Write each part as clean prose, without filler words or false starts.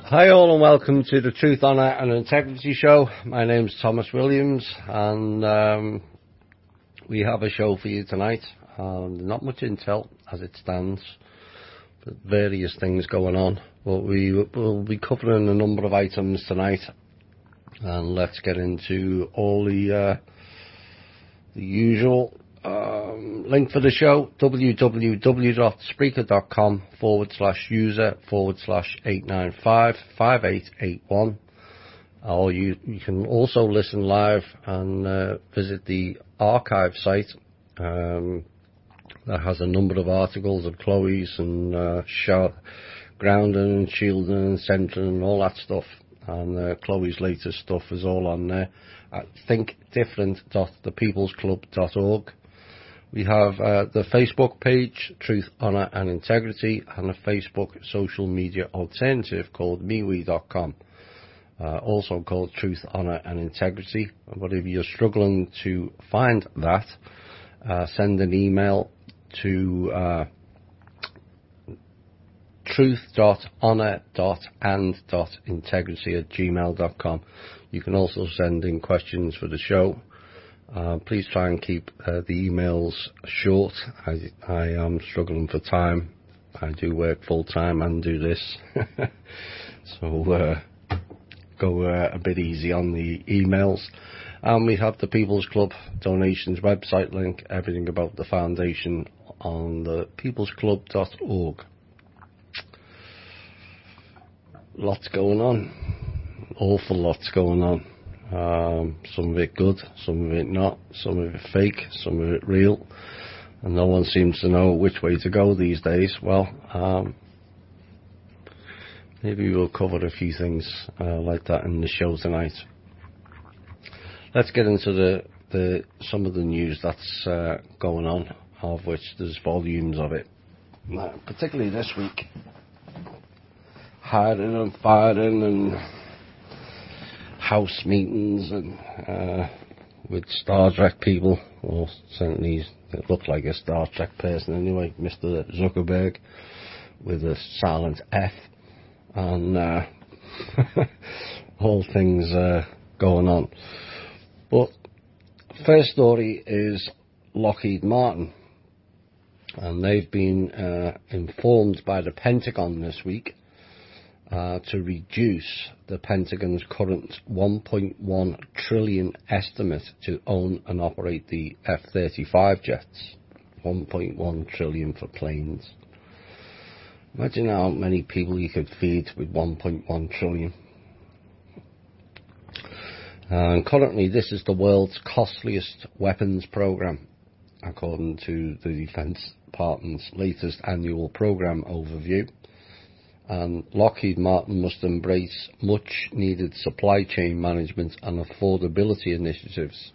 Hi all and welcome to the Truth, Honour and Integrity Show. My name's Thomas Williams and we have a show for you tonight. Not much intel as it stands, but various things going on. But we will be covering a number of items tonight, and let's get into all the usual. Link for the show, www.spreaker.com/user/8955881. Or you can also listen live and visit the archive site that has a number of articles of Chloe's and grounding and shielding and centering and all that stuff. And Chloe's latest stuff is all on there at thinkdifferent.thepeoplesclub.org. We have the Facebook page, Truth, Honour and Integrity, and a Facebook social media alternative called MeWe.com, also called Truth, Honour and Integrity. But if you're struggling to find that, send an email to truth.honour.and.integrity@gmail.com. You can also send in questions for the show. Please try and keep the emails short. I am struggling for time. I do work full time and do this. So go a bit easy on the emails. And we have the People's Club donations website link, everything about the foundation on the peoplesclub.org. Lots going on. Awful lots going on. Some of it good, some of it not, some of it fake, some of it real, and no one seems to know which way to go these days. Well, maybe we'll cover a few things like that in the show tonight. Let's get into some of the news that's going on, of which there's volumes of it, particularly this week. Hiring and firing and house meetings and with Star Trek people, or certainly it looked like a Star Trek person anyway, Mr. Zuckerberg with a silent F, and all things going on. But first story is Lockheed Martin, and they've been informed by the Pentagon this week to reduce the Pentagon's current $1.1 trillion estimate to own and operate the F-35 jets. $1.1 trillion for planes. Imagine how many people you could feed with $1.1 trillion. And currently this is the world's costliest weapons program, according to the Defense Department's latest annual program overview. And Lockheed Martin must embrace much needed supply chain management and affordability initiatives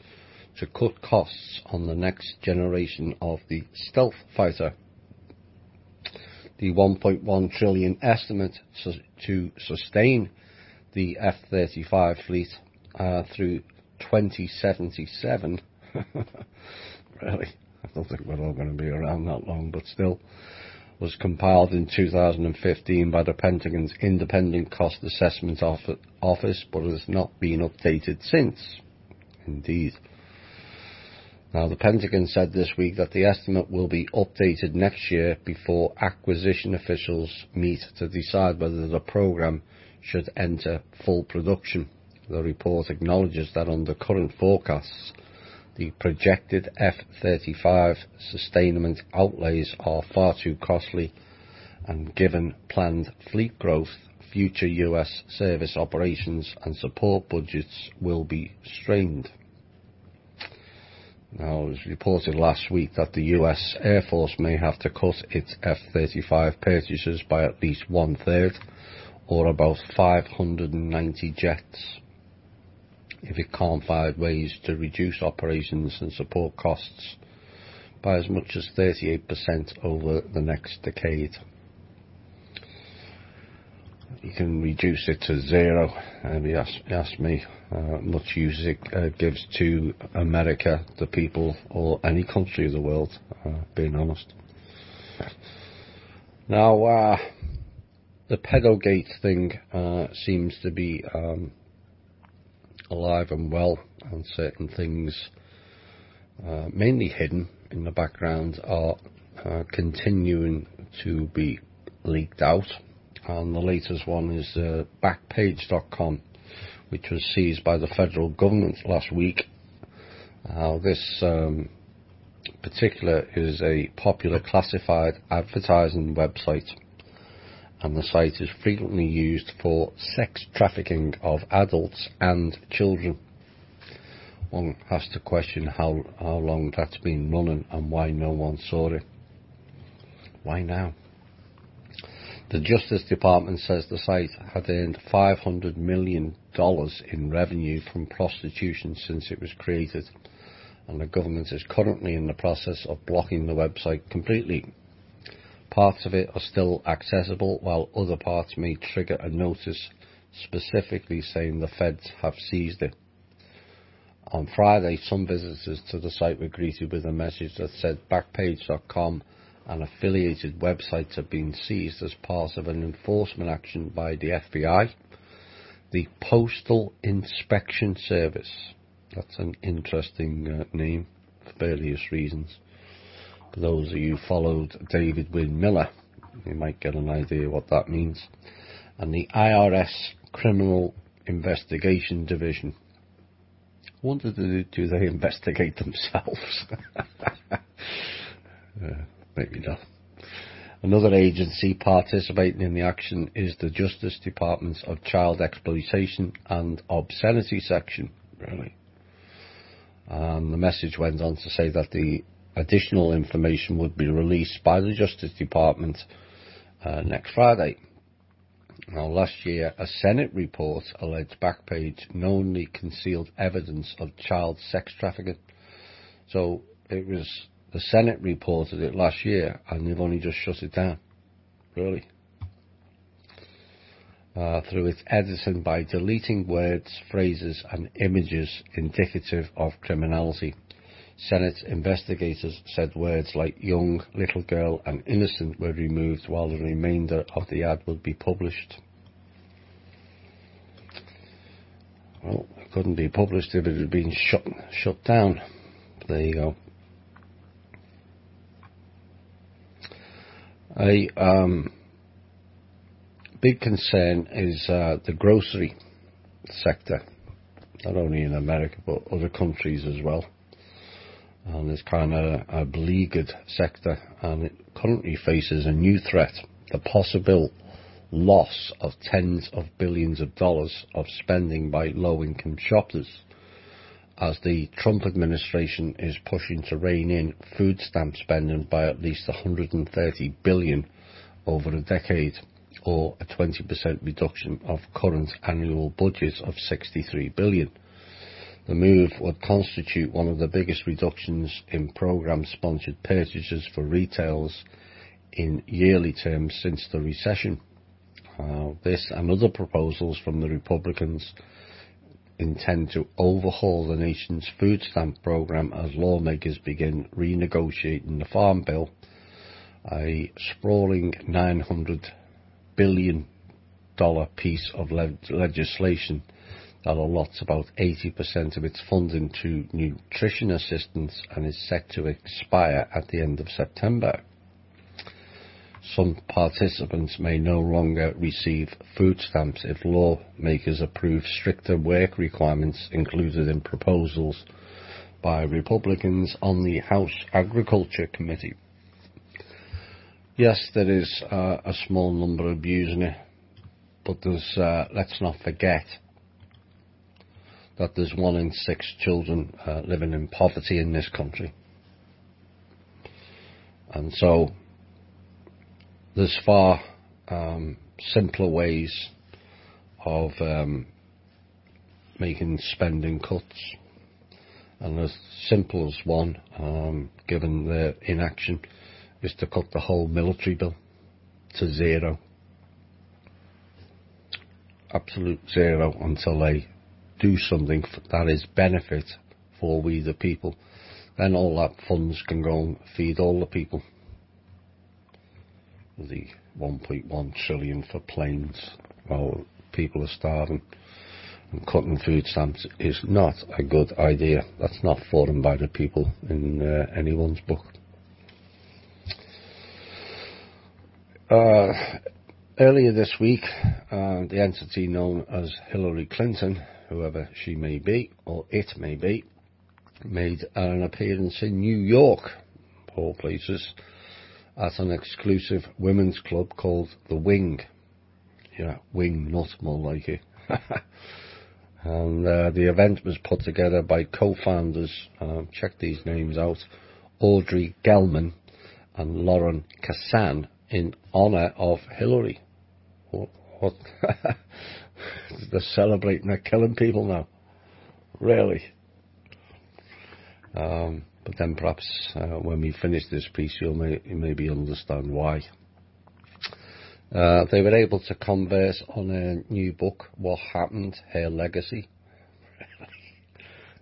to cut costs on the next generation of the stealth fighter. The $1.1 trillion estimate to sustain the F-35 fleet through 2077 really, I don't think we're all going to be around that long, but still, was compiled in 2015 by the Pentagon's Independent Cost Assessment Office, but has not been updated since. Indeed. Now, the Pentagon said this week that the estimate will be updated next year before acquisition officials meet to decide whether the program should enter full production. The report acknowledges that under current forecasts, the projected F-35 sustainment outlays are far too costly, and given planned fleet growth, future US service operations and support budgets will be strained. Now, it was reported last week that the US Air Force may have to cut its F-35 purchases by at least 1/3, or about 590 jets, if it can't find ways to reduce operations and support costs by as much as 38% over the next decade. You can reduce it to zero, if you ask me. Much use it gives to America, the people, or any country of the world, being honest. Now, the pedogate thing seems to be alive and well, and certain things, mainly hidden in the background, are continuing to be leaked out. And the latest one is Backpage.com, which was seized by the federal government last week. This particular is a popular classified advertising website, and the site is frequently used for sex trafficking of adults and children. One has to question how long that's been running and why no one saw it. Why now? The Justice Department says the site had earned $500 million in revenue from prostitution since it was created, and the government is currently in the process of blocking the website completely. Parts of it are still accessible, while other parts may trigger a notice specifically saying the feds have seized it. On Friday, some visitors to the site were greeted with a message that said Backpage.com and affiliated websites have been seized as part of an enforcement action by the FBI, the Postal Inspection Service. That's an interesting name for various reasons. For those of you who followed David Wynn Miller, you might get an idea what that means. And the IRS Criminal Investigation Division. I wonder, do they investigate themselves? Maybe not. Another agency participating in the action is the Justice Department's of Child Exploitation and Obscenity section. Really? And the message went on to say that the additional information would be released by the Justice Department next Friday. Now, last year, a Senate report alleged Backpage knowingly concealed evidence of child sex trafficking. So it was the Senate reported it last year, and they've only just shut it down. Really? Through its editing by deleting words, phrases and images indicative of criminality. Senate investigators said words like young, little girl and innocent were removed, while the remainder of the ad would be published. Well, it couldn't be published if it had been shut down. But there you go. A big concern is the grocery sector, not only in America but other countries as well. And it's kind of a beleaguered sector, and it currently faces a new threat: the possible loss of tens of billions of dollars of spending by low-income shoppers, as the Trump administration is pushing to rein in food stamp spending by at least $130 billion over a decade, or a 20% reduction of current annual budget of $63 billion. The move would constitute one of the biggest reductions in program-sponsored purchases for retailers in yearly terms since the recession. This and other proposals from the Republicans intend to overhaul the nation's food stamp program as lawmakers begin renegotiating the Farm Bill, a sprawling $900 billion piece of legislation that allots about 80% of its funding to nutrition assistance and is set to expire at the end of September. Some participants may no longer receive food stamps if lawmakers approve stricter work requirements included in proposals by Republicans on the House Agriculture Committee. Yes, there is a small number abusing it, but there's, let's not forget that there's 1 in 6 children living in poverty in this country. And so there's far simpler ways of making spending cuts. And the simplest one, given the inaction, is to cut the whole military bill to zero. Absolute zero until they do something that is benefit for we the people. Then all that funds can go and feed all the people. The 1.1 trillion for planes while people are starving. And cutting food stamps is not a good idea. That's not for them by the people in anyone's book. Earlier this week, the entity known as Hillary Clinton, whoever she may be, or it may be, made an appearance in New York, of all places, at an exclusive women's club called The Wing. Yeah, wing nut, more like it. And the event was put together by co-founders, check these names out, Audrey Gelman and Lauren Kassan, in honour of Hillary. What? They're celebrating, they're killing people now. Really? But then perhaps when we finish this piece, you'll maybe understand why. They were able to converse on a new book, What Happened, Her Legacy.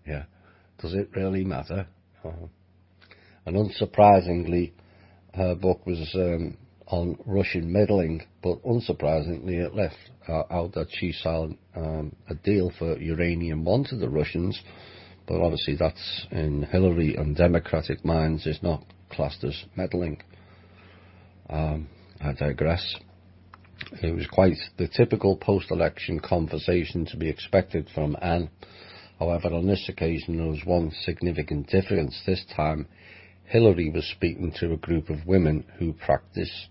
Yeah, does it really matter? And unsurprisingly, her book was on Russian meddling, but unsurprisingly it left out that she signed a deal for uranium one to the Russians, but obviously that's in Hillary and Democratic minds is not classed as meddling. I digress. It was quite the typical post-election conversation to be expected from Anne. However, on this occasion there was one significant difference. This time Hillary was speaking to a group of women who practice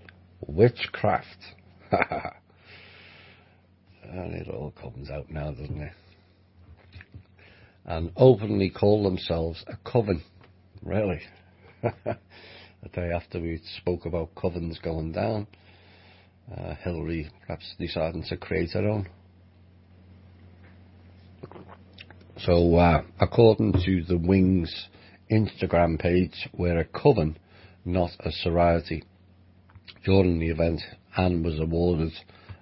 witchcraft. And it all comes out now, doesn't it? And openly call themselves a coven. Really? The day after we spoke about covens going down, Hillary perhaps deciding to create her own. So, according to the Wing's Instagram page, we're a coven, not a sorority. During the event, Anne was awarded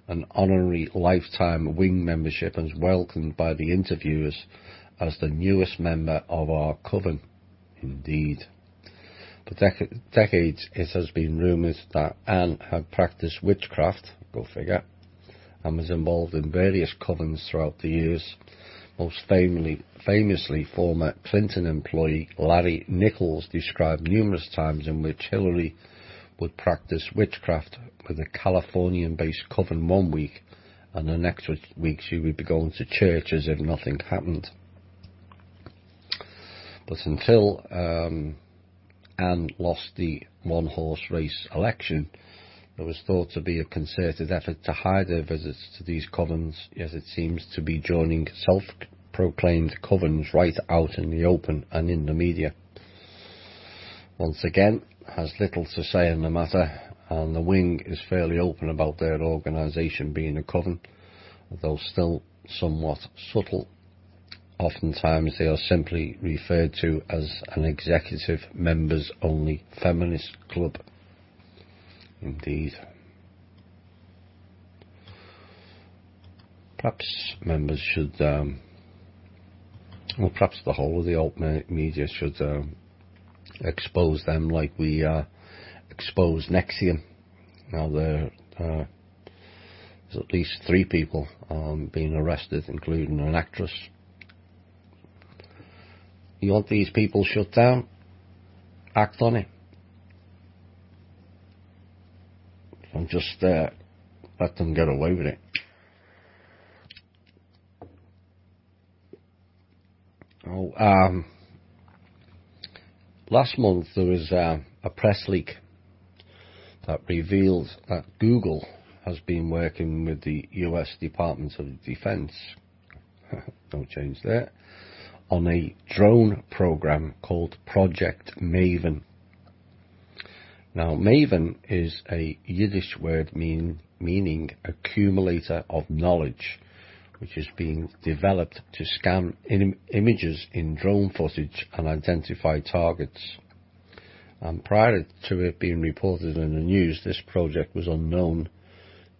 an honorary lifetime Wing membership and was welcomed by the interviewers as the newest member of our coven. Indeed. For decades it has been rumoured that Anne had practiced witchcraft, go figure, and was involved in various covens throughout the years. Most famously, former Clinton employee Larry Nichols described numerous times in which Hillary would practice witchcraft with a Californian-based coven one week, and the next week she would be going to church as if nothing happened. But until Anne lost the one-horse race election, there was thought to be a concerted effort to hide her visits to these covens, yet it seems to be joining self-proclaimed covens right out in the open and in the media. Once again, has little to say in the matter, and the Wing is fairly open about their organisation being a coven, though still somewhat subtle. Oftentimes they are simply referred to as an executive members only feminist club. Indeed. Perhaps members should, perhaps the whole of the alt media should expose them like we expose NXIVM. Now there's at least 3 people being arrested, including an actress. You want these people shut down? Act on it. Don't just let them get away with it. Last month there was a press leak that revealed that Google has been working with the US Department of Defense, no change there, on a drone program called Project Maven. Now, Maven is a Yiddish word meaning accumulator of knowledge, which is being developed to scan images in drone footage and identify targets. And prior to it being reported in the news, this project was unknown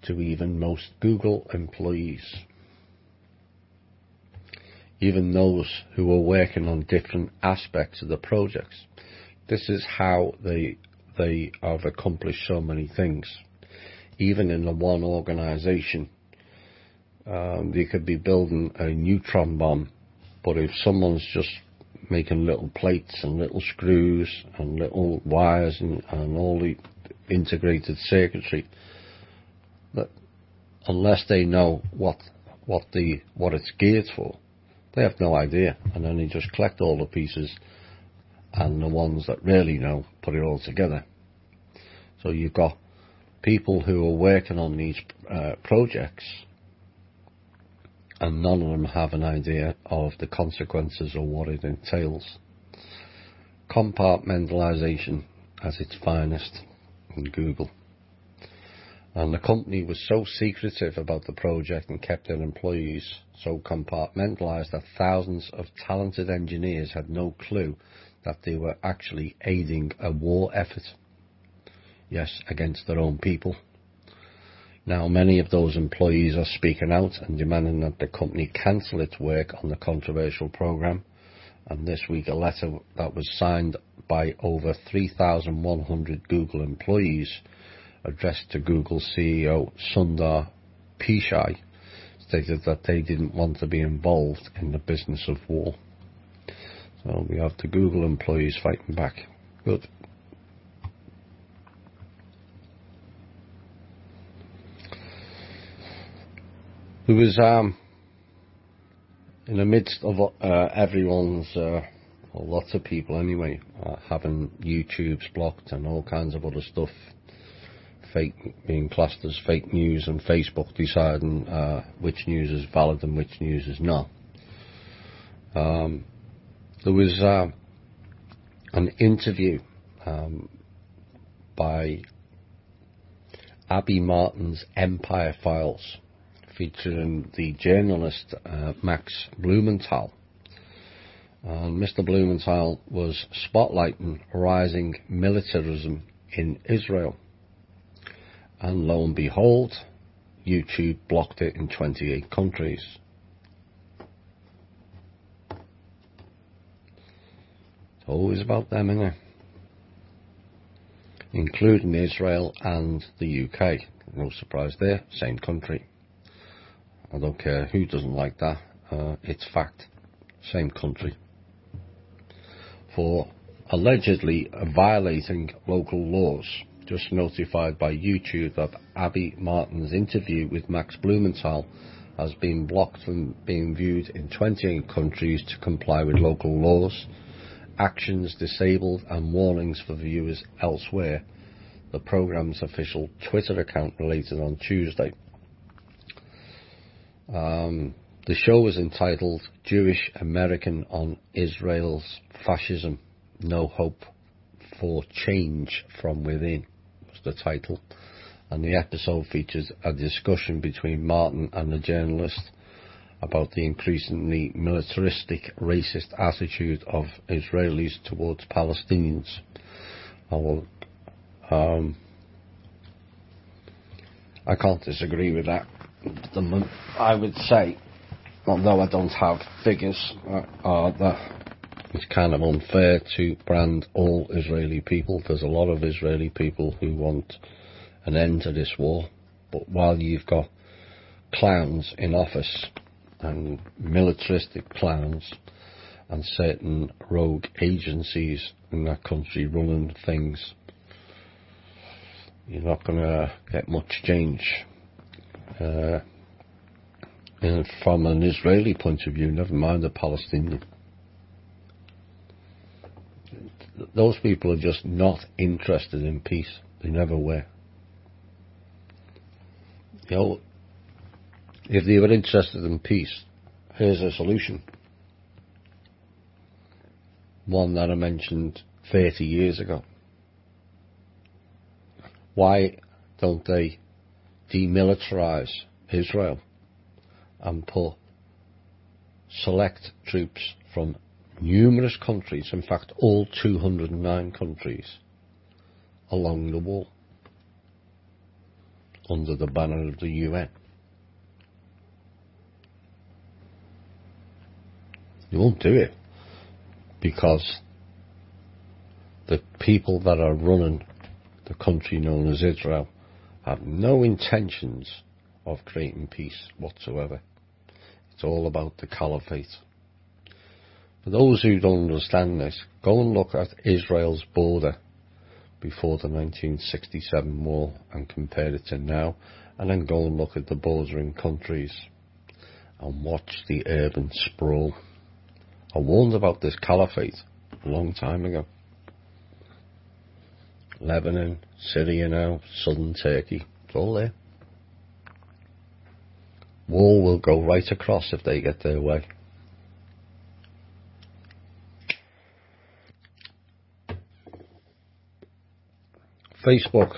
to even most Google employees. Even those who were working on different aspects of the projects. This is how they have accomplished so many things. even in the one organisation. You could be building a neutron bomb, but if someone's just making little plates and little screws and little wires and all the integrated circuitry, that unless they know what it's geared for, they have no idea, and then they just collect all the pieces, and the ones that really know put it all together. So you've got people who are working on these projects, and none of them have an idea of the consequences or what it entails. Compartmentalization at its finest in Google. And the company was so secretive about the project and kept their employees so compartmentalized that thousands of talented engineers had no clue that they were actually aiding a war effort. Yes, against their own people. Now, many of those employees are speaking out and demanding that the company cancel its work on the controversial program. And this week, a letter that was signed by over 3,100 Google employees, addressed to Google CEO Sundar Pichai, stated that they didn't want to be involved in the business of war. So we have the Google employees fighting back. Good. There was, in the midst of everyone's, or lots of people anyway, having YouTube's blocked and all kinds of other stuff, being classed as fake news, and Facebook deciding which news is valid and which news is not. There was an interview by Abby Martin's Empire Files, featuring the journalist Max Blumenthal. Mr. Blumenthal was spotlighting rising militarism in Israel. And lo and behold, YouTube blocked it in 28 countries. It's always about them, isn't it? Including Israel and the UK. No surprise there, same country. I don't care who doesn't like that. It's fact. Same country. For allegedly violating local laws. Just notified by YouTube that Abby Martin's interview with Max Blumenthal has been blocked from being viewed in 28 countries to comply with local laws. Actions disabled and warnings for viewers elsewhere. The programme's official Twitter account related on Tuesday. The show was entitled Jewish American on Israel's Fascism, No Hope for Change from Within, was the title. And the episode features a discussion between Martin and the journalist about the increasingly militaristic, racist attitude of Israelis towards Palestinians. I can't disagree with that. I would say, although I don't have figures, that it's kind of unfair to brand all Israeli people. There's a lot of Israeli people who want an end to this war, but while you've got clowns in office and militaristic clowns and certain rogue agencies in that country running things, you're not going to get much change. And from an Israeli point of view, never mind the Palestinian. Those people are just not interested in peace. They never were. You know, if they were interested in peace, here's a solution. One that I mentioned 30 years ago. Why don't they demilitarize Israel and put select troops from numerous countries, in fact all 209 countries, along the wall under the banner of the UN? You won't do it because the people that are running the country known as Israel have no intentions of creating peace whatsoever. It's all about the caliphate. For those who don't understand this, go and look at Israel's border before the 1967 war and compare it to now, and then go and look at the bordering countries and watch the urban sprawl. I warned about this caliphate a long time ago. Lebanon, Syria now, southern Turkey, it's all there. War will go right across if they get their way. Facebook,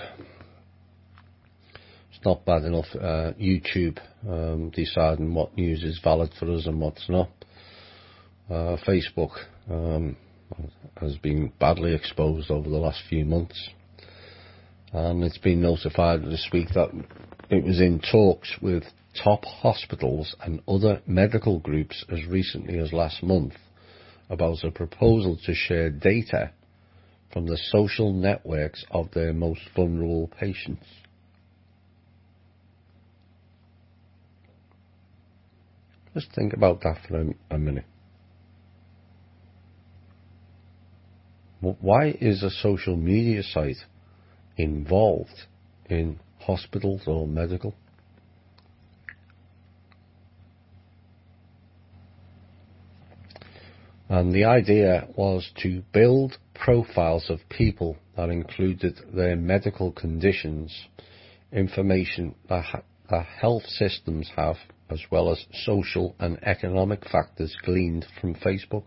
it's not bad enough. YouTube deciding what news is valid for us and what's not. Facebook has been badly exposed over the last few months, and it's been notified this week that it was in talks with top hospitals and other medical groups as recently as last month about a proposal to share data from the social networks of their most vulnerable patients. Just think about that for a minute. Why is a social media site involved in hospitals or medical? And the idea was to build profiles of people that included their medical conditions, information that health systems have, as well as social and economic factors gleaned from Facebook.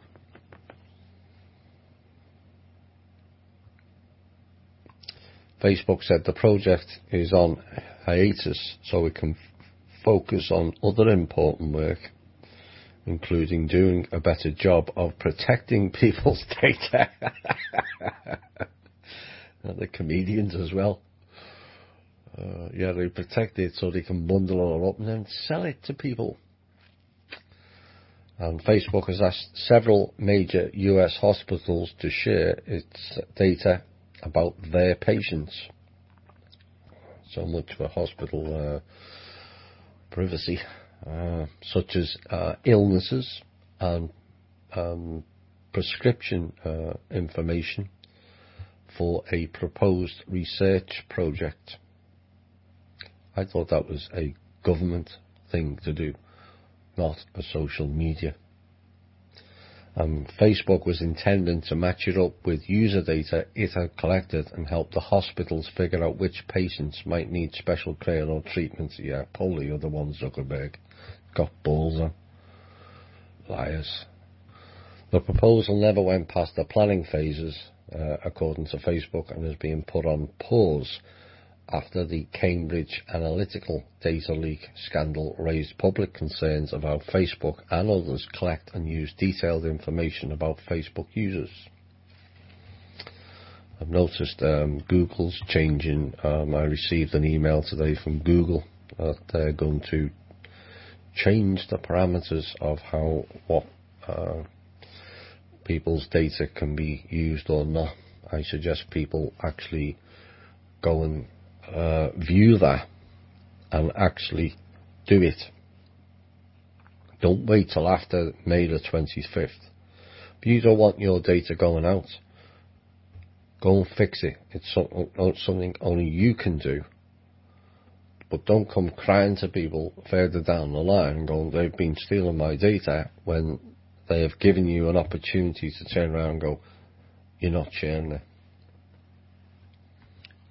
Facebook said the project is on hiatus so it can focus on other important work, including doing a better job of protecting people's data. And the comedians as well. Yeah, they protect it so they can bundle it all up and then sell it to people. And Facebook has asked several major US hospitals to share its data about their patients. So much for hospital privacy. Such as illnesses and prescription information for a proposed research project. I thought that was a government thing to do, not a social media. Facebook was intending to match it up with user data it had collected and help the hospitals figure out which patients might need special care or treatment. Yeah, probably other ones Zuckerberg got balls on. Liars. The proposal never went past the planning phases, according to Facebook, and is being put on pause after the Cambridge Analytica data leak scandal raised public concerns of how Facebook and others collect and use detailed information about Facebook users. I've noticed Google's changing. I received an email today from Google that they're going to change the parameters of what people's data can be used or not. I suggest people actually go and view that and actually do it. Don't wait till after May the 25th. If you don't want your data going out, go and fix it. It's something only you can do. But don't come crying to people further down the line and going, they've been stealing my data, when they have given you an opportunity to turn around and go, you're not sharing it.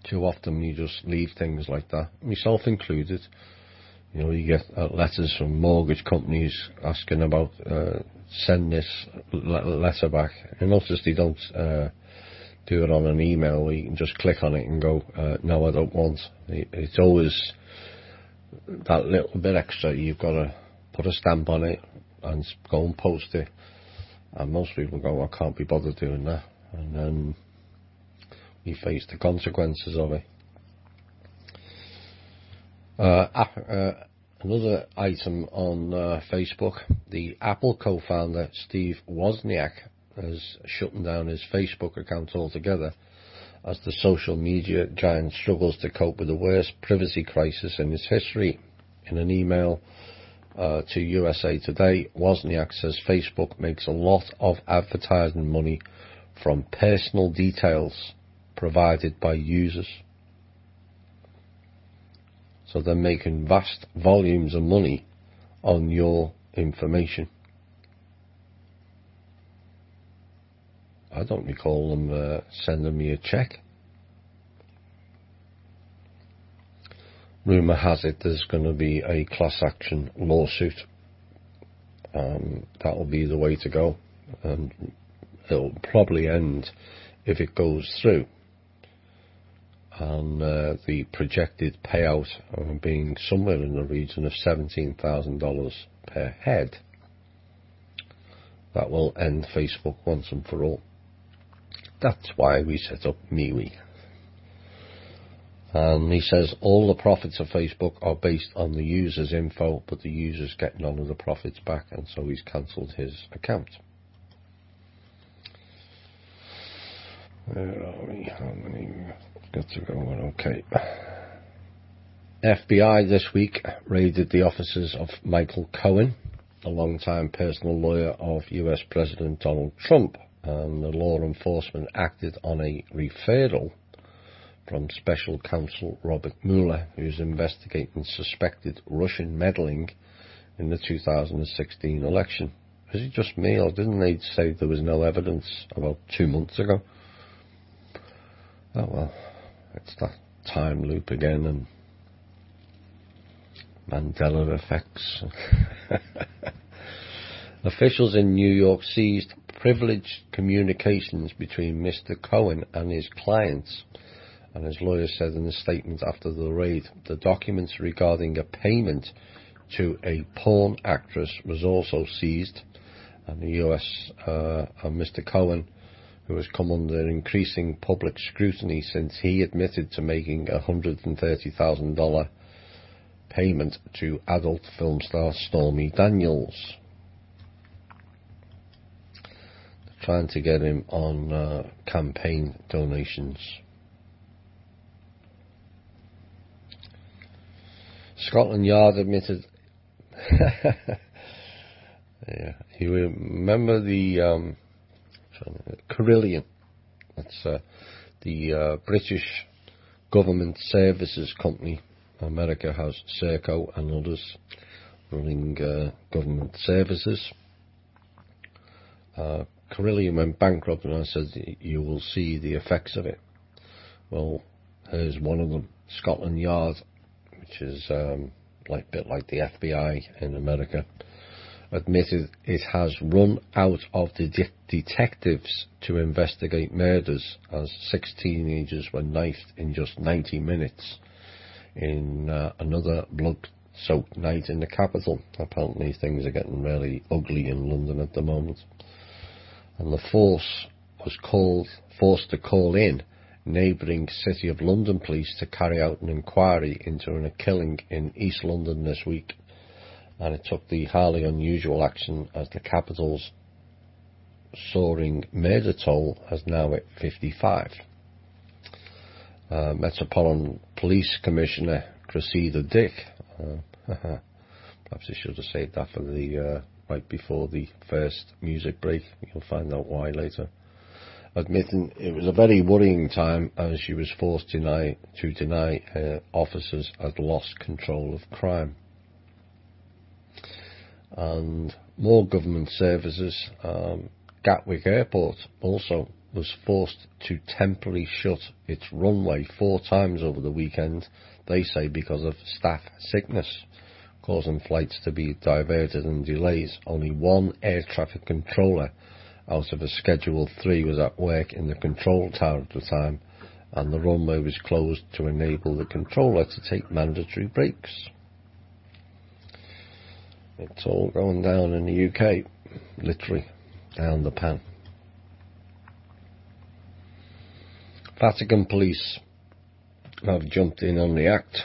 Too often you just leave things like that, myself included. You know, you get letters from mortgage companies asking about send this letter back. I notice they don't do it on an email where you can just click on it and go, no, I don't want. It's always that little bit extra. You've got to put a stamp on it and go and post it. And most people go, I can't be bothered doing that. And then you face the consequences of it. Another item on Facebook, the Apple co-founder Steve Wozniak is shutting down his Facebook account altogether as the social media giant struggles to cope with the worst privacy crisis in its history. In an email to USA Today, Wozniak says Facebook makes a lot of advertising money from personal details provided by users. So they're making vast volumes of money on your information. I don't recall them sending me a check. Rumour has it there's going to be a class action lawsuit. That will be the way to go. And it'll probably end, if it goes through, and the projected payout being somewhere in the region of $17,000 per head. That will end Facebook once and for all. That's why we set up MeWe. And he says all the profits of Facebook are based on the user's info, but the users get none of the profits back, and so he's cancelled his account. Where are we? How many got to go on? Okay. FBI this week raided the offices of Michael Cohen, a long-time personal lawyer of US President Donald Trump, and the law enforcement acted on a referral from Special Counsel Robert Mueller, who's investigating suspected Russian meddling in the 2016 election. Is it just me, or didn't they say there was no evidence about 2 months ago? Oh well, it's that time loop again, and Mandela effects. Officials in New York seized privileged communications between Mr. Cohen and his clients, and his lawyer said in a statement after the raid, the documents regarding a payment to a porn actress was also seized, and the US and Mr. Cohen, who has come under increasing public scrutiny since he admitted to making a $130,000 payment to adult film star Stormy Daniels. They're trying to get him on campaign donations. Scotland Yard admitted yeah, you remember the Carillion, that's the British government services company. America has Serco and others running government services. Carillion went bankrupt, and I said you will see the effects of it. Well, here's one of them. Scotland Yard, which is a bit like the FBI in America, admitted it has run out of the detectives to investigate murders, as 6 teenagers were knifed in just 90 minutes in another blood-soaked night in the capital. Apparently things are getting really ugly in London at the moment. And the force was forced to call in neighbouring City of London police to carry out an inquiry into a killing in East London this week. And it took the highly unusual action as the capital's soaring murder toll has now hit 55. Metropolitan Police Commissioner Cressida Dick, perhaps I should have saved that for the right before the first music break, you'll find out why later, admitting it was a very worrying time as she was forced to deny officers had lost control of crime. And more government services. Gatwick Airport also was forced to temporarily shut its runway 4 times over the weekend, they say because of staff sickness, causing flights to be diverted and delays. Only one air traffic controller out of a scheduled 3 was at work in the control tower at the time, and the runway was closed to enable the controller to take mandatory breaks. It's all going down in the UK, literally down the pan. Vatican police have jumped in on the act,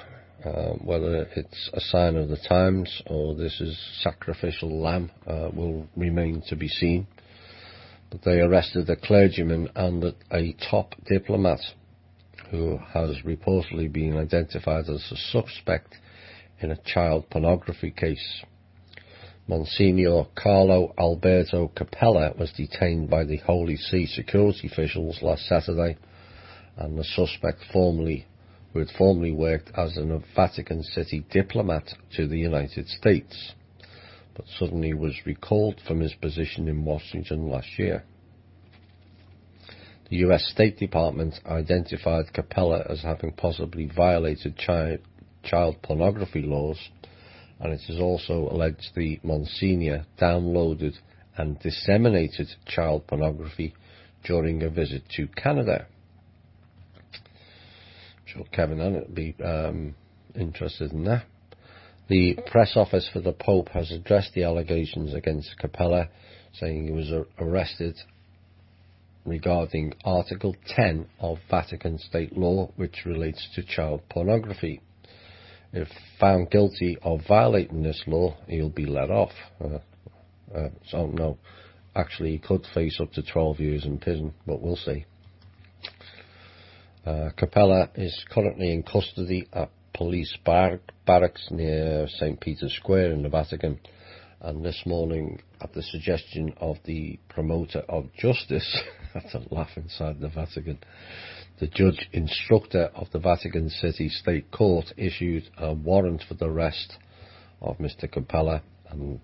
whether it's a sign of the times or this is sacrificial lamb will remain to be seen. But they arrested a clergyman and a top diplomat who has reportedly been identified as a suspect in a child pornography case. Monsignor Carlo Alberto Capella was detained by the Holy See security officials last Saturday, and the suspect who had formerly worked as a Vatican City diplomat to the United States, but suddenly was recalled from his position in Washington last year. The US State Department identified Capella as having possibly violated child pornography laws, and it is also alleged the Monsignor downloaded and disseminated child pornography during a visit to Canada. I'm sure Kevin would be interested in that. The press office for the Pope has addressed the allegations against Capella, saying he was arrested regarding Article 10 of Vatican State law, which relates to child pornography. If found guilty of violating this law, he'll be let off. Actually, he could face up to 12 years in prison, but we'll see. Capella is currently in custody at police barracks near St. Peter's Square in the Vatican, and this morning, at the suggestion of the promoter of justice, that's a laugh inside the Vatican, the judge instructor of the Vatican City State Court issued a warrant for the arrest of Mr. Capella, and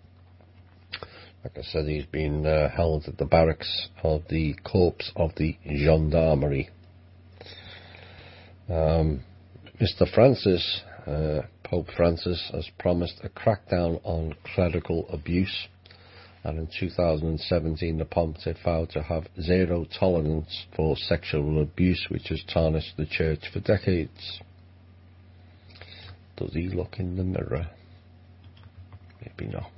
like I said, he's been held at the barracks of the Corps of the Gendarmerie. Mr. Francis, Pope Francis, has promised a crackdown on clerical abuse, and in 2017 the Pontiff vowed to have zero tolerance for sexual abuse, which has tarnished the Church for decades. Does he look in the mirror? Maybe not.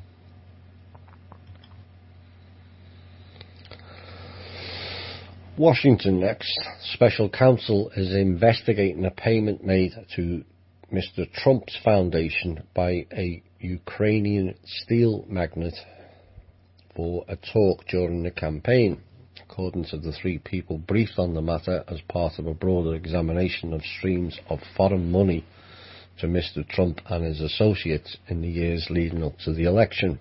Washington next. Special counsel is investigating a payment made to Mr. Trump's foundation by a Ukrainian steel magnate for a talk during the campaign, according to the three people briefed on the matter as part of a broader examination of streams of foreign money to Mr. Trump and his associates in the years leading up to the election.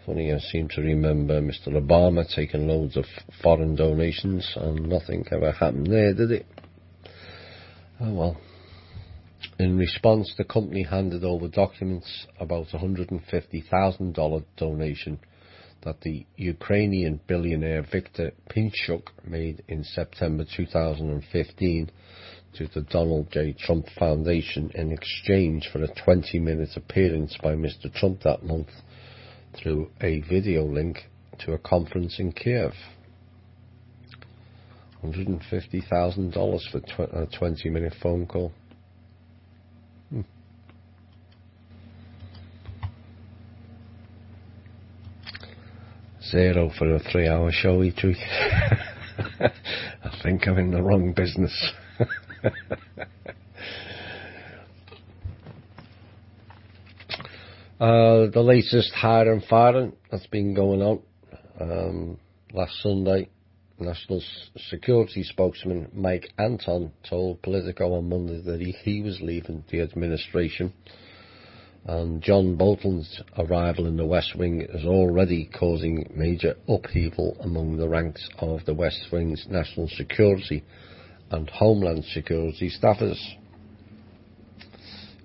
Funny, I seem to remember Mr. Obama taking loads of foreign donations and nothing ever happened there, did it? Oh well. In response, the company handed over documents about $150,000 donation that the Ukrainian billionaire Viktor Pinchuk made in September 2015 to the Donald J. Trump Foundation in exchange for a 20-minute appearance by Mr. Trump that month through a video link to a conference in Kiev. $150,000 for a 20-minute phone call. Zero for a 3-hour show each week. I think I'm in the wrong business. The latest hiring firing that's been going on. Last Sunday, National Security spokesman Mike Anton told Politico on Monday that he was leaving the administration, and John Bolton's arrival in the West Wing is already causing major upheaval among the ranks of the West Wing's National Security and Homeland Security staffers.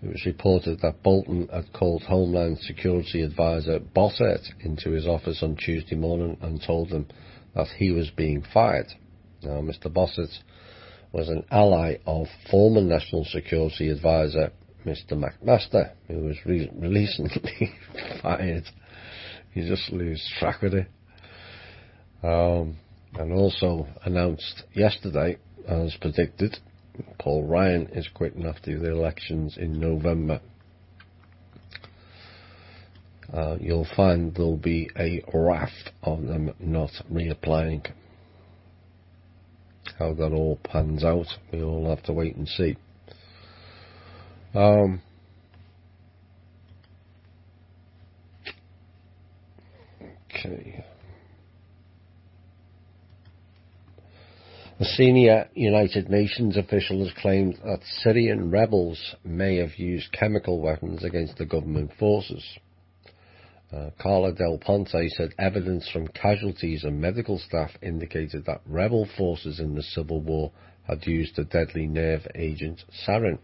It was reported that Bolton had called Homeland Security advisor Bossert into his office on Tuesday morning and told him that he was being fired. Now, Mr. Bossert was an ally of former National Security advisor Mr. McMaster, who was recently fired. You just lose track of it. And also announced yesterday, as predicted, Paul Ryan is quitting after the elections in November. You'll find there'll be a raft of them not reapplying. How that all pans out, we all have to wait and see. Okay. A senior United Nations official has claimed that Syrian rebels may have used chemical weapons against the government forces. Carla Del Ponte said evidence from casualties and medical staff indicated that rebel forces in the civil war had used the deadly nerve agent sarin,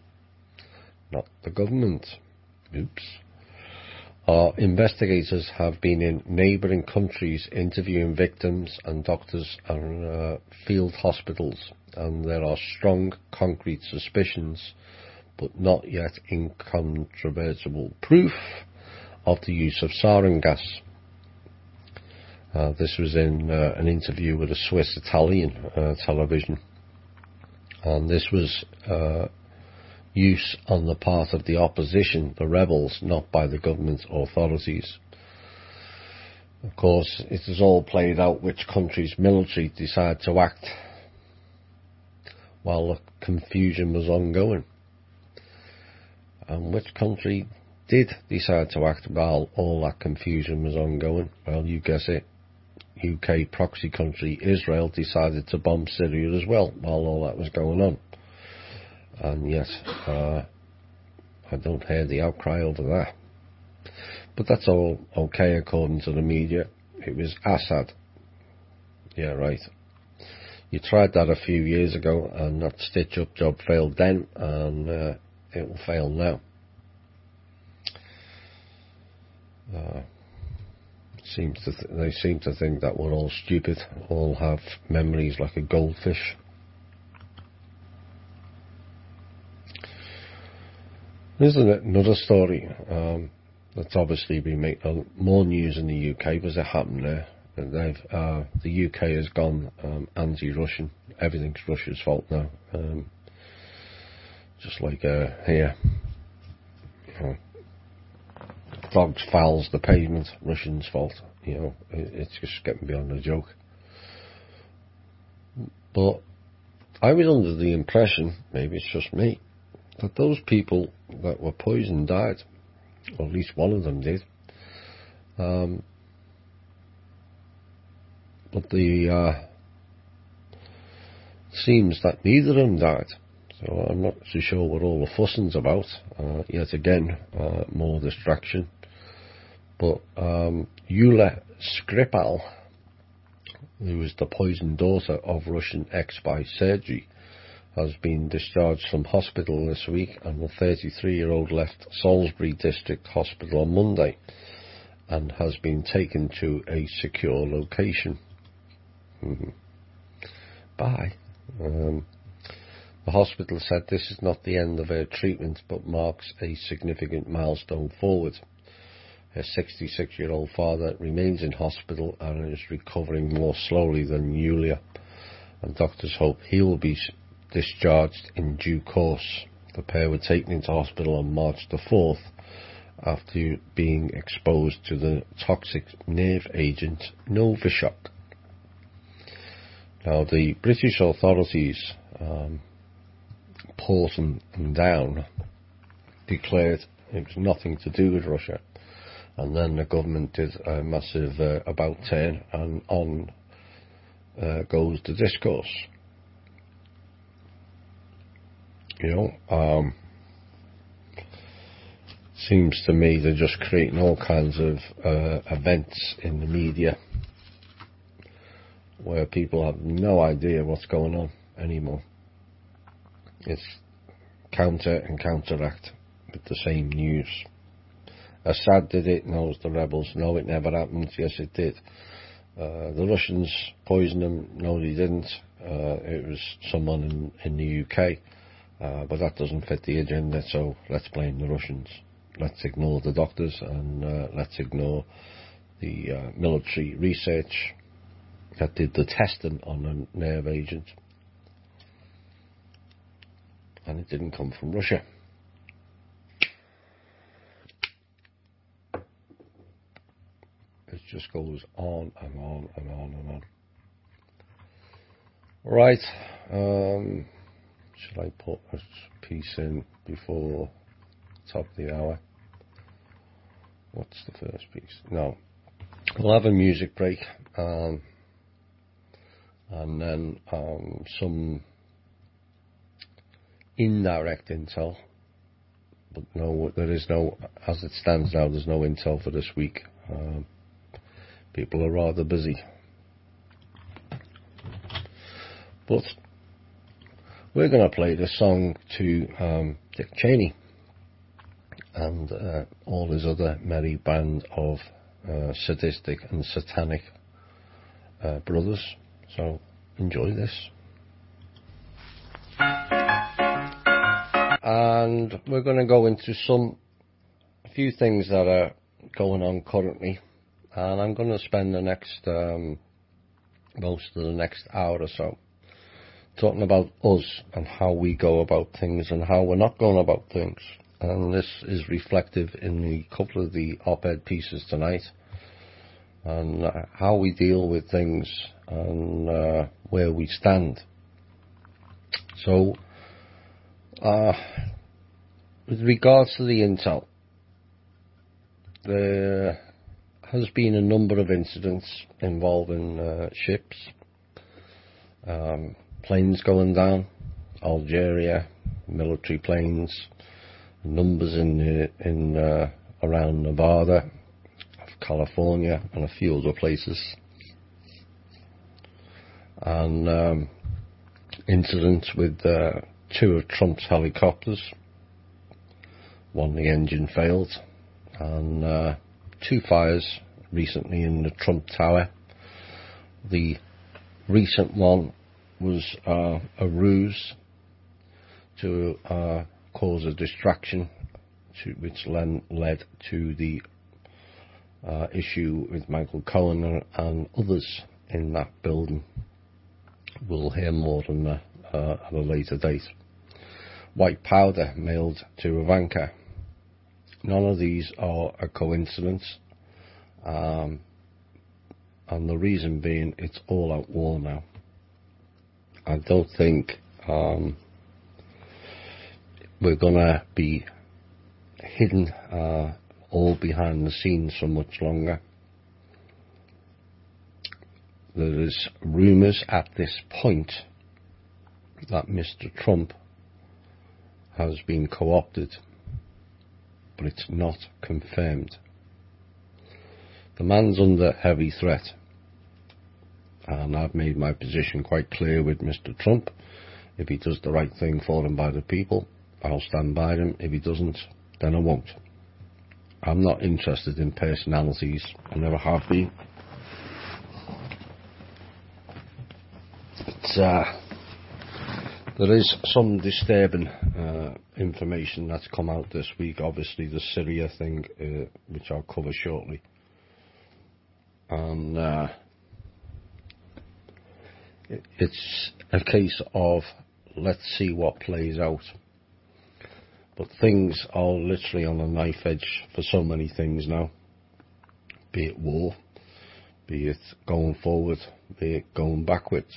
not the government. Oops. Our investigators have been in neighbouring countries interviewing victims and doctors and field hospitals, and there are strong concrete suspicions, but not yet incontrovertible proof of the use of sarin gas. This was in an interview with a Swiss-Italian television, and this was use on the part of the opposition, the rebels, not by the government authorities. Of course, it is all played out which country's military decided to act while the confusion was ongoing. And which country did decide to act while all that confusion was ongoing? Well, you guess it. UK proxy country Israel decided to bomb Syria as well while all that was going on. And yet, I don't hear the outcry over that. But that's all okay according to the media. It was Assad. Yeah, right. You tried that a few years ago and that stitch-up job failed then, and it will fail now. They seem to think that we're all stupid, all have memories like a goldfish. Isn't it another story that's obviously been making more news in the UK because it happened there? The UK has gone anti-Russian. Everything's Russia's fault now. Just like here, dogs fouls the pavement, Russians' fault. It's just getting beyond a joke. But I was under the impression, maybe it's just me, that those people that were poisoned died, or at least one of them did. But seems that neither of them died. So I'm not so sure what all the fussing's about. Yet again, more distraction. But Yulia Skripal, who was the poisoned daughter of Russian ex-spy Sergei, has been discharged from hospital this week, and the 33-year-old left Salisbury District Hospital on Monday and has been taken to a secure location. Bye. The hospital said this is not the end of her treatment, but marks a significant milestone forward. Her 66-year-old father remains in hospital and is recovering more slowly than Yulia, and doctors hope he will be discharged in due course. The pair were taken into hospital on March the 4th after being exposed to the toxic nerve agent Novichok. Now, the British authorities, Porton and Down, declared it was nothing to do with Russia, and then the government did a massive about-turn, and on goes the discourse. Seems to me they're just creating all kinds of events in the media where people have no idea what's going on anymore. It's counter and counteract with the same news. Assad did it, no, it was the rebels. No, it never happened. Yes, it did. The Russians poisoned them. No, they didn't. It was someone in the UK. But that doesn't fit the agenda, so let's blame the Russians. Let's ignore the doctors, and let's ignore the military research that did the testing on the nerve agent. And it didn't come from Russia. It just goes on and on and on and on. Right. Should I put a piece in before top of the hour? What's the first piece? No. We'll have a music break. and then some indirect intel, but no, there is no, as it stands now, there's no intel for this week. People are rather busy. But we're going to play this song to Dick Cheney and all his other merry band of sadistic and satanic brothers. So enjoy this. And we're going to go into a few things that are going on currently, and I'm going to spend the next most of the next hour or so talking about us and how we go about things and how we're not going about things. And this is reflective in the couple of the op-ed pieces tonight, and how we deal with things and where we stand. So with regards to the intel, there has been a number of incidents involving ships, planes going down, Algeria, military planes, numbers in around Nevada, California, and a few other places, and incidents with 2 of Trump's helicopters. One, the engine failed, and 2 fires recently in the Trump Tower. The recent one was a ruse to cause a distraction, which led to the issue with Michael Cohen and others in that building. We'll hear more on that at a later date. White powder mailed to Ivanka. None of these are a coincidence, and the reason being, it's all out war now. I don't think we're gonna be hidden all behind the scenes for much longer. There is rumours at this point that Mr. Trump has been co-opted, but it's not confirmed. The man's under heavy threat, and I've made my position quite clear with Mr. Trump. If he does the right thing for him by the people, I'll stand by him. If he doesn't, then I won't. I'm not interested in personalities. I never have been. There is some disturbing information that's come out this week. Obviously, the Syria thing, which I'll cover shortly. And it's a case of let's see what plays out. But things are literally on a knife edge for so many things now. Be it war, be it going forward, be it going backwards.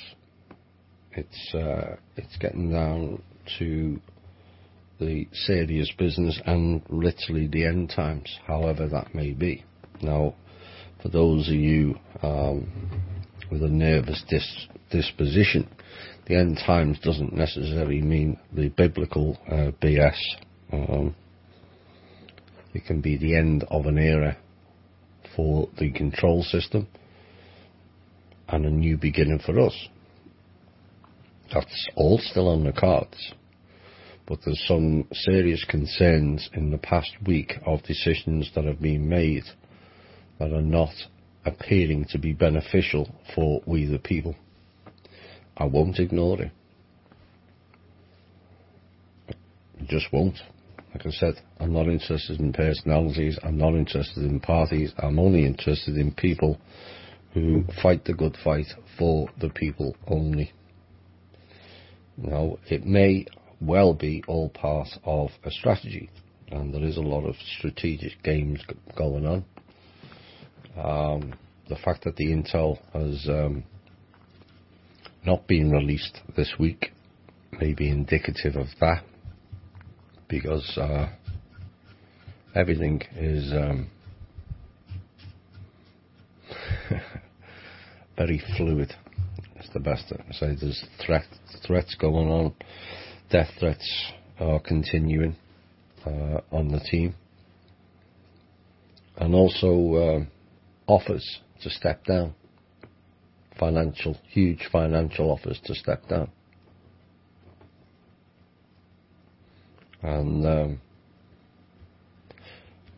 It's getting down to the serious business and literally the end times, however that may be. Now, for those of you with a nervous disposition, the end times doesn't necessarily mean the biblical BS. It can be the end of an era for the control system and a new beginning for us. That's all still on the cards, but there's some serious concerns in the past week of decisions that have been made that are not appearing to be beneficial for we the people. I won't ignore it. I just won't. Like I said, I'm not interested in personalities, I'm not interested in parties, I'm only interested in people who fight the good fight for the people only. Now, it may well be all part of a strategy, and there is a lot of strategic games going on. The fact that the intel has not been released this week may be indicative of that, because everything is very fluid. It's the best. I say there's threats going on. Death threats are continuing on the team, and also offers to step down. Huge financial offers to step down. And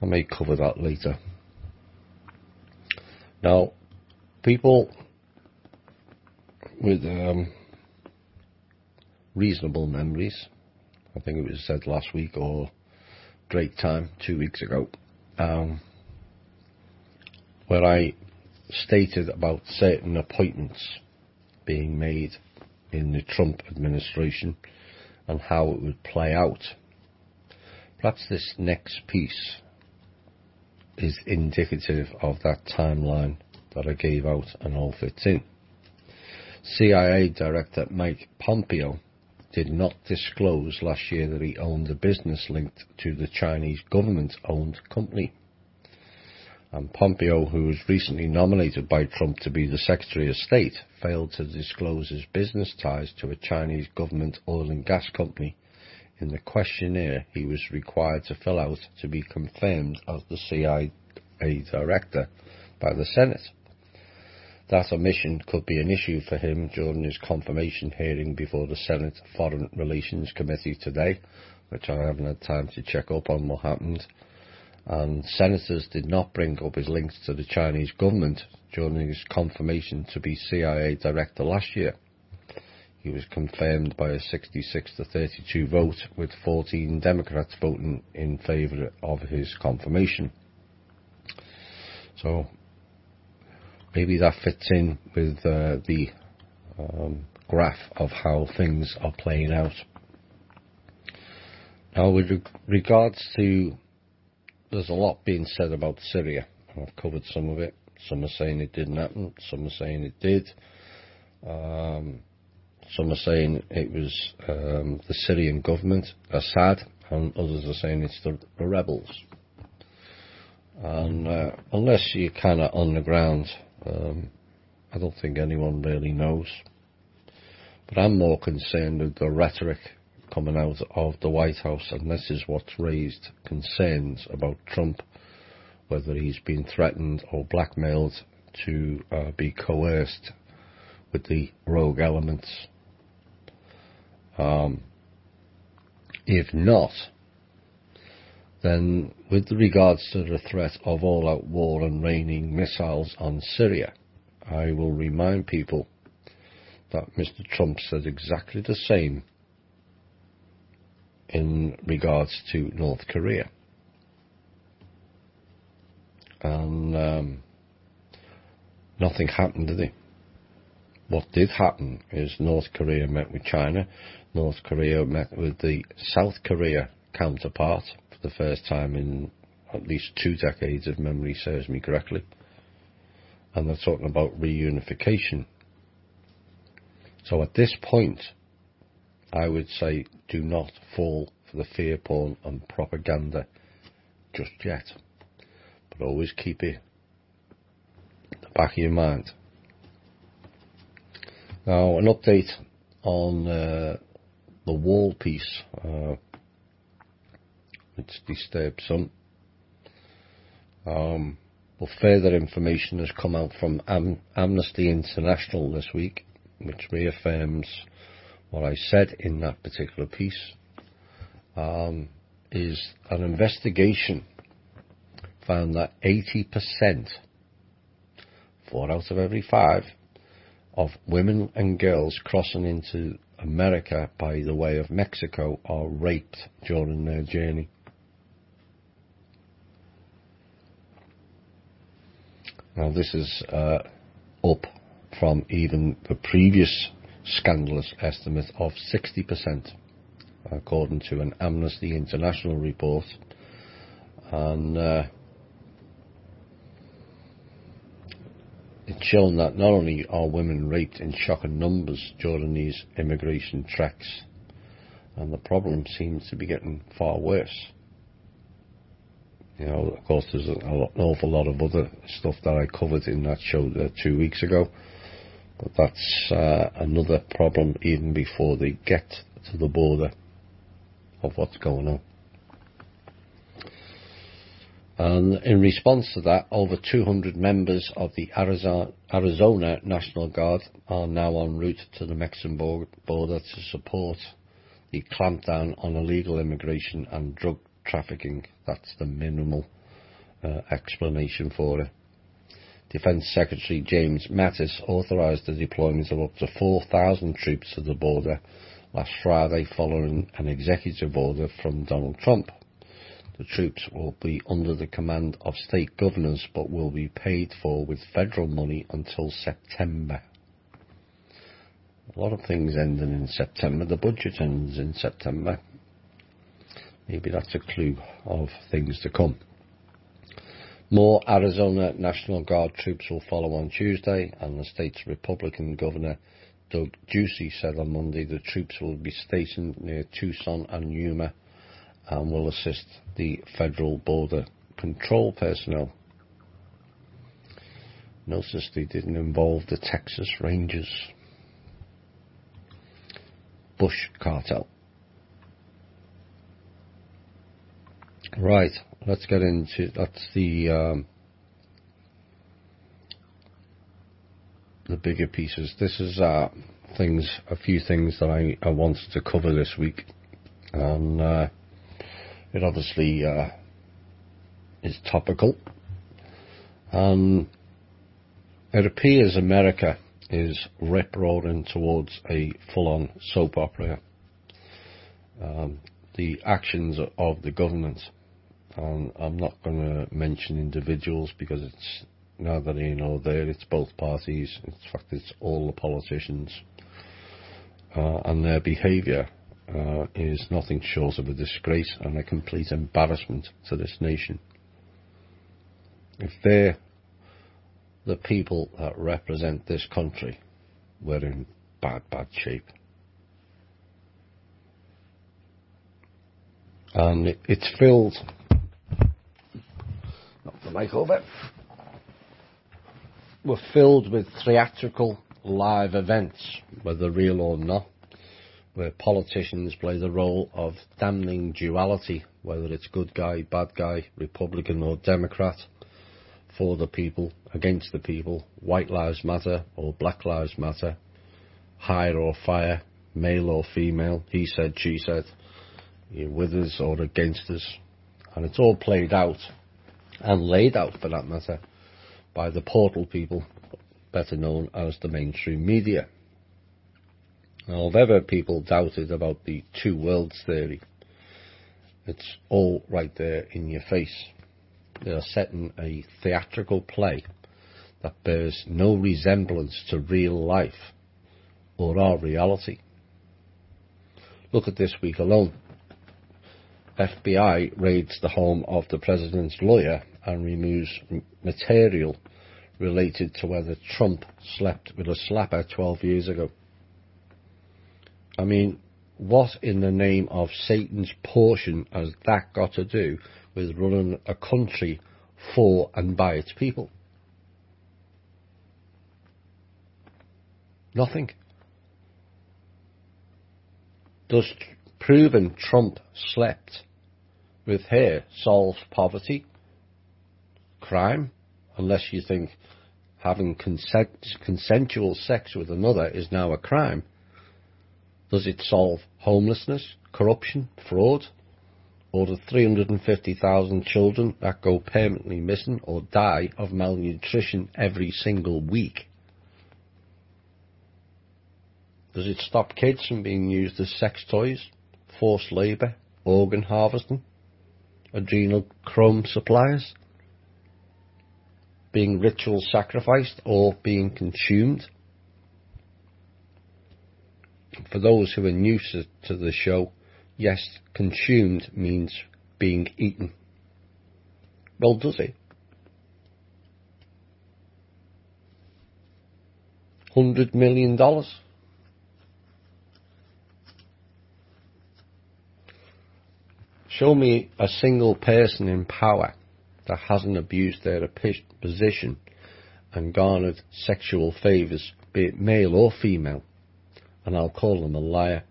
I may cover that later. Now, people with reasonable memories, I think it was said last week or Drake time 2 weeks ago, where I stated about certain appointments being made in the Trump administration and how it would play out. Perhaps this next piece is indicative of that timeline that I gave out and all fits in. CIA Director Mike Pompeo did not disclose last year that he owned a business linked to the Chinese government-owned company. And Pompeo, who was recently nominated by Trump to be the Secretary of State, failed to disclose his business ties to a Chinese government oil and gas company in the questionnaire he was required to fill out to be confirmed as the CIA Director by the Senate. That omission could be an issue for him during his confirmation hearing before the Senate Foreign Relations Committee today, which I haven't had time to check up on what happened. And senators did not bring up his links to the Chinese government during his confirmation to be CIA Director last year. He was confirmed by a 66-32 vote, with 14 Democrats voting in favour of his confirmation. So maybe that fits in with the graph of how things are playing out. Now, with regards to, there's a lot being said about Syria. I've covered some of it. Some are saying it didn't happen. Some are saying it did. Some are saying it was the Syrian government, Assad, and others are saying it's the rebels. And unless you're kind of on the ground, I don't think anyone really knows. But I'm more concerned with the rhetoric coming out of the White House, and this is what's raised concerns about Trump, whether he's been threatened or blackmailed to be coerced with the rogue elements. If not, then with regards to the threat of all-out war and raining missiles on Syria, I will remind people that Mr. Trump said exactly the same in regards to North Korea. And nothing happened, did it? What did happen is North Korea met with China, North Korea met with the South Korea counterpart for the first time in at least 2 decades, if memory serves me correctly. And they're talking about reunification. So at this point, I would say do not fall for the fear porn and propaganda just yet. But always keep it in the back of your mind. Now, an update on the wall piece, which disturbed some. But further information has come out from Amnesty International this week, which reaffirms what I said in that particular piece. Is an investigation found that 80%, 4 out of every 5, of women and girls crossing into America by the way of Mexico are raped during their journey. Now, this is up from even the previous scandalous estimate of 60%, according to an Amnesty International report. And it's shown that not only are women raped in shocking numbers during these immigration treks, and the problem seems to be getting far worse. You know, of course, there's an awful lot of other stuff that I covered in that show 2 weeks ago, But that's another problem even before they get to the border of what's going on. And in response to that, over 200 members of the Arizona National Guard are now en route to the Mexican border to support the clampdown on illegal immigration and drug trafficking. That's the minimal explanation for it. Defence Secretary James Mattis authorised the deployment of up to 4,000 troops to the border last Friday following an executive order from Donald Trump. The troops will be under the command of state governors but will be paid for with federal money until September. A lot of things ending in September. The budget ends in September. Maybe that's a clue of things to come. More Arizona National Guard troops will follow on Tuesday, and the state's Republican Governor Doug Ducey said on Monday the troops will be stationed near Tucson and Yuma and will assist the federal border control personnel. Notice they didn't involve the Texas Rangers. Bush cartel. Right, let's get into, that's the bigger pieces. This is a few things that I wanted to cover this week, and it obviously is topical. It appears America is rip-roaring towards a full-on soap opera. The actions of the government, and I'm not going to mention individuals because it's neither here nor there, it's both parties, in fact it's all the politicians, and their behaviour is nothing short of a disgrace and a complete embarrassment to this nation. If they're the people that represent this country, we're in bad shape. And it's filled, knock the mic over, we're filled with theatrical live events, whether real or not, where politicians play the role of damning duality, whether it's good guy, bad guy, Republican or Democrat, for the people, against the people, white lives matter or black lives matter, hire or fire, male or female, he said, she said, you're with us or against us. And it's all played out, and laid out for that matter, by the portal people, better known as the mainstream media. Now, if ever people doubted about the two worlds theory, it's all right there in your face. They are setting a theatrical play that bears no resemblance to real life or our reality. Look at this week alone. FBI raids the home of the president's lawyer and removes material related to whether Trump slept with a slapper 12 years ago. I mean, what in the name of Satan's portion has that got to do with running a country for and by its people? Nothing. Does proving Trump slept with her solve poverty, crime, unless you think having consensual sex with another is now a crime? Does it solve homelessness, corruption, fraud, or the 350,000 children that go permanently missing or die of malnutrition every single week? Does it stop kids from being used as sex toys, forced labour, organ harvesting, adrenochrome suppliers, being ritual sacrificed or being consumed? For those who are new to the show, yes, consumed means being eaten. Well, does it? $100 million? Show me a single person in power that hasn't abused their position and garnered sexual favours, be it male or female, and I'll call them a liar.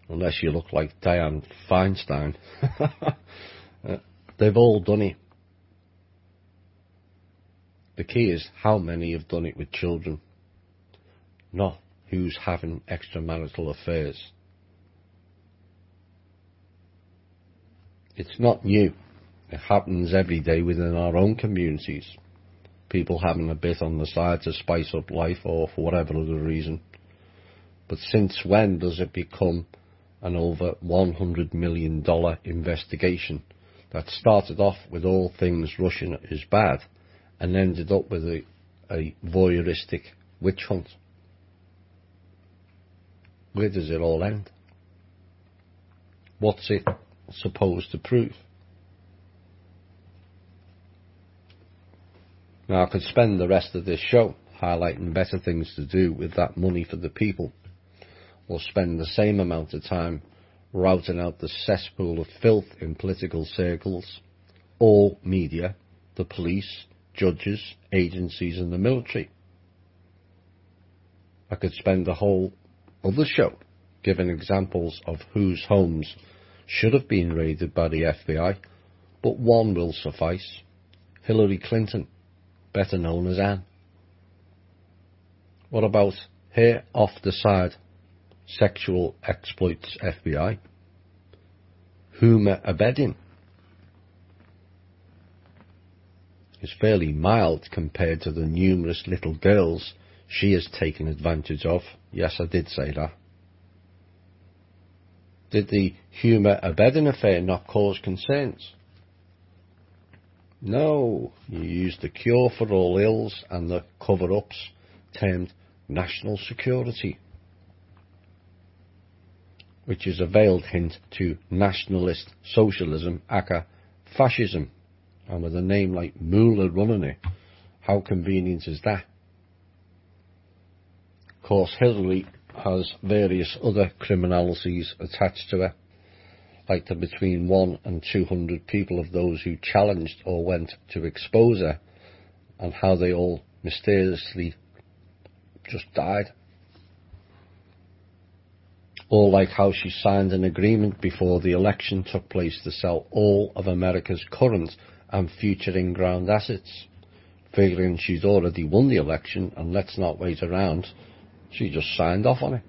Unless you look like Dianne Feinstein. They've all done it. The key is how many have done it with children, not who's having extramarital affairs. It's not new. It happens every day within our own communities. People having a bit on the side to spice up life or for whatever other reason. But since when does it become an over $100 million investigation that started off with all things Russian is bad and ended up with a voyeuristic witch hunt? Where does it all end? What's it supposed to prove? Now, I could spend the rest of this show highlighting better things to do with that money for the people, or spend the same amount of time routing out the cesspool of filth in political circles, all media, the police, judges, agencies and the military. I could spend the whole other show giving examples of whose homes should have been raided by the FBI, but one will suffice. Hillary Clinton, better known as Anne. What about her off-the-side sexual exploits FBI? Huma Abedin is fairly mild compared to the numerous little girls she has taken advantage of. Yes, I did say that. Did the Huma Abedin affair not cause concerns? No, you used the cure for all ills and the cover-ups termed national security, which is a veiled hint to nationalist socialism, aka fascism, and with a name like Mueller running it, how convenient is that? Of course, Hillary has various other criminalities attached to her, like the between 1 and 200 people of those who challenged or went to expose her, and how they all mysteriously just died. Or like how she signed an agreement before the election took place to sell all of America's current and future in-ground assets, figuring she'd already won the election and let's not wait around, she just signed off on it.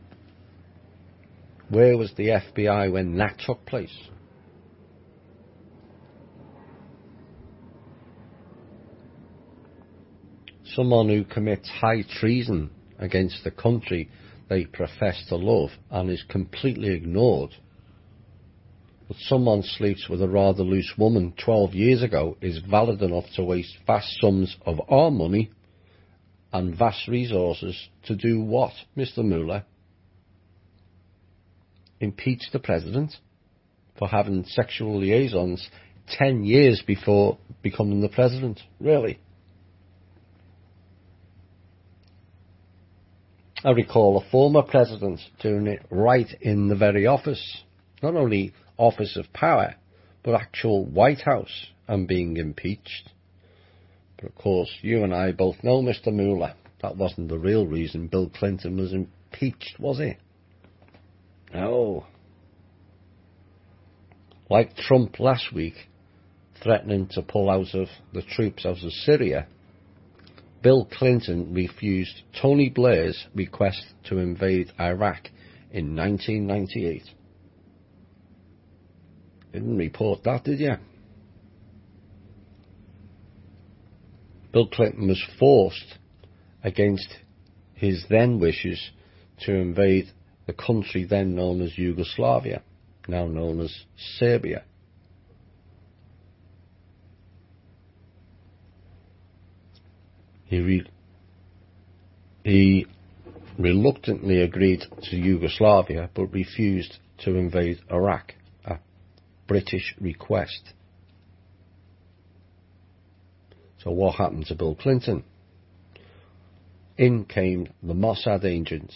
Where was the FBI when that took place? Someone who commits high treason against the country they profess to love and is completely ignored. But someone sleeps with a rather loose woman 12 years ago is valid enough to waste vast sums of our money and vast resources to do what, Mr. Mueller? Impeach the president for having sexual liaisons 10 years before becoming the president? Really? I recall a former president doing it right in the very office, not only office of power, but actual White House, and being impeached. But of course, you and I both know, Mr. Mueller, that wasn't the real reason Bill Clinton was impeached, was it? No. Like Trump last week, threatening to pull out of the troops out of Syria, Bill Clinton refused Tony Blair's request to invade Iraq in 1998. Didn't report that, did you? Bill Clinton was forced, against his then wishes, to invade the country then known as Yugoslavia, now known as Serbia. He reluctantly agreed to Yugoslavia, but refused to invade Iraq, at British request. So what happened to Bill Clinton? In came the Mossad agent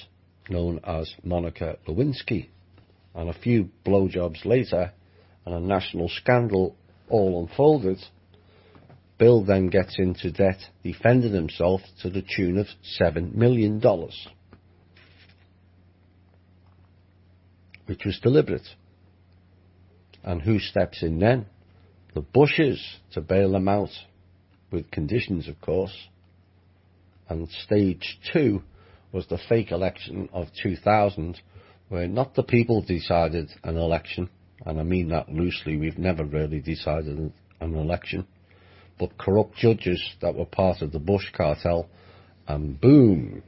known as Monica Lewinsky, and a few blowjobs later, and a national scandal all unfolded, Bill then gets into debt, defending himself to the tune of $7 million, which was deliberate. And who steps in then? The Bushes, to bail him out, with conditions, of course. And stage 2 was the fake election of 2000, where not the people decided an election, and I mean that loosely, we've never really decided an election, but corrupt judges that were part of the Bush cartel, and boom,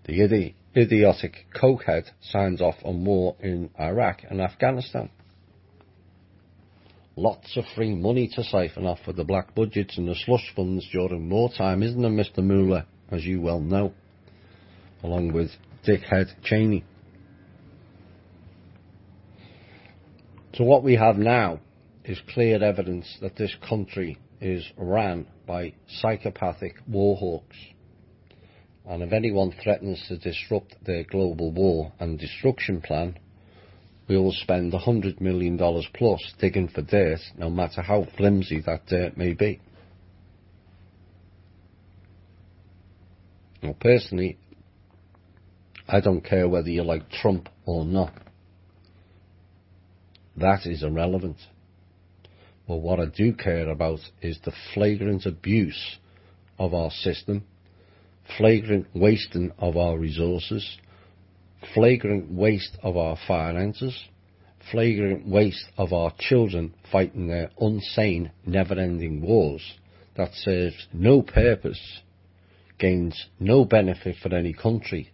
the idiotic cokehead signs off on war in Iraq and Afghanistan. Lots of free money to siphon off with the black budgets and the slush funds during wartime, isn't there, Mr. Mueller, as you well know, along with dickhead Cheney. So what we have now is clear evidence that this country is ran by psychopathic war hawks. And if anyone threatens to disrupt their global war and destruction plan, we will spend $100 million plus digging for dirt, no matter how flimsy that dirt may be. Now, personally, I don't care whether you like Trump or not. That is irrelevant. But what I do care about is the flagrant abuse of our system, flagrant wasting of our resources, flagrant waste of our finances, flagrant waste of our children fighting their insane, never-ending wars that serves no purpose, gains no benefit for any country,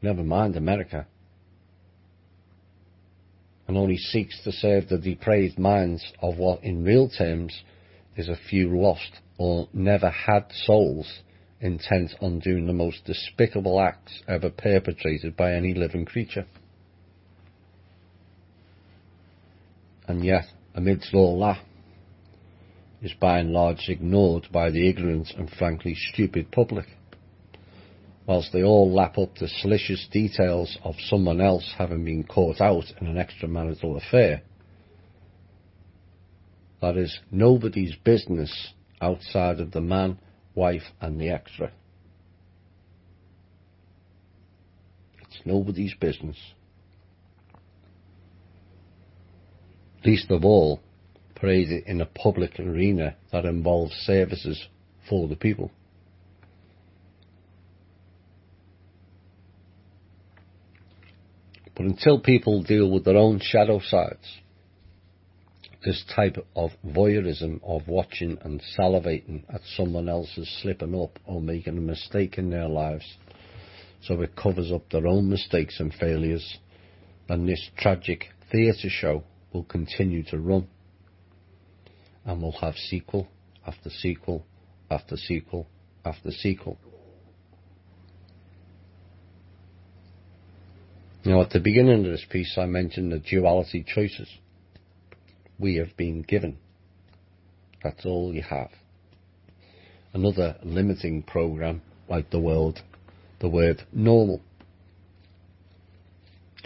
never mind America, and only seeks to serve the depraved minds of what in real terms is a few lost or never had souls intent on doing the most despicable acts ever perpetrated by any living creature. And yet, amidst all that, is by and large ignored by the ignorant and frankly stupid public, whilst they all lap up the salacious details of someone else having been caught out in an extramarital affair. That is nobody's business outside of the man, wife and the extra. It's nobody's business. Least of all, paraded in a public arena that involves services for the people. But until people deal with their own shadow sides, this type of voyeurism of watching and salivating at someone else's slipping up or making a mistake in their lives, so it covers up their own mistakes and failures, then this tragic theatre show will continue to run, and we'll have sequel after sequel after sequel after sequel. Now, at the beginning of this piece, I mentioned the duality choices we have been given. That's all you have. Another limiting program like the word normal.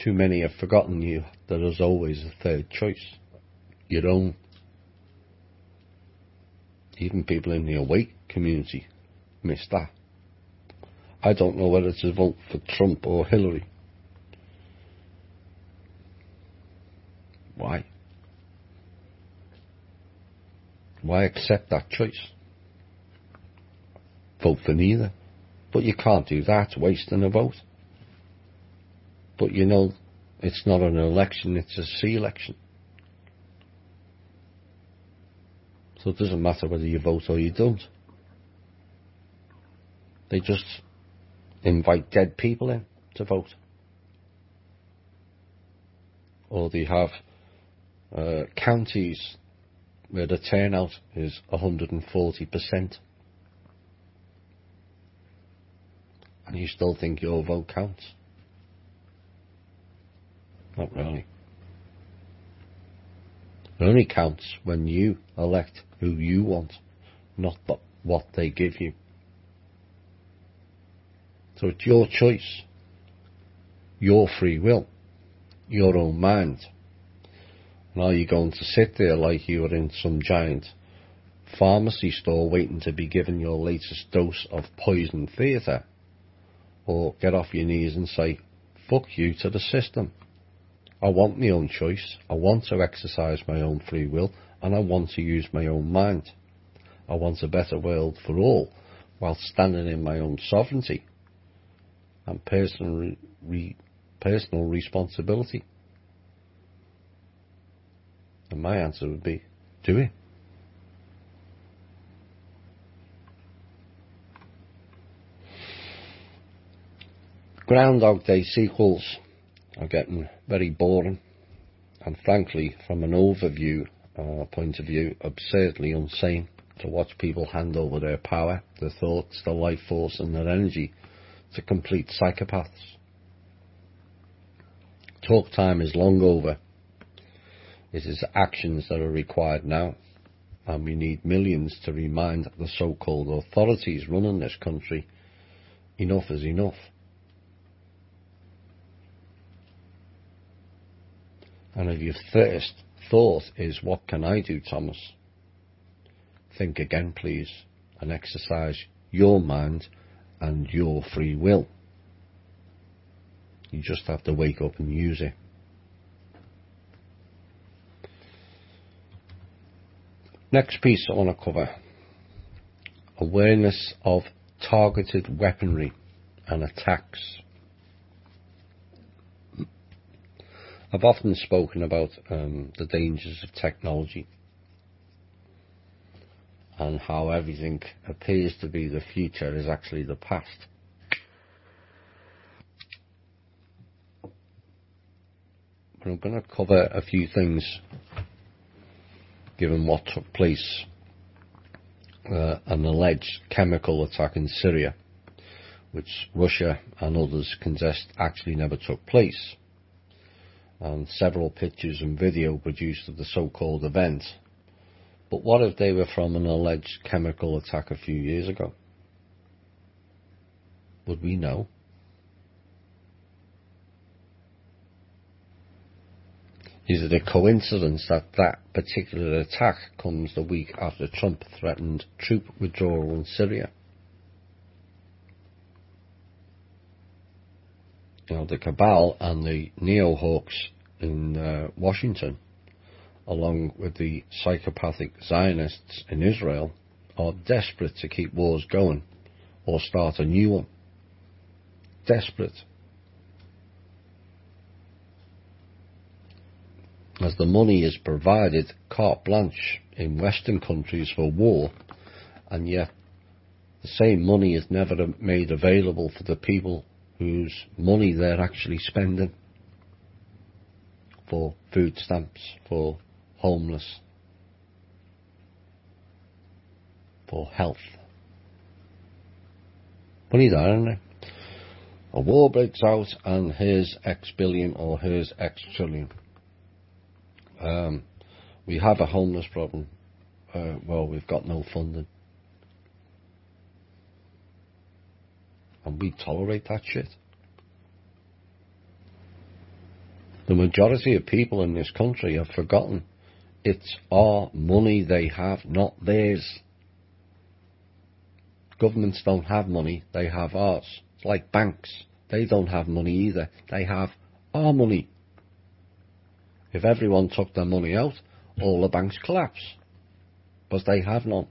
Too many have forgotten there is always a third choice, your own. Even people in the awake community miss that. I don't know whether to vote for Trump or Hillary. Why? Why accept that choice? Vote for neither. But you can't do that, wasting a vote. But you know, it's not an election, it's a C-election. So it doesn't matter whether you vote or you don't. They just invite dead people in to vote. Or they have counties where the turnout is 140%. And you still think your vote counts? Not really. It only counts when you elect who you want, not what they give you. So it's your choice, your free will, your own mind. And are you going to sit there like you are in some giant pharmacy store waiting to be given your latest dose of poison theatre, or get off your knees and say, fuck you to the system. I want my own choice, I want to exercise my own free will, and I want to use my own mind. I want a better world for all, while standing in my own sovereignty and personal responsibility. And my answer would be, do it. Groundhog Day sequels are getting very boring, and frankly, from an overview point of view, absurdly insane to watch people hand over their power, their thoughts, their life force and their energy to complete psychopaths. Talk time is long over. It is actions that are required now, and we need millions to remind the so-called authorities running this country, enough is enough. And if your first thought is, what can I do, Thomas? Think again, please, and exercise your mind and your free will. You just have to wake up and use it. Next piece I want to cover: awareness of targeted weaponry and attacks. I've often spoken about the dangers of technology and how everything appears to be the future is actually the past. But I'm going to cover a few things given what took place, an alleged chemical attack in Syria, which Russia and others contest actually never took place, and several pictures and video produced of the so-called event. But what if they were from an alleged chemical attack a few years ago? Would we know? Is it a coincidence that that particular attack comes the week after Trump threatened troop withdrawal in Syria? You know, the cabal and the neo-hawks in Washington, along with the psychopathic Zionists in Israel, are desperate to keep wars going or start a new one. Desperate. As the money is provided carte blanche in Western countries for war, and yet the same money is never made available for the people whose money they're actually spending for food stamps, for homeless, for health. Funny that, isn't it? A war breaks out and here's X billion or here's X trillion. We have a homeless problem. Well, we've got no funding. And we tolerate that shit. The majority of people in this country have forgotten it's our money they have, not theirs. Governments don't have money, they have ours. It's like banks. They don't have money either. They have our money. If everyone took their money out, all the banks collapse. Because they have none.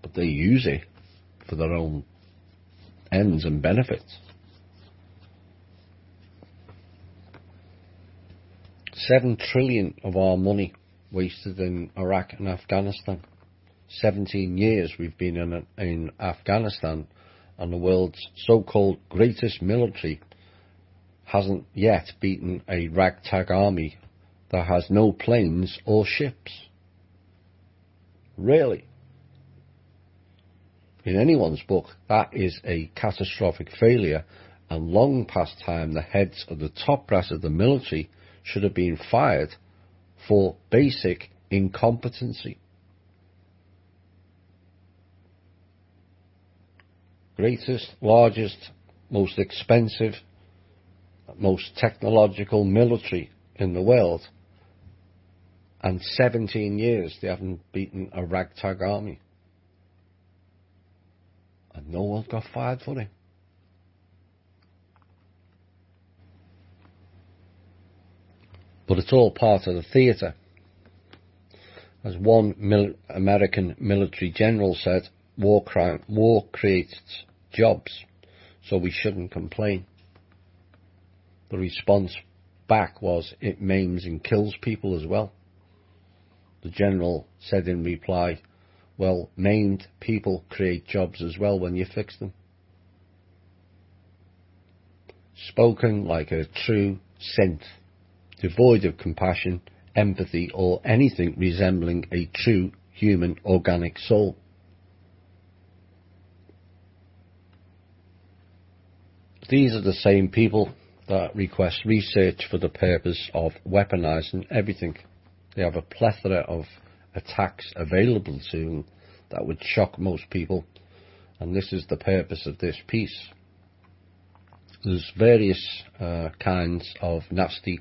But they use it for their own ends and benefits. 7 trillion of our money wasted in Iraq and Afghanistan. 17 years we've been in Afghanistan, and the world's so-called greatest military hasn't yet beaten a ragtag army that has no planes or ships. Really? In anyone's book, that is a catastrophic failure, and long past time the heads of the top brass of the military should have been fired for basic incompetency. Greatest, largest, most expensive, most technological military in the world, And 17 years they haven't beaten a ragtag army. And no one got fired for it. But it's all part of the theatre. As one American military general said, war creates jobs, so we shouldn't complain. The response back was, it maims and kills people as well. The general said in reply, well, maimed people create jobs as well when you fix them. Spoken like a true saint, devoid of compassion, empathy, or anything resembling a true human organic soul. These are the same people that request research for the purpose of weaponizing everything. They have a plethora of attacks available to them that would shock most people, and this is the purpose of this piece. There's various kinds of nasty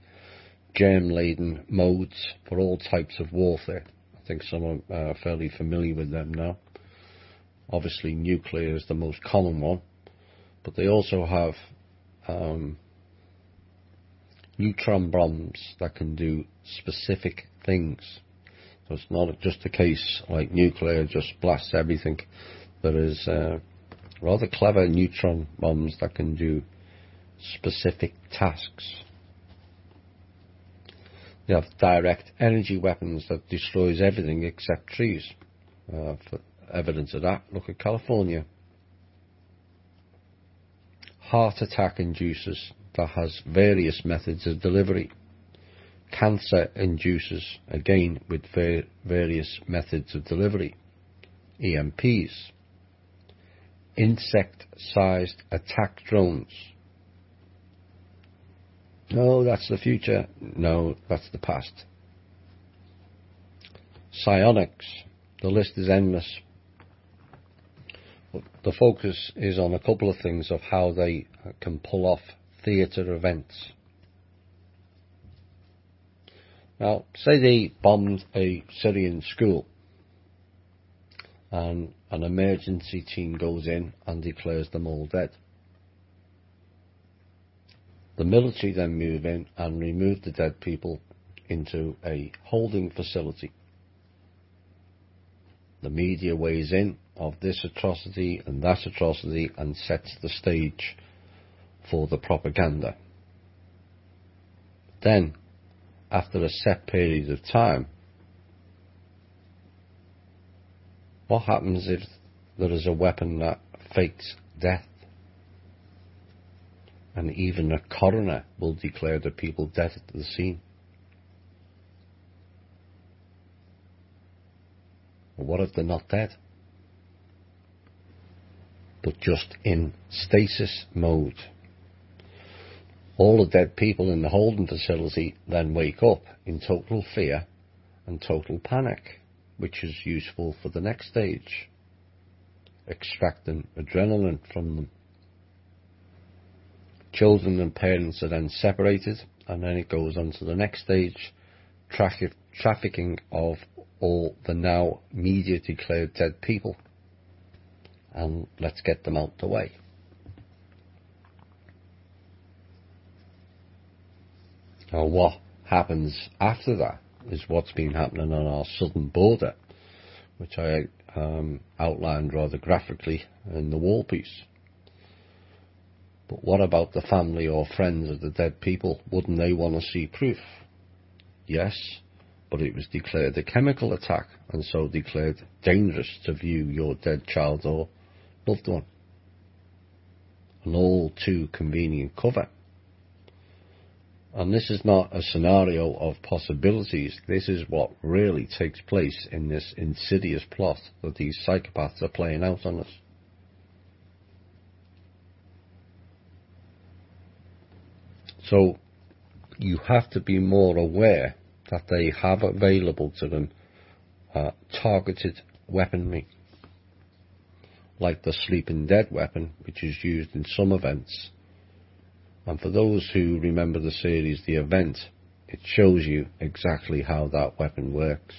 germ-laden modes for all types of warfare. I think some are fairly familiar with them now. Obviously nuclear is the most common one, but they also have neutron bombs that can do specific things. So it's not just a case like nuclear just blasts everything. There is rather clever neutron bombs that can do specific tasks. They have direct energy weapons that destroys everything except trees. For evidence of that, look at California. Heart attack inducers that has various methods of delivery. Cancer inducers, again with various methods of delivery. EMPs. Insect-sized attack drones. No, that's the future. No, that's the past. Psionics. The list is endless. But the focus is on a couple of things of how they can pull off theatre events. Now, say they bombed a Syrian school and an emergency team goes in and declares them all dead. The military then move in and remove the dead people into a holding facility. The media weighs in of this atrocity and that atrocity and sets the stage for the propaganda. Then, after a set period of time, what happens if there is a weapon that fakes death? And even a coroner will declare the people dead at the scene. Well, what if they're not dead, but just in stasis mode? All the dead people in the holding facility then wake up in total fear and total panic, which is useful for the next stage, extracting adrenaline from them. Children and parents are then separated, and then it goes on to the next stage, trafficking of all the now media declared dead people, and let's get them out the way. Now what happens after that is what's been happening on our southern border, which I outlined rather graphically in the wall piece. But what about the family or friends of the dead people? Wouldn't they want to see proof? Yes, but it was declared a chemical attack, and so declared dangerous to view your dead child or loved one. An all too convenient cover. And this is not a scenario of possibilities. This is what really takes place in this insidious plot that these psychopaths are playing out on us. So you have to be more aware that they have available to them targeted weaponry, like the sleeping dead weapon, which is used in some events. And for those who remember the series The Event, it shows you exactly how that weapon works.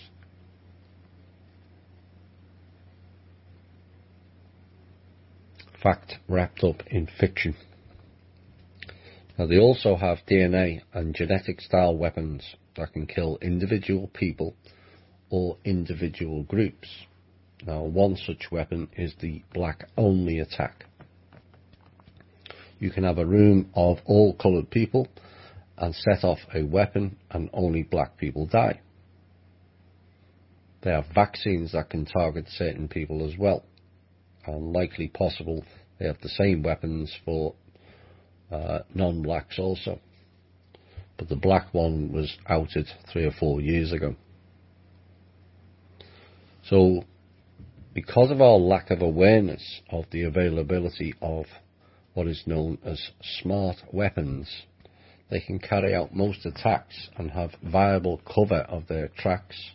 Fact wrapped up in fiction. Now, they also have DNA and genetic style weapons that can kill individual people or individual groups. Now, one such weapon is the black only attack. You can have a room of all coloured people and set off a weapon and only black people die. They have vaccines that can target certain people as well, and likely possible they have the same weapons for non-blacks also. But the black one was outed 3 or 4 years ago. So, because of our lack of awareness of the availability of what is known as smart weapons, they can carry out most attacks and have viable cover of their tracks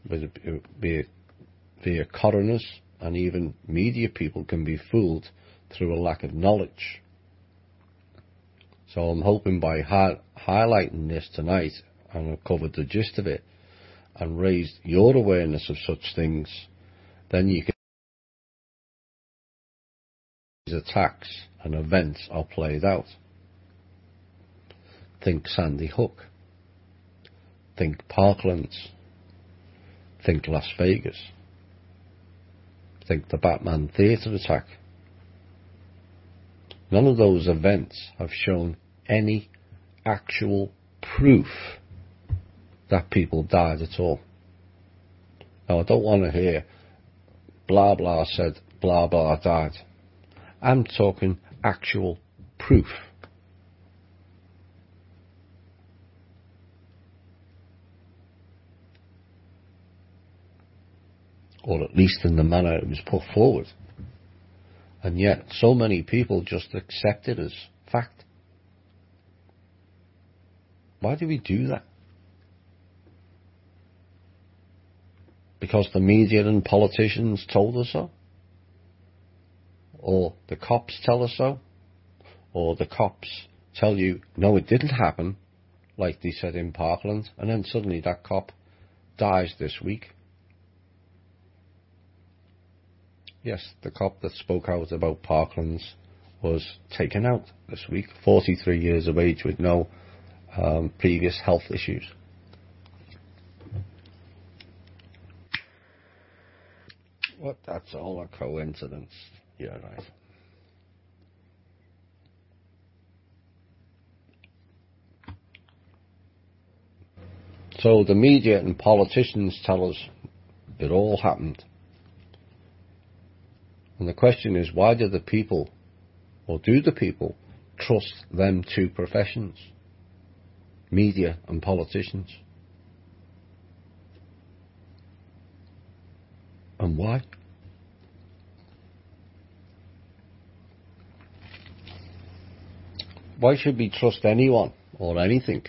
via coroners, and even media people can be fooled through a lack of knowledge. So I'm hoping by highlighting this tonight, and I've covered the gist of it, and raised your awareness of such things, then you can these attacks and events are played out. Think Sandy Hook. Think Parklands. Think Las Vegas. Think the Batman Theatre attack. None of those events have shown any actual proof that people died at all. Now, I don't want to hear blah blah said blah blah died. I'm talking actual proof. Or at least in the manner it was put forward. And yet so many people just accept it as fact. Why do we do that? Because the media and politicians told us so? Or the cops tell us so? Or the cops tell you, no, it didn't happen, like they said in Parkland, and then suddenly that cop dies this week. Yes, the cop that spoke out about Parklands was taken out this week, 43 years of age with no previous health issues. What? That's all a coincidence. Yeah, right. So the media and politicians tell us it all happened. And the question is, why do the people, or do the people, trust them two professions? Media and politicians. And why? Why should we trust anyone or anything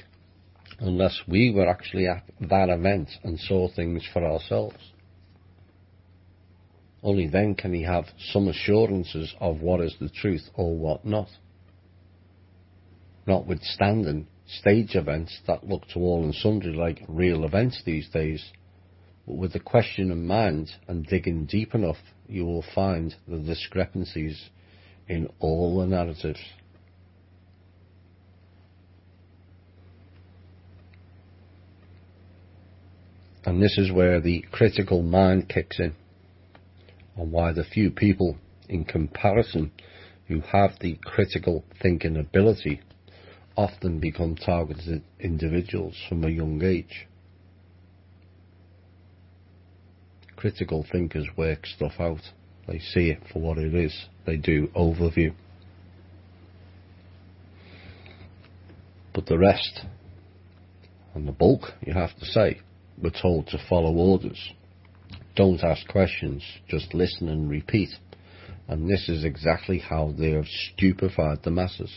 unless we were actually at that event and saw things for ourselves? Only then can he have some assurances of what is the truth or what not. Notwithstanding stage events that look to all and sundry like real events these days, but with the question in mind and digging deep enough, you will find the discrepancies in all the narratives. And this is where the critical mind kicks in, and why the few people in comparison who have the critical thinking ability often become targeted individuals from a young age. Critical thinkers work stuff out. They see it for what it is. They do overview. But the rest, and the bulk, you have to say, were told to follow orders. Don't ask questions, just listen and repeat. And this is exactly how they have stupefied the masses.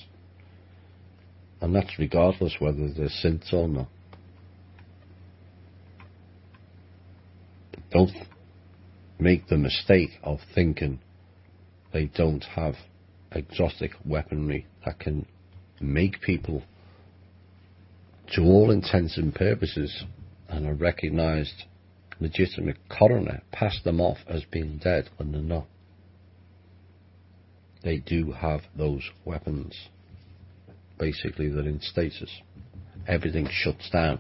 And that's regardless whether they're synths or not. Don't make the mistake of thinking they don't have exotic weaponry that can make people to all intents and purposes, and a recognised legitimate coroner passed them off as being dead when they're not. They do have those weapons. Basically, they're in stasis. Everything shuts down,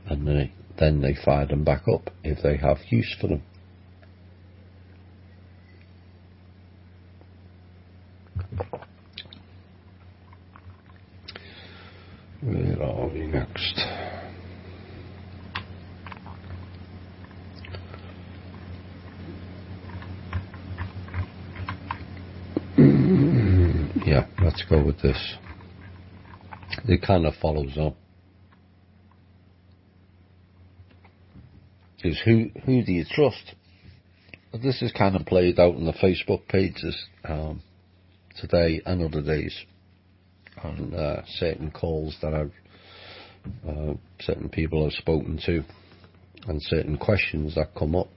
and then they fire them back up if they have use for them. Where are we next? Yeah, let's go with this. It kind of follows on. Is who do you trust? This is kind of played out on the Facebook pages today and other days, on certain calls that I've certain people I've spoken to, and certain questions that come up.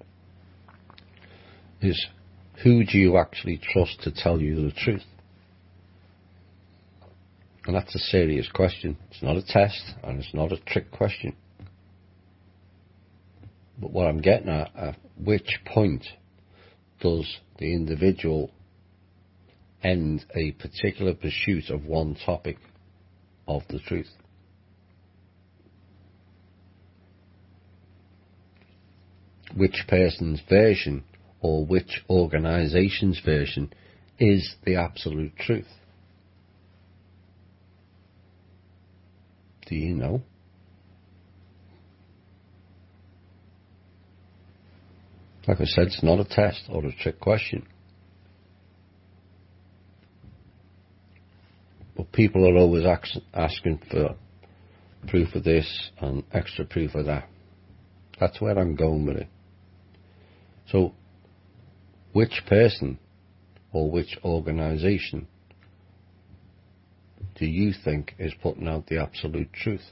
Is who do you actually trust to tell you the truth? And that's a serious question. It's not a test, and it's not a trick question. But what I'm getting at which point does the individual end a particular pursuit of one topic of the truth? Which person's version or which organisation's version is the absolute truth? Do you know? Like I said, it's not a test or a trick question. But people are always asking for proof of this and extra proof of that. That's where I'm going with it. So, which person or which organisation do you think is putting out the absolute truth?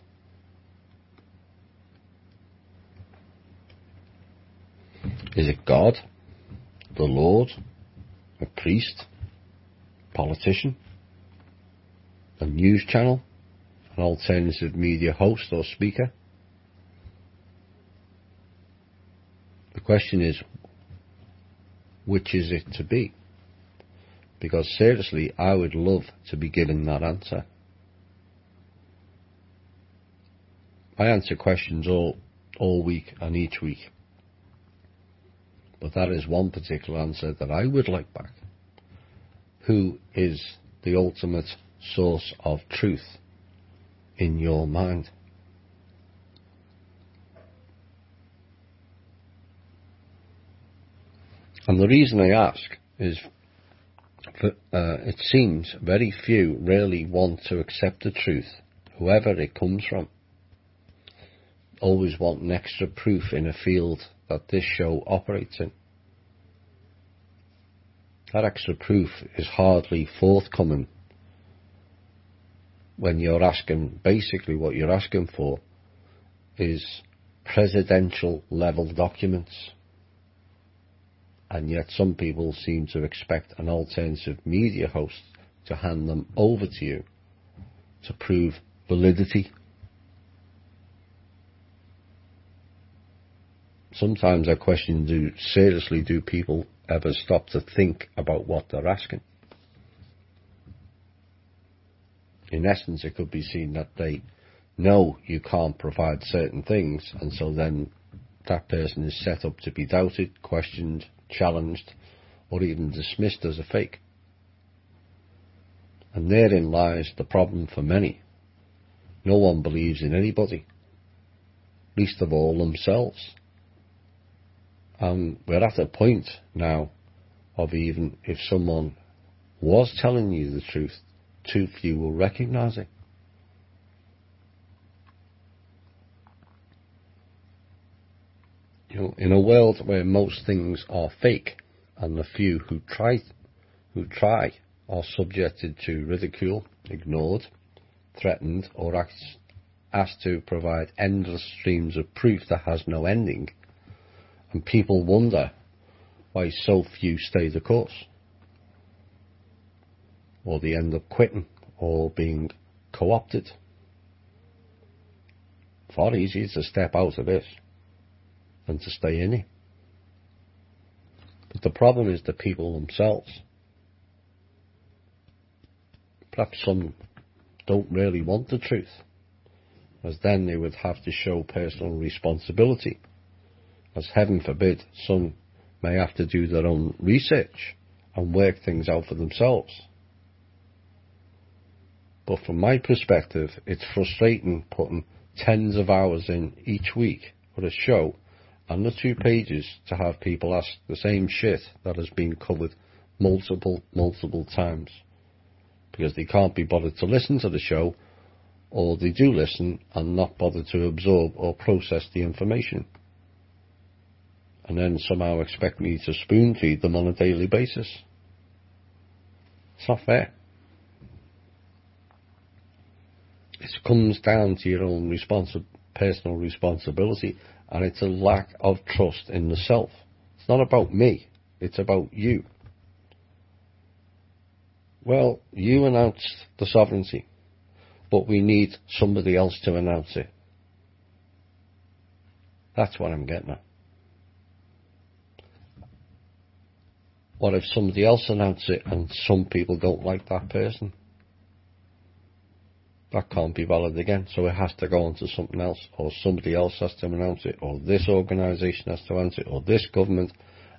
Is it God, the Lord, a priest, politician, a news channel, an alternative media host or speaker? The question is, which is it to be? Because seriously, I would love to be given that answer. I answer questions all week and each week. But that is one particular answer that I would like back. Who is the ultimate source of truth in your mind? And the reason I ask is it seems very few really want to accept the truth, whoever it comes from. Always want an extra proof in a field that this show operates in. That extra proof is hardly forthcoming when you're asking, basically what you're asking for is presidential level documents. And yet some people seem to expect an alternative media host to hand them over to you to prove validity. Sometimes I question, do people ever stop to think about what they're asking? In essence, it could be seen that they know you can't provide certain things, and so then that person is set up to be doubted, questioned, challenged, or even dismissed as a fake. And therein lies the problem for many. No one believes in anybody, least of all themselves. And we're at a point now of, even if someone was telling you the truth, too few will recognise it. You know, in a world where most things are fake, and the few who try are subjected to ridicule, ignored, threatened, or asked to provide endless streams of proof that has no ending, and people wonder why so few stay the course, or they end up quitting or being co-opted. Far easier to step out of this than to stay in it. But the problem is the people themselves. Perhaps some don't really want the truth, as then they would have to show personal responsibility. As heaven forbid, some may have to do their own research and work things out for themselves. But from my perspective, it's frustrating putting tens of hours in each week for a show and the 2 pages to have people ask the same shit that has been covered multiple times. Because they can't be bothered to listen to the show, or they do listen and not bother to absorb or process the information. And then somehow expect me to spoon feed them on a daily basis. It's not fair. It comes down to your own personal responsibility, and it's a lack of trust in the self. It's not about me, it's about you. Well, you announced the sovereignty, but we need somebody else to announce it. That's what I'm getting at. What if somebody else announces it and some people don't like that person? That can't be valid again, so it has to go on to something else, or somebody else has to announce it, or this organisation has to announce it, or this government,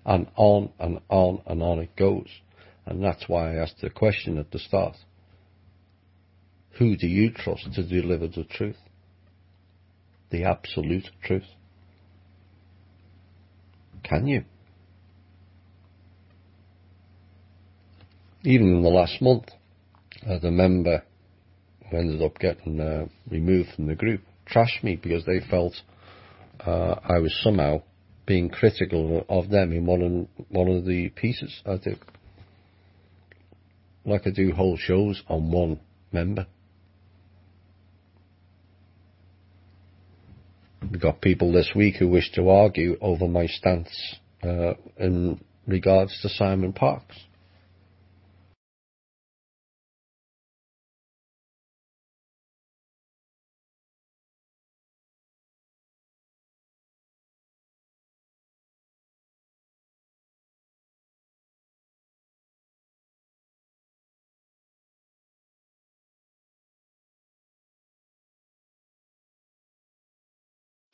and on and on and on it goes. And that's why I asked the question at the start. Who do you trust to deliver the truth? The absolute truth. Can you? Even in the last month, the member who ended up getting removed from the group trashed me because they felt I was somehow being critical of them in one of the pieces I do. Like I do whole shows on one member. We've got people this week who wish to argue over my stance in regards to Simon Parkes.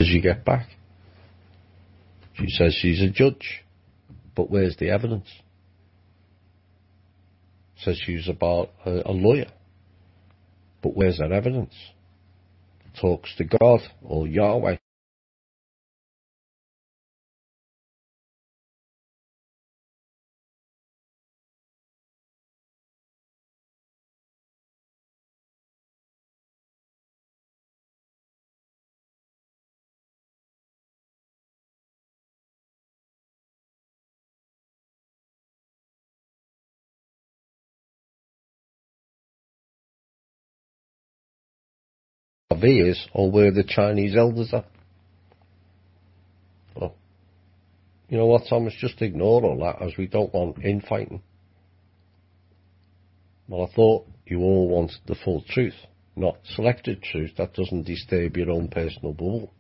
As you get back, she says she's a judge, but where's the evidence? Says she's about a lawyer, but where's that evidence? Talks to God or Yahweh. Is or where the Chinese elders are. Well, you know what, Thomas? Just ignore all that, as we don't want infighting. Well, I thought you all wanted the full truth, not selected truth that doesn't disturb your own personal bubble.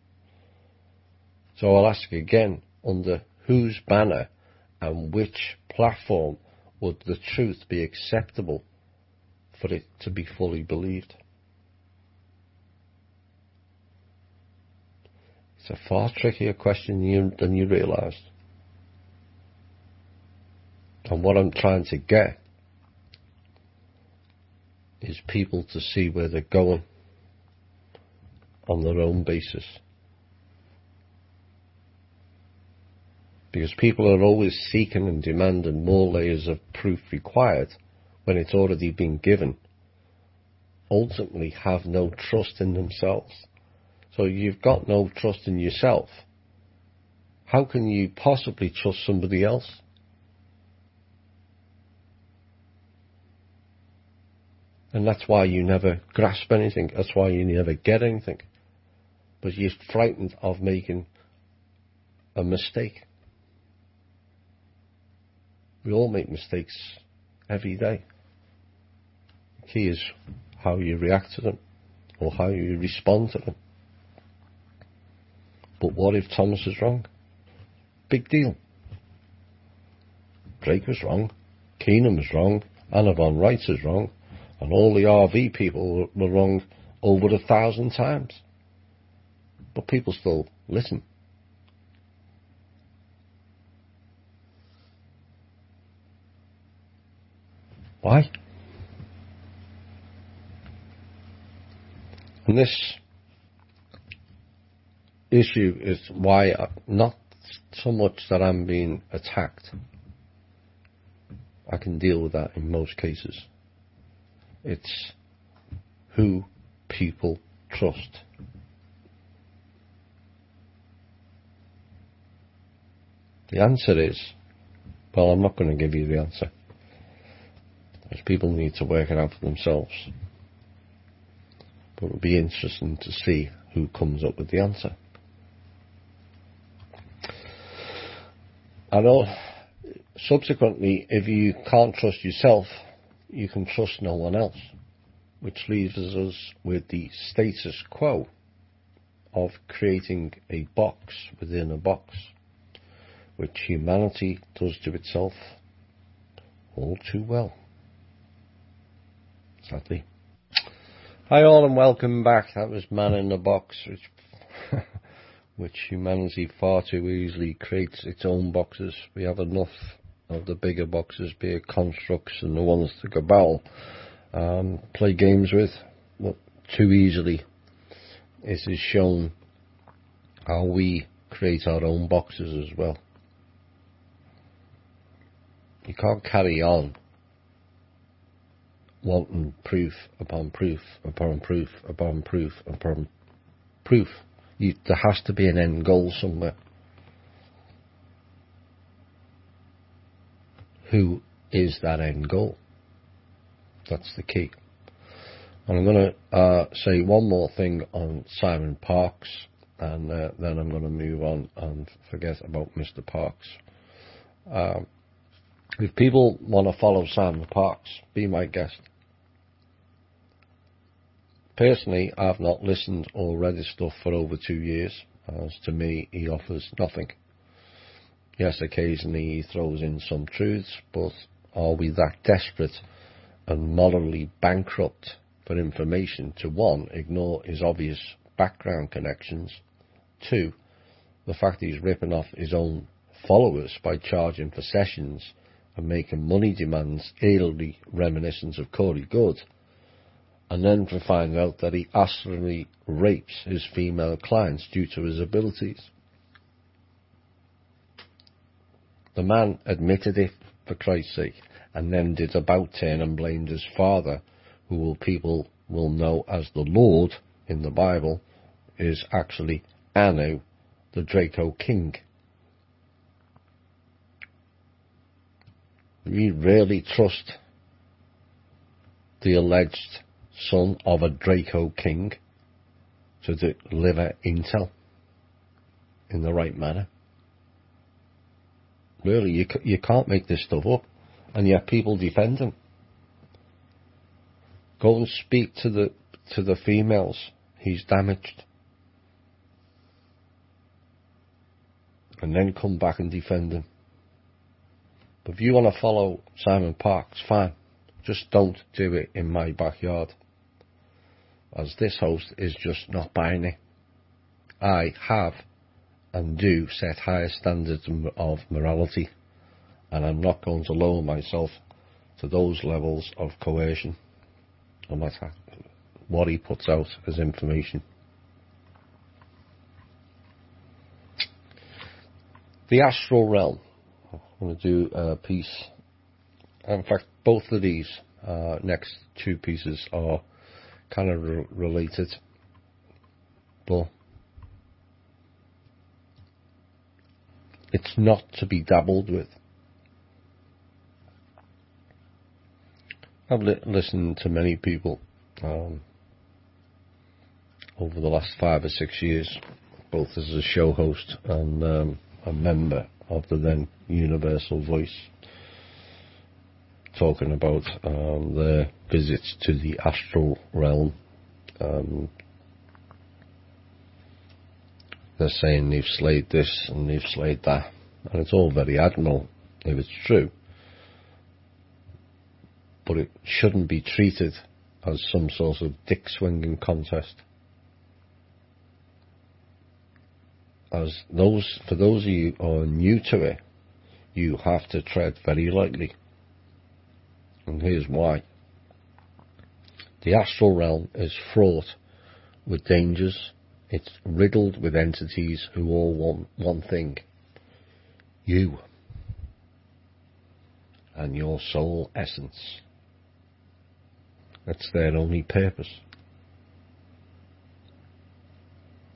So I'll ask again, under whose banner and which platform would the truth be acceptable for it to be fully believed? It's a far trickier question than you realised. And what I'm trying to get is people to see where they're going on their own basis. Because people are always seeking and demanding more layers of proof required when it's already been given. Ultimately have no trust in themselves. So you've got no trust in yourself. How can you possibly trust somebody else? And that's why you never grasp anything. That's why you never get anything. But you're frightened of making a mistake. We all make mistakes every day. The key is how you react to them or how you respond to them. But what if Thomas is wrong? Big deal. Drake was wrong, Keenan was wrong, Anna von Reitz is wrong, and all the RV people were wrong over 1,000 times. But people still listen. Why? And this issue is why, not so much that I'm being attacked. I can deal with that in most cases. It's who people trust. The answer is, well, I'm not going to give you the answer, because people need to work it out for themselves. But it would be interesting to see who comes up with the answer. I know, subsequently, if you can't trust yourself, you can trust no one else, which leaves us with the status quo of creating a box within a box, which humanity does to itself all too well, sadly. Hi all and welcome back. That was Man in the Box, which humanity far too easily creates its own boxes. We have enough of the bigger boxes, be it constructs and the ones the Cabal play games with, but too easily it is shown how we create our own boxes as well. You can't carry on wanting proof upon proof upon proof upon proof upon proof. There has to be an end goal somewhere. Who is that end goal? That's the key. And I'm going to say one more thing on Simon Parkes, and then I'm going to move on and forget about Mr. Parkes. If people want to follow Simon Parkes, be my guest. Personally, I've not listened or read his stuff for over 2 years, as to me he offers nothing. Yes, occasionally he throws in some truths, but are we that desperate and morally bankrupt for information to, 1, ignore his obvious background connections, 2, the fact he's ripping off his own followers by charging for sessions and making money demands eerily reminiscent of Corey Good, and then to find out that he astrally rapes his female clients due to his abilities. The man admitted it, for Christ's sake, and then did about turn and blamed his father, who people will know as the Lord in the Bible, is actually Anu, the Draco King. We really trust the alleged son of a Draco King to deliver intel in the right manner. Really, you can't make this stuff up, and yet people defend him. Go and speak to the females. He's damaged, and then come back and defend him. But if you want to follow Simon Parkes, fine. Just don't do it in my backyard, as this host is just not buying it. I have and do set higher standards of morality, and I'm not going to lower myself to those levels of coercion, no matter what he puts out as information. The astral realm. I'm going to do a piece. In fact, both of these next 2 pieces are kind of related, but it's not to be dabbled with. I've listened to many people over the last 5 or 6 years, both as a show host and a member of the then Universal Voice, talking about their visits to the astral realm, they're saying they've slayed this and they've slayed that, and it's all very admirable if it's true, but it shouldn't be treated as some sort of dick swinging contest. For those of you who are new to it, you have to tread very lightly, and here's why. The astral realm is fraught with dangers. It's riddled with entities who all want one thing: you and your soul essence. That's their only purpose.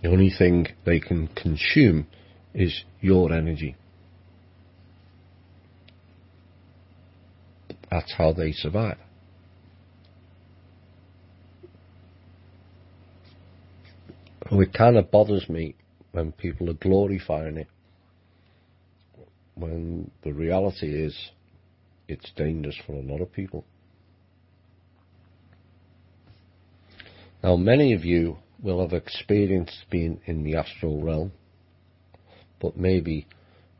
The only thing they can consume is your energy. That's how they survive. It kind of bothers me when people are glorifying it, when the reality is it's dangerous for a lot of people. Now, many of you will have experienced being in the astral realm, but maybe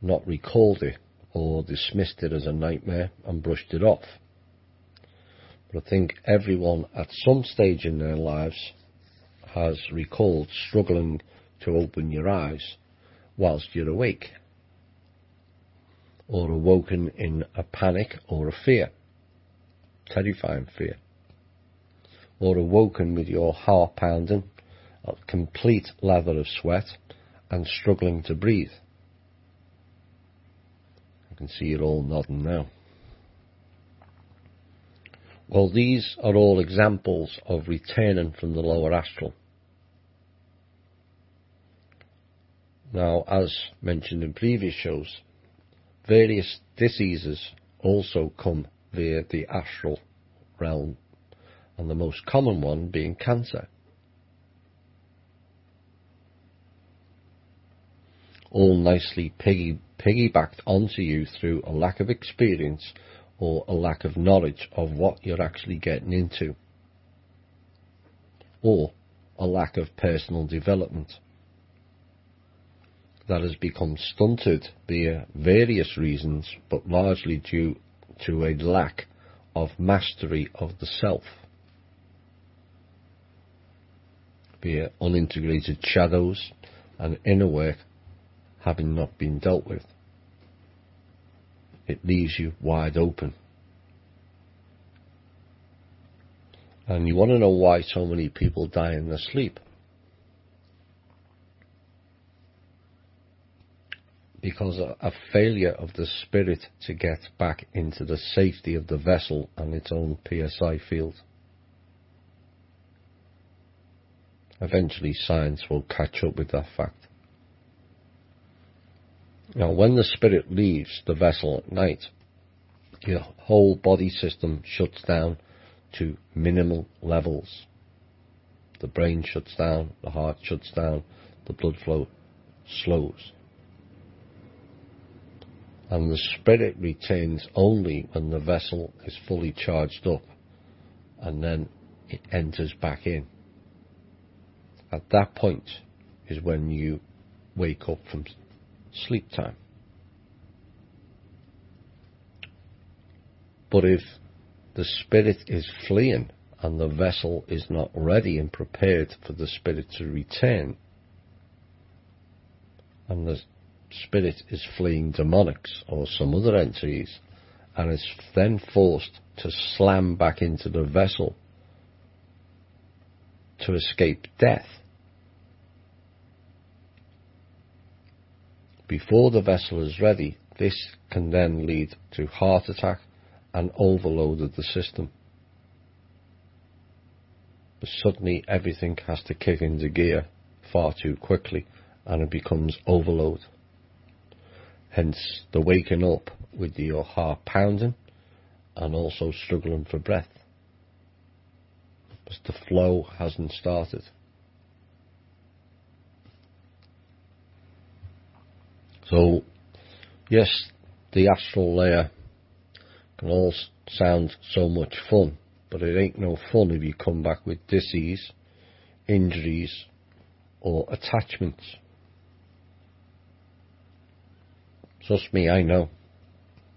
not recalled it or dismissed it as a nightmare and brushed it off. But I think everyone at some stage in their lives has recalled struggling to open your eyes whilst you're awake, or awoken in a panic or a fear, terrifying fear, or awoken with your heart pounding, a complete lather of sweat, and struggling to breathe. I can see you all nodding now. Well, these are all examples of returning from the lower astral. Now, as mentioned in previous shows, various diseases also come via the astral realm, and the most common one being cancer. All nicely piggybacked onto you through a lack of experience or a lack of knowledge of what you're actually getting into, or a lack of personal development that has become stunted via various reasons, but largely due to a lack of mastery of the self, via unintegrated shadows and inner work having not been dealt with. It leaves you wide open. And you want to know why so many people die in their sleep? Because a failure of the spirit to get back into the safety of the vessel and its own PSI field. Eventually science will catch up with that fact. Now, when the spirit leaves the vessel at night, your whole body system shuts down to minimal levels. The brain shuts down, the heart shuts down, the blood flow slows. And the spirit returns only when the vessel is fully charged up, and then it enters back in. At that point is when you wake up from sleep time. But if the spirit is fleeing and the vessel is not ready and prepared for the spirit to return, and the spirit is fleeing demonics or some other entities, and is then forced to slam back into the vessel to escape death, before the vessel is ready, this can then lead to heart attack and overload of the system. But suddenly everything has to kick into gear far too quickly, and it becomes overload. Hence the waking up with your heart pounding and also struggling for breath, because the flow hasn't started. So, yes, the astral layer can all sound so much fun, but it ain't no fun if you come back with disease, injuries, or attachments. Trust me, I know.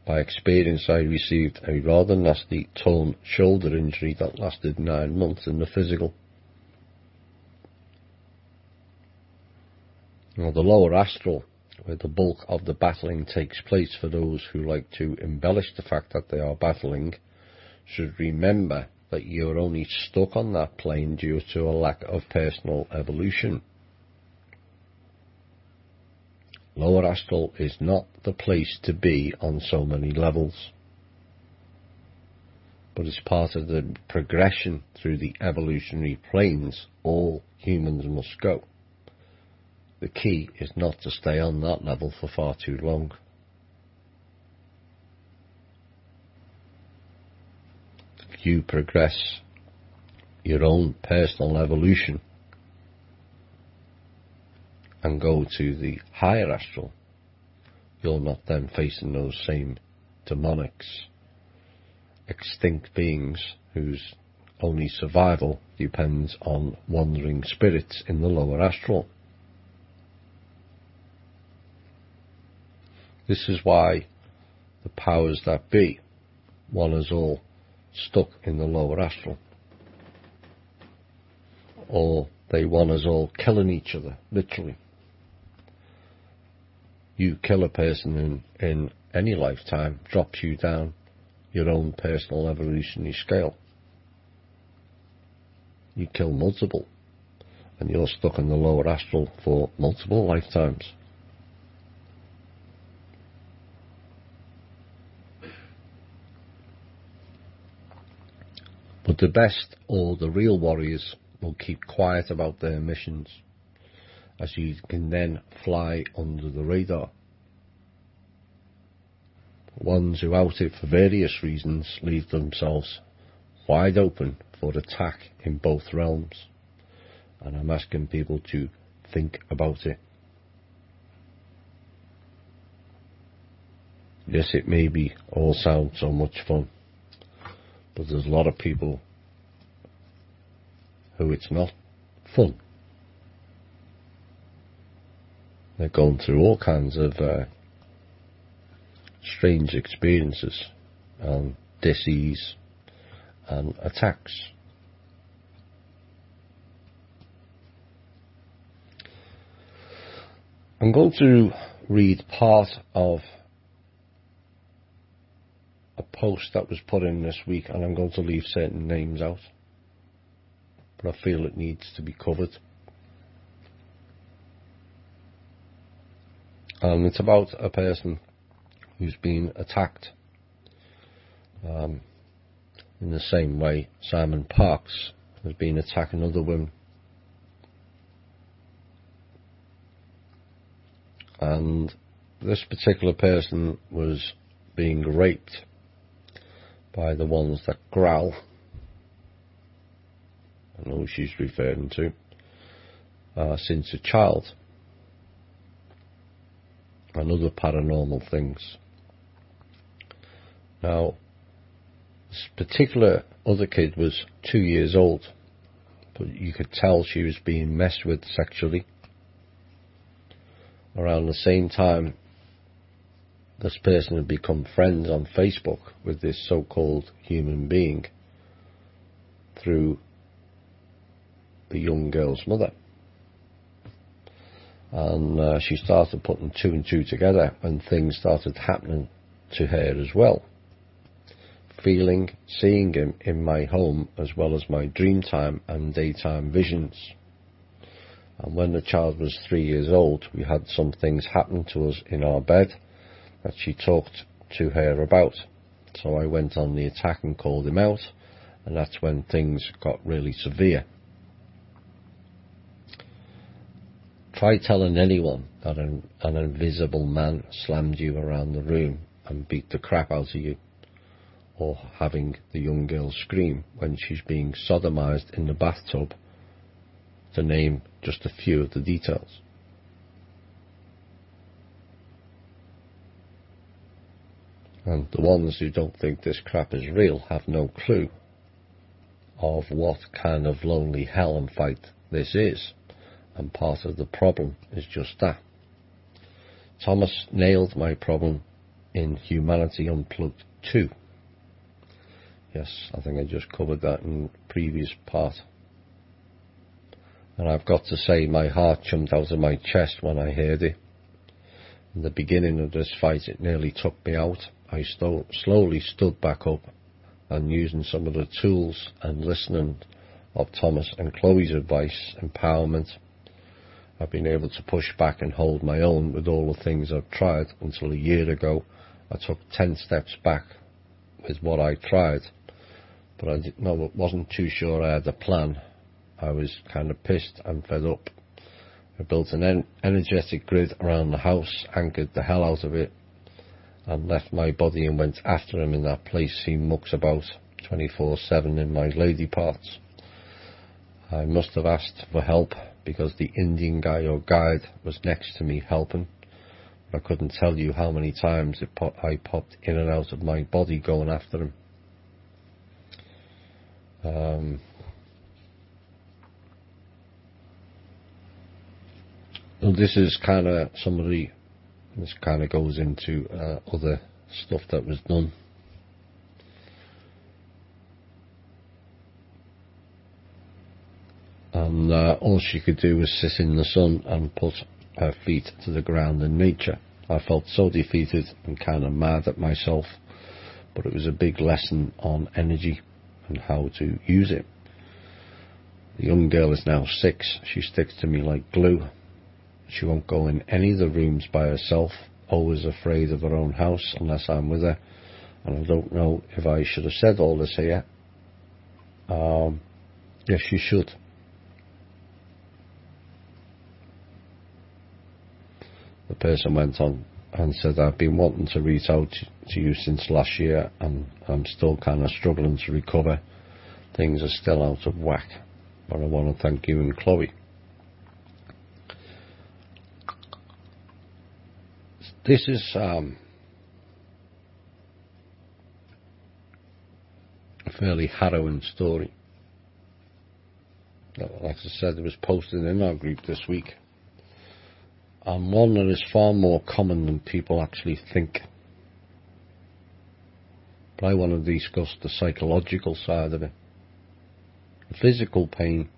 By experience, I received a rather nasty torn shoulder injury that lasted 9 months in the physical. Now, the lower astral, where the bulk of the battling takes place for those who like to embellish the fact that they are battling, should remember that you're only stuck on that plane due to a lack of personal evolution. Lower astral is not the place to be on so many levels, but it's part of the progression through the evolutionary planes all humans must go. The key is not to stay on that level for far too long. If you progress your own personal evolution and go to the higher astral, you're not then facing those same demonics, extinct beings whose only survival depends on wandering spirits in the lower astral. This is why the powers that be want us all stuck in the lower astral. Or they want us all killing each other, literally. You kill a person in any lifetime, drops you down your own personal evolutionary scale. You kill multiple, and you're stuck in the lower astral for multiple lifetimes. But the best, or the real warriors, will keep quiet about their missions, as you can then fly under the radar. Ones who out it for various reasons leave themselves wide open for attack in both realms, and I'm asking people to think about it. Yes, it may be all sound so much fun, but there's a lot of people who it's not fun. They're going through all kinds of strange experiences and disease and attacks. I'm going to read part of a post that was put in this week, and I'm going to leave certain names out, but I feel it needs to be covered. And it's about a person who's been attacked in the same way Simon Parkes has been attacking other women. And this particular person was being raped by the ones that growl. I know who she's referring to, since a child, and other paranormal things. Now, this particular other kid was 2 years old, but you could tell she was being messed with sexually. Around the same time, this person had become friends on Facebook with this so-called human being through the young girl's mother. And she started putting two and two together when things started happening to her as well. Seeing him in my home as well as my dreamtime and daytime visions. And when the child was 3 years old, we had some things happen to us in our bed that she talked to her about. So I went on the attack and called him out, and that's when things got really severe. Try telling anyone that an invisible man slammed you around the room and beat the crap out of you, or having the young girl scream when she's being sodomized in the bathtub, to name just a few of the details. And the ones who don't think this crap is real have no clue of what kind of lonely hell and fight this is. And part of the problem is just that. Thomas nailed my problem in Humanity Unplugged 2. Yes, I think I just covered that in the previous part. And I've got to say, my heart jumped out of my chest when I heard it. In the beginning of this fight, it nearly took me out. I slowly stood back up, and using some of the tools and listening of Thomas and Chloe's advice, empowerment, I've been able to push back and hold my own with all the things I've tried until a year ago. I took 10 steps back with what I tried, but I wasn't too sure I had a plan. I was kind of pissed and fed up. I built an energetic grid around the house, anchored the hell out of it, and left my body and went after him in that place he mucks about 24/7 in my lady parts. I must have asked for help because the Indian guy or guide was next to me helping. I couldn't tell you how many times I popped in and out of my body going after him. Well, this is kind of this kind of goes into other stuff that was done. And all she could do was sit in the sun and put her feet to the ground in nature. I felt so defeated and kind of mad at myself, but it was a big lesson on energy and how to use it. The young girl is now 6. She sticks to me like glue. She won't go in any of the rooms by herself, always afraid of her own house unless I'm with her. And I don't know if I should have said all this here. Yes, you should. The person went on and said, I've been wanting to reach out to you since last year, and I'm still kind of struggling to recover. Things are still out of whack, but I want to thank you and Chloe. This is a fairly harrowing story. Like I said, it was posted in our group this week, and one that is far more common than people actually think. But I want to discuss the psychological side of it. The physical pain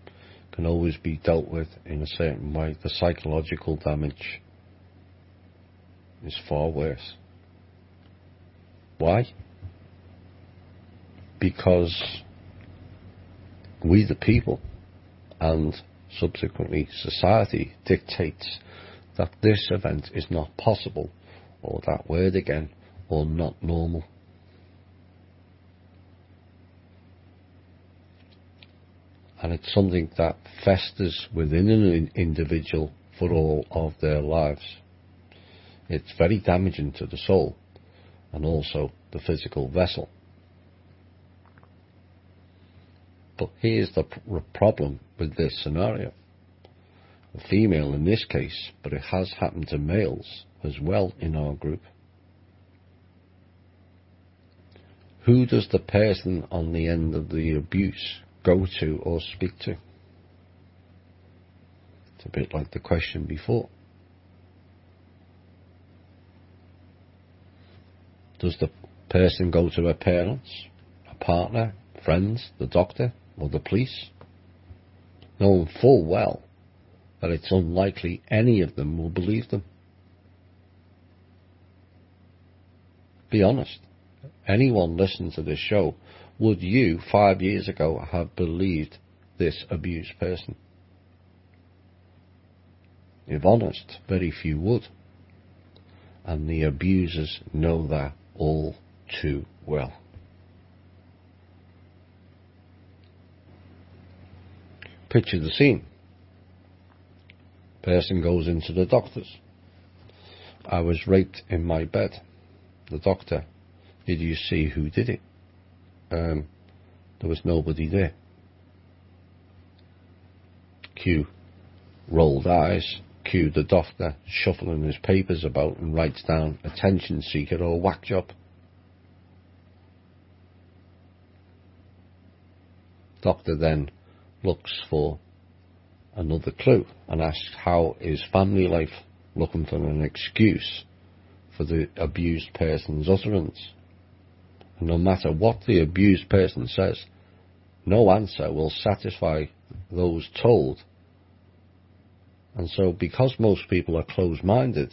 can always be dealt with in a certain way. The psychological damage is far worse. Why? Because we the people, and subsequently society, dictates that this event is not possible, or that word again, or not normal. And it's something that festers within an individual for all of their lives. It's very damaging to the soul and also the physical vessel. But here's the problem with this scenario. A female in this case, but it has happened to males as well in our group. Who does the person on the end of the abuse go to or speak to? It's a bit like the question before. Does the person go to her parents, a partner, friends, the doctor, or the police, knowing full well that it's unlikely any of them will believe them? Be honest. Anyone listening to this show, would you 5 years ago have believed this abused person? If honest, very few would. And the abusers know that all too well. Picture the scene. Person goes into the doctor's. I was raped in my bed. The doctor, did you see who did it? There was nobody there. Cue rolled eyes. Cue the doctor shuffling his papers about and writes down attention seeker or whack job. Doctor then looks for another clue and asks, how is family life? looking for an excuse for the abused person's utterance. And no matter what the abused person says, no answer will satisfy those told. And so because most people are closed-minded,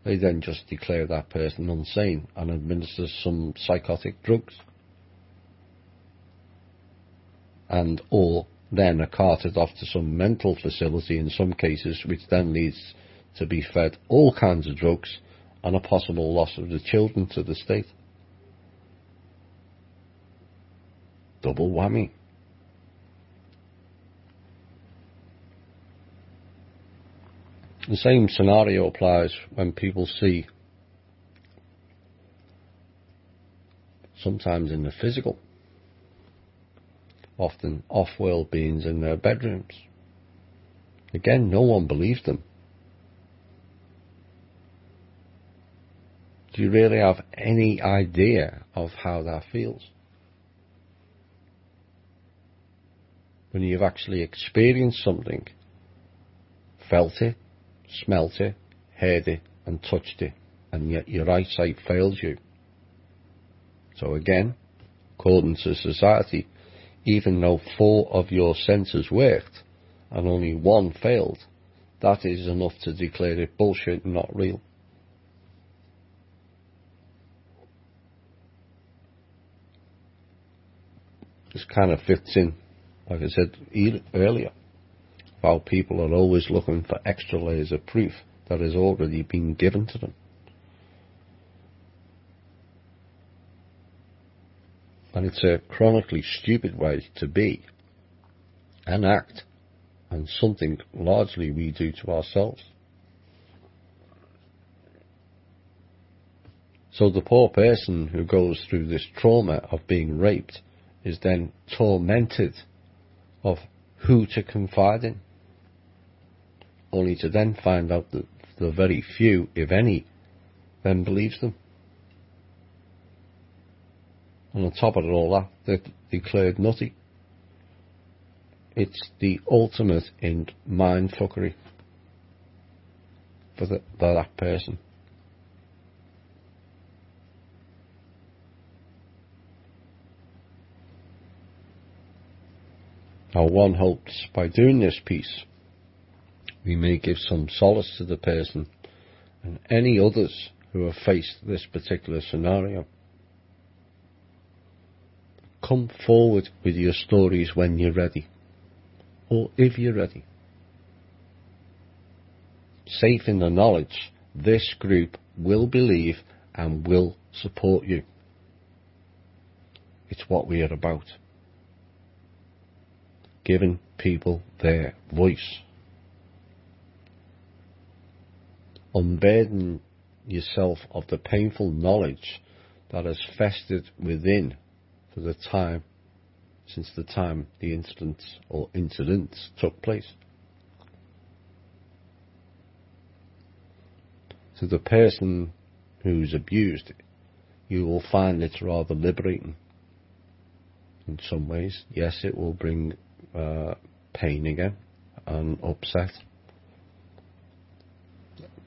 they then just declare that person insane and administer some psychotic drugs. And or then are carted off to some mental facility in some cases, which then leads to be fed all kinds of drugs and a possible loss of the children to the state. Double whammy. The same scenario applies when people see, sometimes in the physical, often off-world beings in their bedrooms. Again, no one believes them. Do you really have any idea of how that feels? When you've actually experienced something, felt it, smelt it, heard it, and touched it, and yet your eyesight fails you. So again, according to society, even though 4 of your senses worked and only 1 failed, that is enough to declare it bullshit and not real. This kind of fits in, like I said earlier, how people are always looking for extra layers of proof that has already been given to them. And it's a chronically stupid way to be and act, and something largely we do to ourselves. So the poor person who goes through this trauma of being raped is then tormented of who to confide in, only to then find out that the very few, if any, then believes them. And on top of it all that, they're declared nutty. It's the ultimate in mind fuckery for that person. Now one hopes by doing this piece we may give some solace to the person and any others who have faced this particular scenario. Come forward with your stories when you're ready, or if you're ready. Safe in the knowledge this group will believe and will support you. It's what we are about. Giving people their voice. Unburden yourself of the painful knowledge that has festered within for the time since the time the incidents took place. To the person who's abused, you will find it rather liberating. In some ways, yes, it will bring pain again and upset,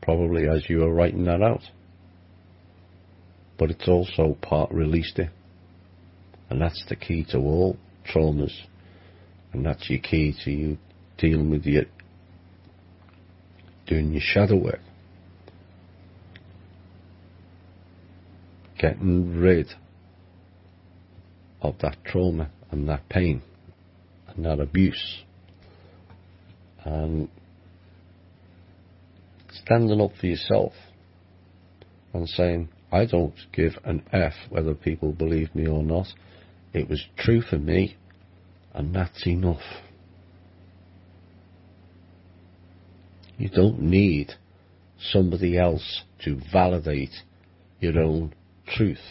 probably as you are writing that out, but it's also part released it, and that's the key to all traumas, and that's your key to you dealing with your doing your shadow work, getting rid of that trauma and that pain and that abuse, and standing up for yourself and saying, I don't give an F whether people believe me or not. It was true for me, and that's enough. You don't need somebody else to validate your own truth.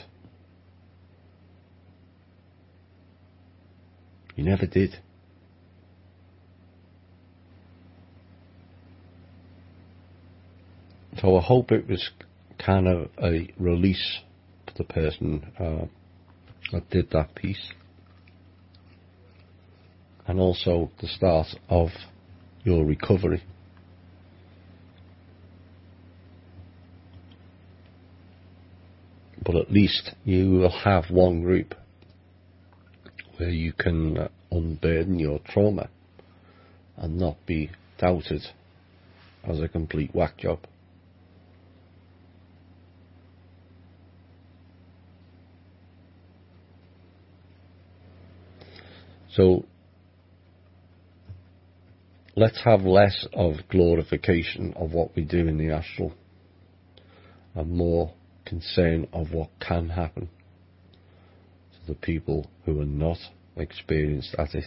You never did. So I hope it was kind of a release for the person that did that piece, and also the start of your recovery. But at least you will have one group where you can unburden your trauma and not be doubted as a complete whack job. So let's have less of glorification of what we do in the astral and more concern of what can happen to the people who are not experienced at it.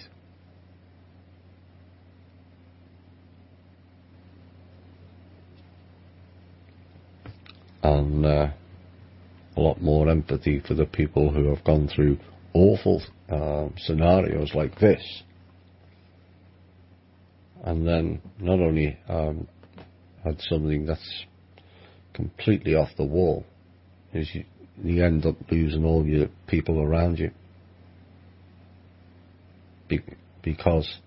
And a lot more empathy for the people who have gone through awful scenarios like this, and then not only had something that's completely off the wall, is you end up losing all your people around you, because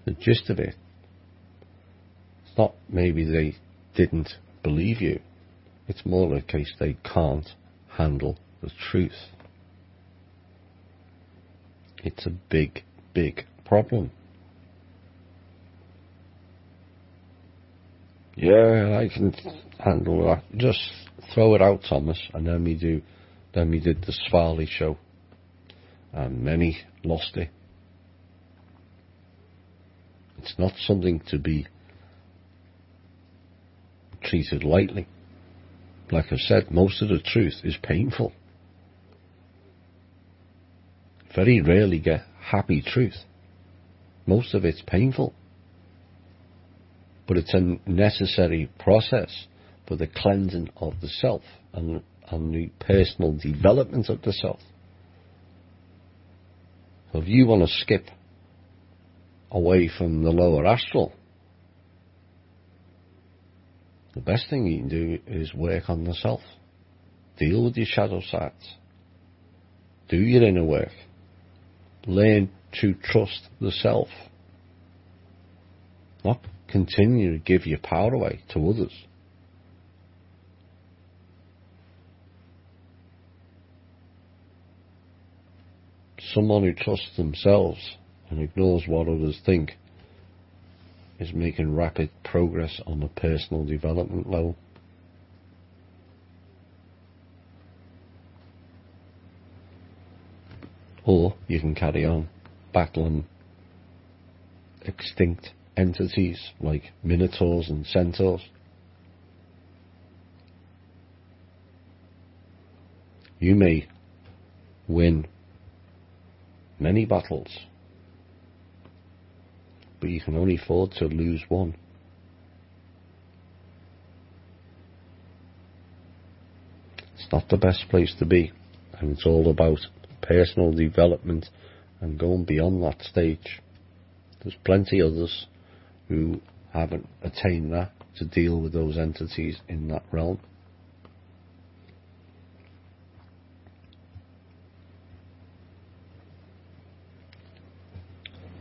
the gist of it, it's not maybe they didn't believe you, it's more the case they can't handle the truth. It's a big, big problem. Yeah, I can handle that. Just throw it out, Thomas. And then we did the Svarley show, and many lost it. It's not something to be treated lightly. Like I said, most of the truth is painful. Very rarely get happy truth. Most of it's painful. But it's a necessary process for the cleansing of the self and the personal development of the self. So if you want to skip away from the lower astral, the best thing you can do is work on the self. Deal with your shadow sides. Do your inner work. Learn to trust the self. Not continue to give your power away to others. Someone who trusts themselves and ignores what others think is making rapid progress on the personal development level. Or you can carry on battling extinct entities like minotaurs and centaurs. You may win many battles, but you can only afford to lose one. It's not the best place to be, and it's all about personal development and going beyond that stage. There's plenty others who haven't attained that to deal with those entities in that realm.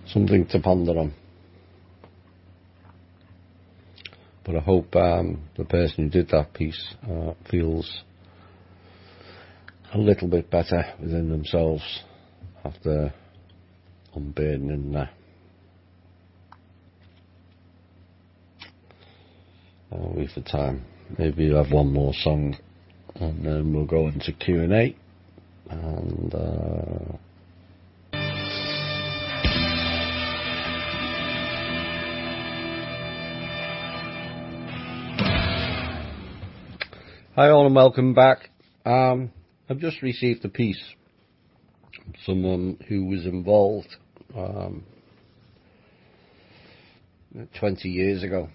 Something to ponder on. But I hope the person who did that piece feels a little bit better within themselves after unburdening that. I'll wait for time. Maybe we'll have one more song and then we'll go into Q&A. And hi all and welcome back. I've just received a piece from someone who was involved 20 years ago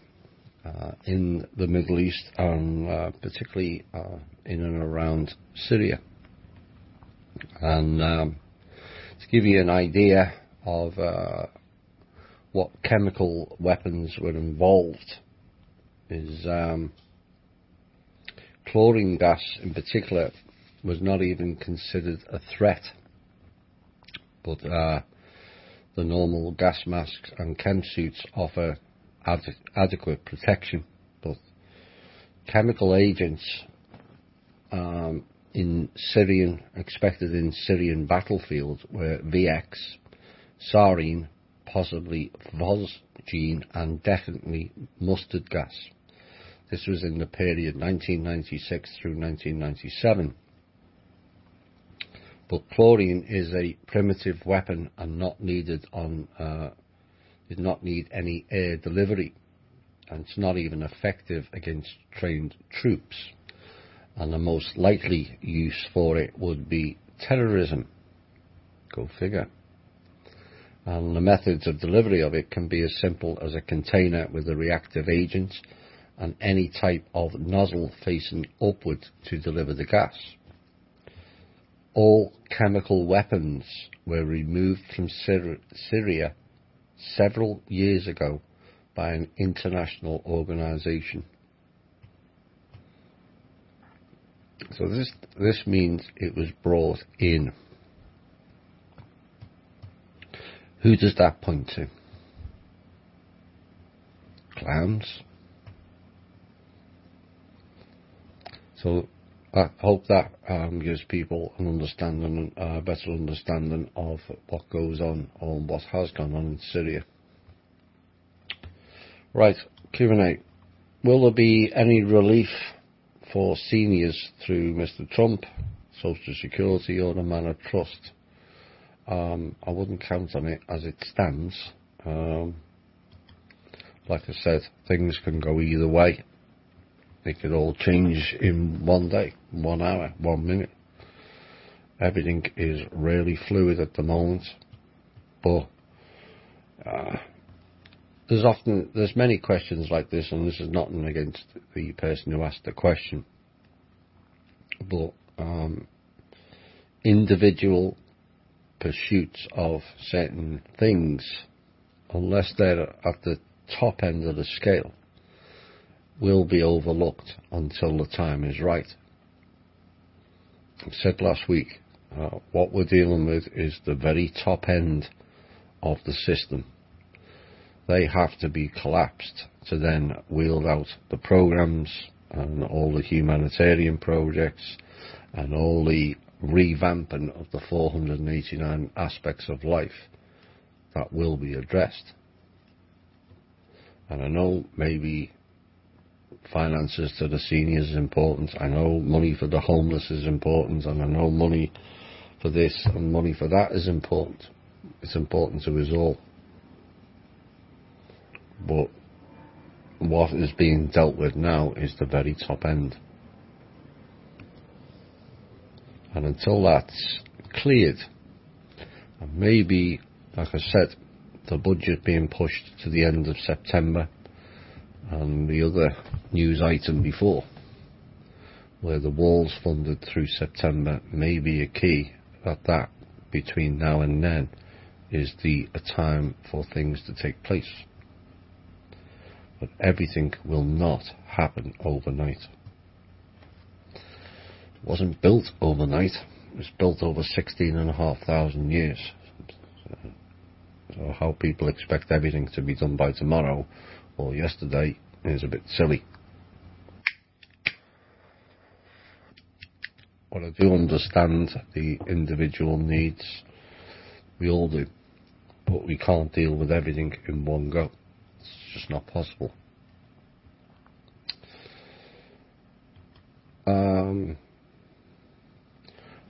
in the Middle East, and particularly in and around Syria. And to give you an idea of what chemical weapons were involved is chlorine gas in particular was not even considered a threat, but the normal gas masks and chem suits offer adequate protection, but chemical agents expected in Syrian battlefields were VX, sarin, possibly phosgene, and definitely mustard gas. This was in the period 1996 through 1997. But chlorine is a primitive weapon and did not need any air delivery, and it's not even effective against trained troops. And the most likely use for it would be terrorism. Go figure. And the methods of delivery of it can be as simple as a container with a reactive agent and any type of nozzle facing upward to deliver the gas. All chemical weapons were removed from Syria several years ago by an international organisation. So this means it was brought in. Who does that point to? Clowns? So I hope that gives people an understanding, a better understanding of what goes on or what has gone on in Syria. Right, Q&A. Will there be any relief for seniors through Mr. Trump, Social Security or the Man of Trust? I wouldn't count on it as it stands. Like I said, things can go either way. It could all change in one day, 1 hour, 1 minute. Everything is really fluid at the moment. But there's many questions like this, and this is nothing against the person who asked the question. But individual pursuits of certain things, unless they're at the top end of the scale, will be overlooked until the time is right. I said last week, what we're dealing with is the very top end of the system. They have to be collapsed to then wield out the programs and all the humanitarian projects and all the revamping of the 489 aspects of life that will be addressed. And I know maybe finances to the seniors is important. I know money for the homeless is important, and I know money for this and money for that is important. It's important to us all. But what is being dealt with now is the very top end. And until that's cleared, and maybe, like I said, the budget being pushed to the end of September, and the other news item before, where the wall's funded through September, may be a key that between now and then is a time for things to take place. But everything will not happen overnight. It wasn't built overnight. It was built over 16,500 years. So how people expect everything to be done by tomorrow or yesterday is a bit silly. But I do understand the individual needs. We all do. But we can't deal with everything in one go. It's just not possible.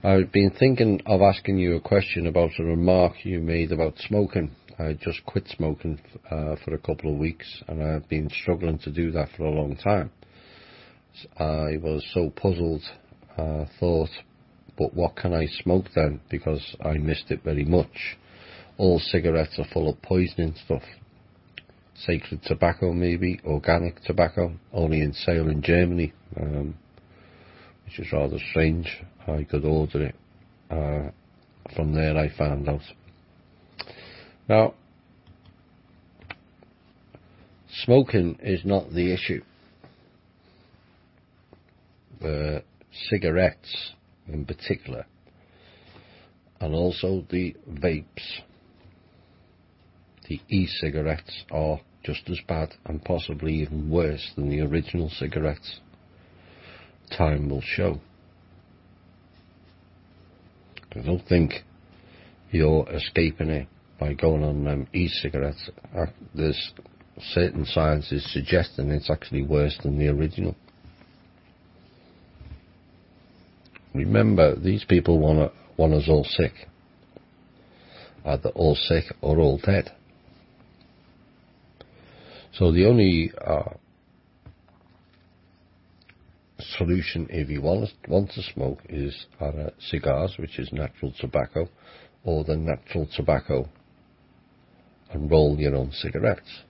I've been thinking of asking you a question about a remark you made about smoking. I just quit smoking for a couple of weeks, and I've been struggling to do that for a long time. I was so puzzled, thought, but what can I smoke then? Because I missed it very much. All cigarettes are full of poisoning stuff. Sacred tobacco, maybe, organic tobacco, only in sale in Germany, which is rather strange. I could order it from there, I found out. Now, smoking is not the issue. Cigarettes in particular, and also the vapes, the e-cigarettes, are just as bad and possibly even worse than the original cigarettes. Time will show. I don't think you're escaping it by going on e-cigarettes. There's certain science is suggesting it's actually worse than the original. Remember, these people want us all sick. Either all sick or all dead. So the only solution, if you want to smoke, is either cigars, which is natural tobacco, or the natural tobacco and roll your own cigarettes.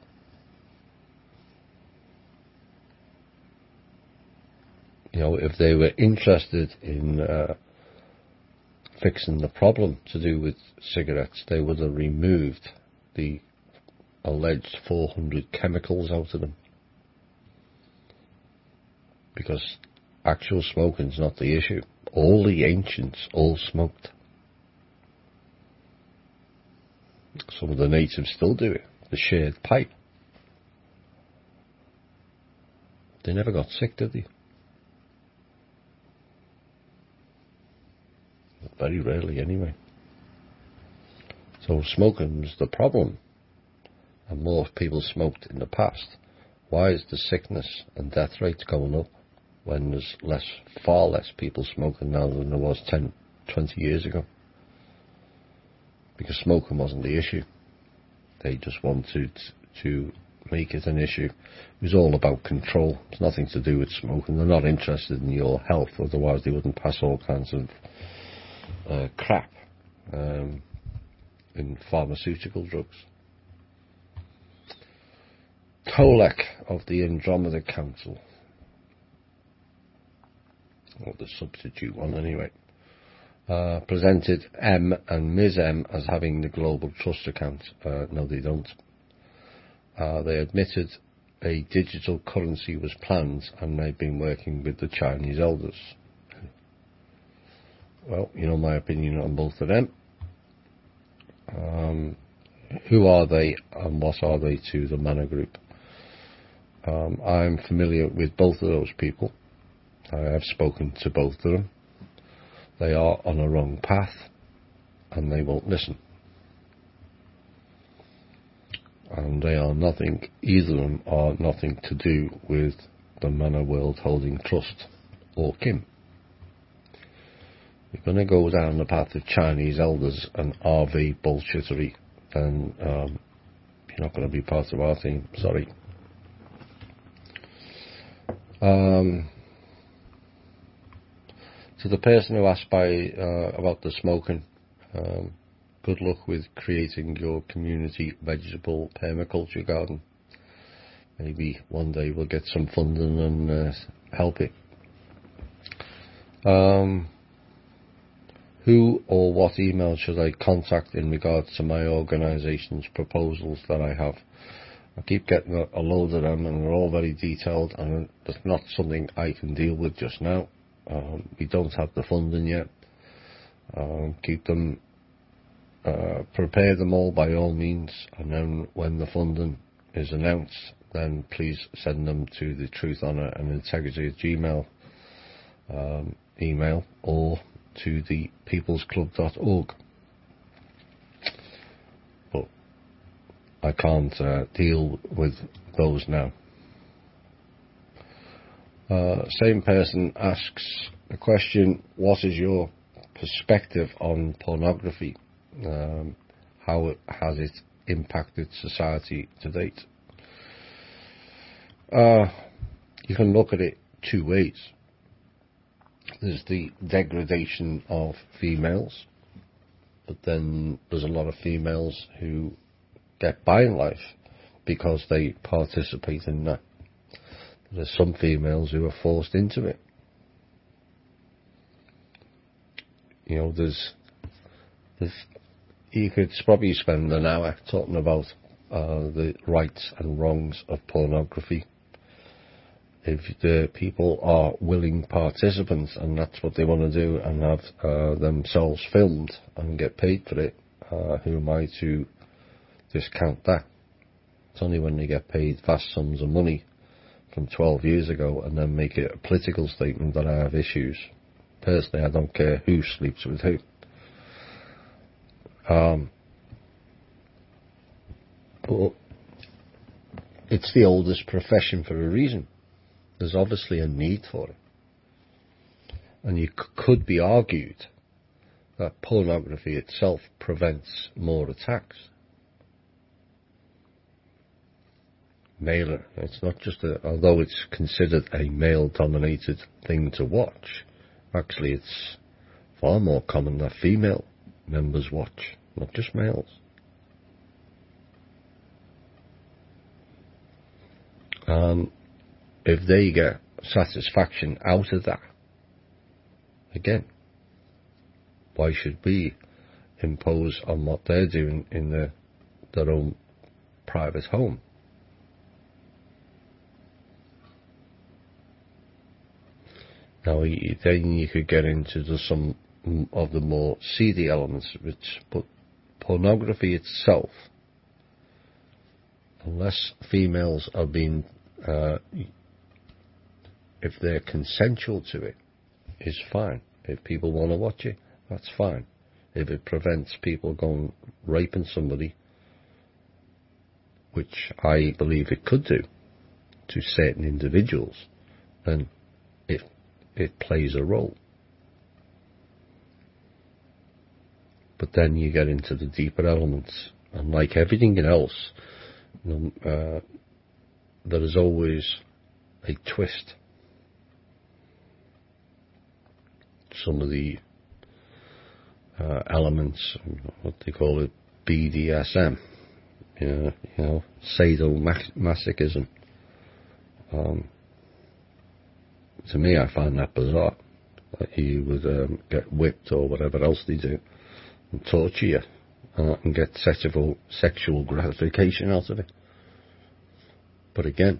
You know, if they were interested in fixing the problem to do with cigarettes, they would have removed the alleged 400 chemicals out of them. Because actual smoking is not the issue. All the ancients all smoked. Some of the natives still do it. The shared pipe. They never got sick, did they? Very rarely, anyway. So smoking was the problem, and more people smoked in the past. Why is the sickness and death rate going up when there's far less people smoking now than there was 10, 20 years ago? Because smoking wasn't the issue. They just wanted to make it an issue. It was all about control. It's nothing to do with smoking. They're not interested in your health, otherwise they wouldn't pass all kinds of crap in pharmaceutical drugs. Tolek of the Andromeda Council, or the substitute one anyway, presented M and Ms M as having the Global Trust account. No, they don't. They admitted a digital currency was planned, and they've been working with the Chinese elders. Well, you know my opinion on both of them. Who are they and what are they to the Mana Group? I'm familiar with both of those people. I have spoken to both of them. They are on a wrong path and they won't listen. And they are nothing, either of them are nothing to do with the Mana World Holding Trust or Kim. You're going to go down the path of Chinese elders and RV bullshittery, then you're not going to be part of our team. Sorry. To the person who asked about the smoking, good luck with creating your community vegetable permaculture garden. Maybe one day we'll get some funding and help it. Who or what email should I contact in regards to my organisation's proposals that I have? I keep getting a load of them and they're all very detailed, and it's not something I can deal with just now. We don't have the funding yet. Keep them, prepare them all by all means, and then when the funding is announced, then please send them to the Truth, Honour and Integrity Gmail email, or to the peoplesclub.org. But I can't deal with those now. Same person asks the question, what is your perspective on pornography? How has it impacted society to date? You can look at it two ways. There's the degradation of females, but then there's a lot of females who get by in life because they participate in that. There's some females who are forced into it. You know, you could probably spend an hour talking about the rights and wrongs of pornography. If the people are willing participants and that's what they want to do and have themselves filmed and get paid for it, who am I to discount that? It's only when they get paid vast sums of money from 12 years ago and then make it a political statement that I have issues. Personally, I don't care who sleeps with who. But it's the oldest profession for a reason. There's obviously a need for it. And you could be argued that pornography itself prevents more attacks. It's not just although it's considered a male-dominated thing to watch, actually it's far more common that female members watch, not just males. If they get satisfaction out of that, again, why should we impose on what they're doing in their own private home? Now, then you could get into some of the more seedy elements, but pornography itself, unless females are being, if they're consensual to it, is fine. If people want to watch it, that's fine. If it prevents people going raping somebody, which I believe it could do to certain individuals, then it plays a role. But then you get into the deeper elements, and like everything else, there is always a twist. Some of the elements, what they call it, BDSM, sadomasochism. To me, I find that bizarre. That you would get whipped or whatever else they do and torture you and get sexual gratification out of it. But again,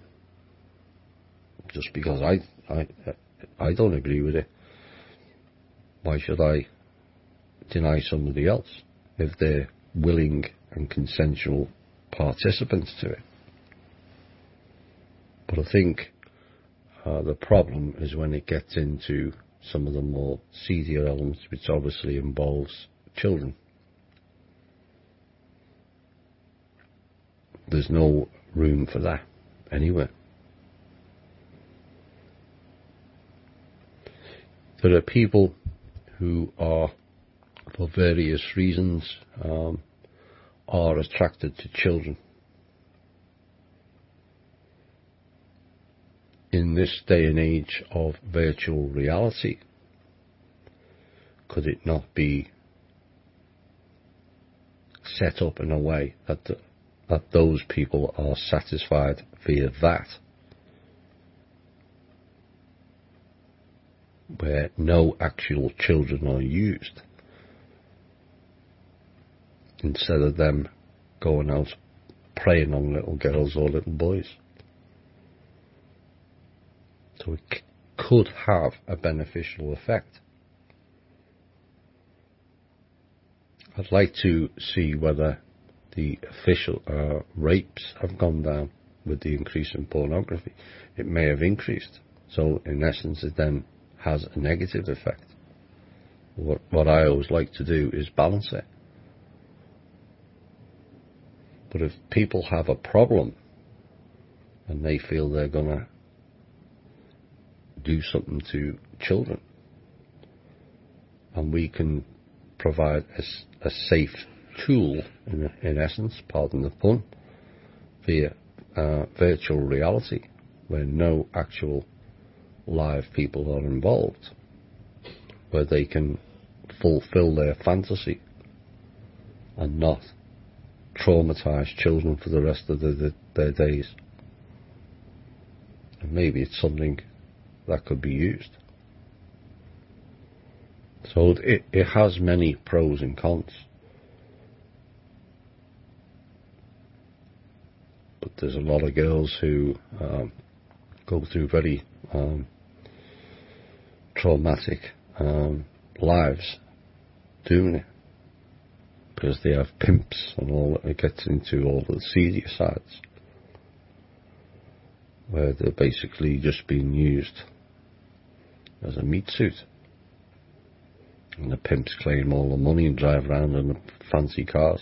just because I don't agree with it, why should I deny somebody else if they're willing and consensual participants to it? But I think the problem is when it gets into some of the more seedier elements, which obviously involves children. There's no room for that anywhere. There are people who are, for various reasons, are attracted to children. In this day and age of virtual reality, could it not be set up in a way that those people are satisfied via that, where no actual children are used, instead of them going out preying on little girls or little boys? So it could have a beneficial effect. I'd like to see whether the official rapes have gone down with the increase in pornography. It may have increased. So in essence it then has a negative effect. What I always like to do is balance it. But if people have a problem and they feel they're going to do something to children, and we can provide a safe tool, in essence, pardon the pun, via virtual reality, where no actual live people are involved, where they can fulfill their fantasy and not traumatize children for the rest of their days. And maybe it's something that could be used. So it has many pros and cons. But there's a lot of girls who go through very traumatic lives doing it, because they have pimps and all that. It gets into all the seedier sides, where they're basically just being used as a meat suit. And the pimps claim all the money and drive around in the fancy cars.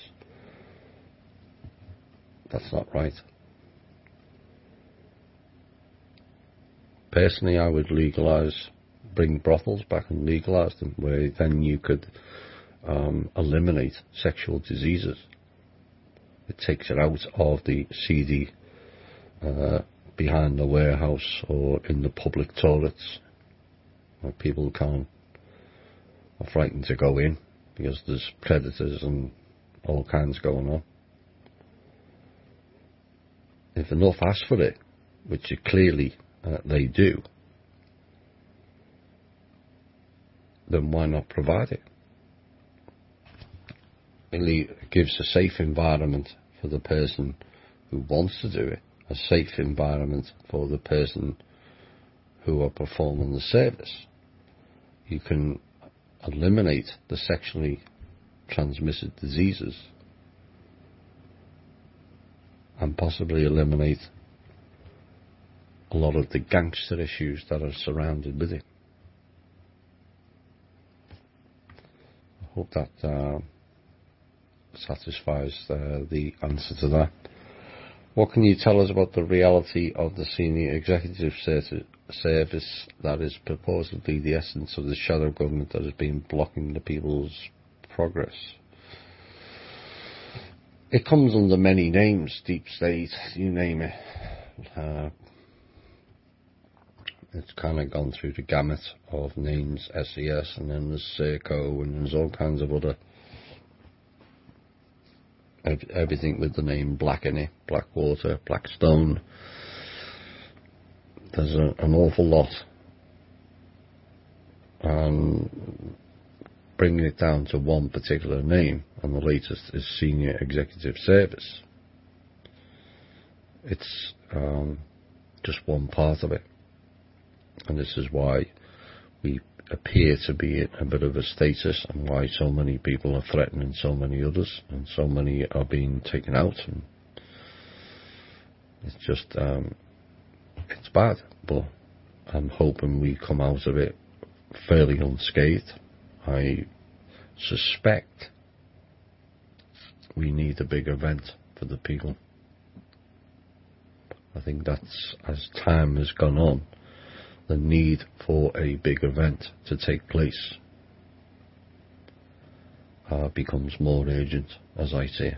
That's not right. Personally, I would bring brothels back and legalise them, where then you could eliminate sexual diseases. It takes it out of the seedy behind the warehouse or in the public toilets, where people are frightened to go in because there's predators and all kinds going on. If enough ask for it, which clearly they do, then why not provide it? It gives a safe environment for the person who wants to do it, a safe environment for the person who are performing the service. You can eliminate the sexually transmitted diseases and possibly eliminate a lot of the gangster issues that are surrounded with it. I hope that satisfies the answer to that. What can you tell us about the reality of the senior executive service that is purportedly the essence of the shadow government that has been blocking the people's progress? It comes under many names, deep state, you name it. It's kind of gone through the gamut of names, SES, and then there's Serco, and there's all kinds of other, everything with the name Black in it, Blackwater, Blackstone. There's an awful lot. And bringing it down to one particular name, and the latest is Senior Executive Service. It's just one part of it. And this is why we appear to be in a bit of a status, and why so many people are threatening so many others, and so many are being taken out. And it's just, it's bad, but I'm hoping we come out of it fairly unscathed. I suspect we need a big event for the people. I think that's, as time has gone on, the need for a big event to take place becomes more urgent, as I see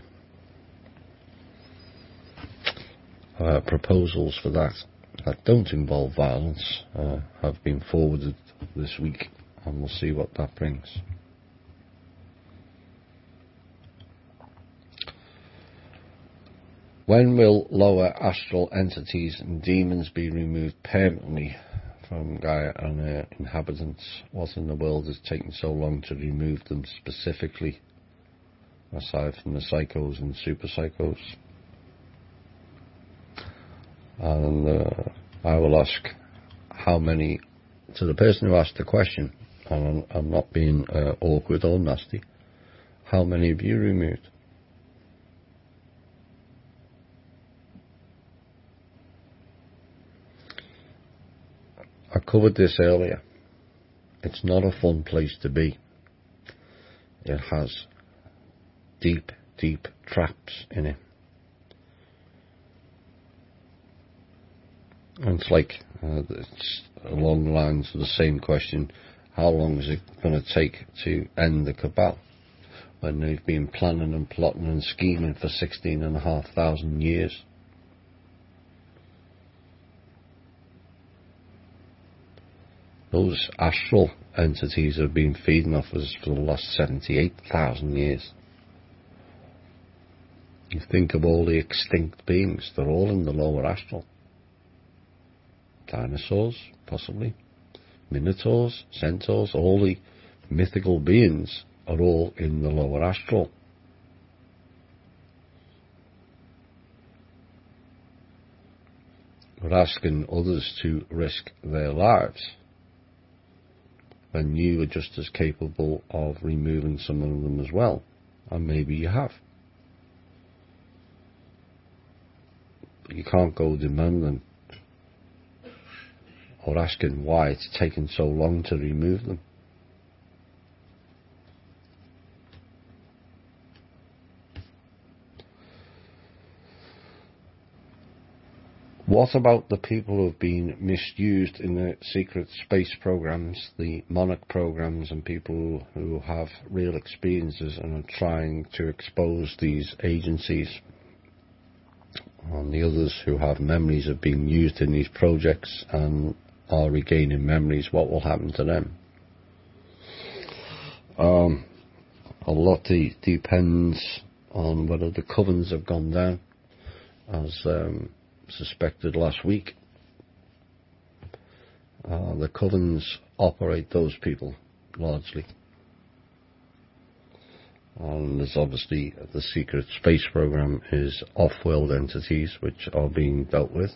it. Proposals for that don't involve violence have been forwarded this week, and we'll see what that brings. When will lower astral entities and demons be removed permanently from Gaia and her inhabitants? What in the world is taking so long to remove them specifically, aside from the psychos and super psychos? And I will ask how many, to the person who asked the question, and I'm not being awkward or nasty, how many have you removed? I covered this earlier. It's not a fun place to be. It has deep, deep traps in it. And it's like, it's along the lines of the same question, how long is it going to take to end the cabal, when they've been planning and plotting and scheming for 16,500 years? Those astral entities have been feeding off us for the last 78,000 years. You think of all the extinct beings, they're all in the lower astral. Dinosaurs, possibly. Minotaurs, centaurs, all the mythical beings are all in the lower astral. We're asking others to risk their lives when you are just as capable of removing some of them as well, and maybe you have. But you can't go demanding or asking why it's taken so long to remove them. What about the people who have been misused in the secret space programs, the Monarch programs, and people who have real experiences and are trying to expose these agencies, and the others who have memories of being used in these projects and are regaining memories? What will happen to them? A lot depends on whether the covens have gone down, as suspected last week. The covens operate those people largely, and there's obviously the secret space program is off-world entities which are being dealt with.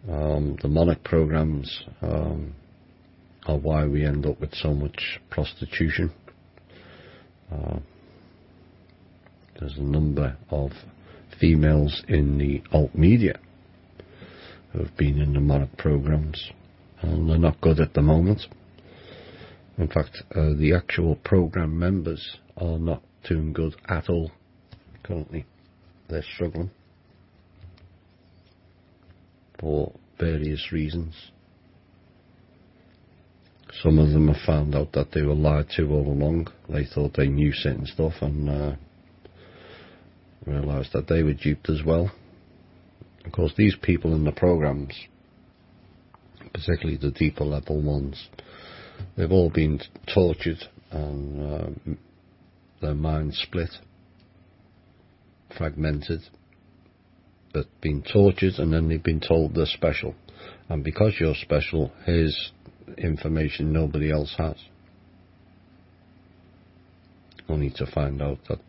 The Monarch programs are why we end up with so much prostitution. There's a number of females in the alt media who have been in the Monarch programs, and they're not good at the moment. In fact, the actual program members are not doing good at all currently. They're struggling for various reasons. Some of them have found out that they were lied to all along. They thought they knew certain stuff and realised that they were duped as well. Of course, these people in the programs, particularly the deeper level ones, they've all been tortured and their minds split, fragmented. They've been tortured and then they've been told they're special. And because you're special, here's information nobody else has. Only to find out that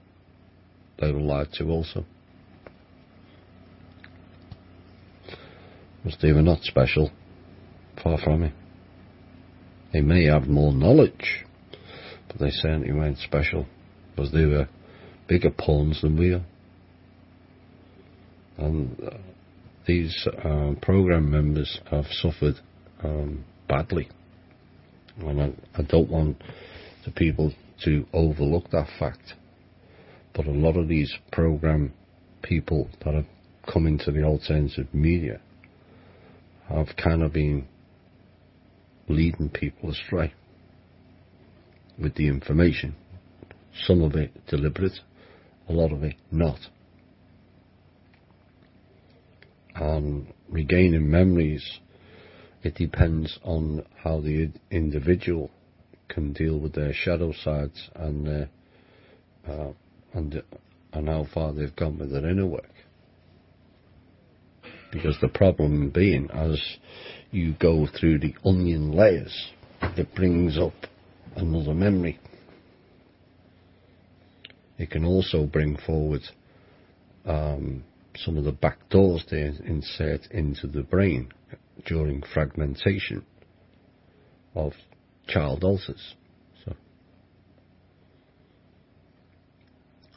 they were lied to also. Because they were not special. Far from it. They may have more knowledge, but they certainly weren't special, because they were bigger pawns than we are. And these program members have suffered badly, and I don't want the people to overlook that fact. But a lot of these program people that have come into the alternative media have kind of been leading people astray with the information. Some of it deliberate, a lot of it not. And regaining memories, it depends on how the individual can deal with their shadow sides and how far they've gone with their inner work. Because the problem being, as you go through the onion layers, it brings up another memory. It can also bring forward some of the back doors they insert into the brain during fragmentation of child ulcers. So,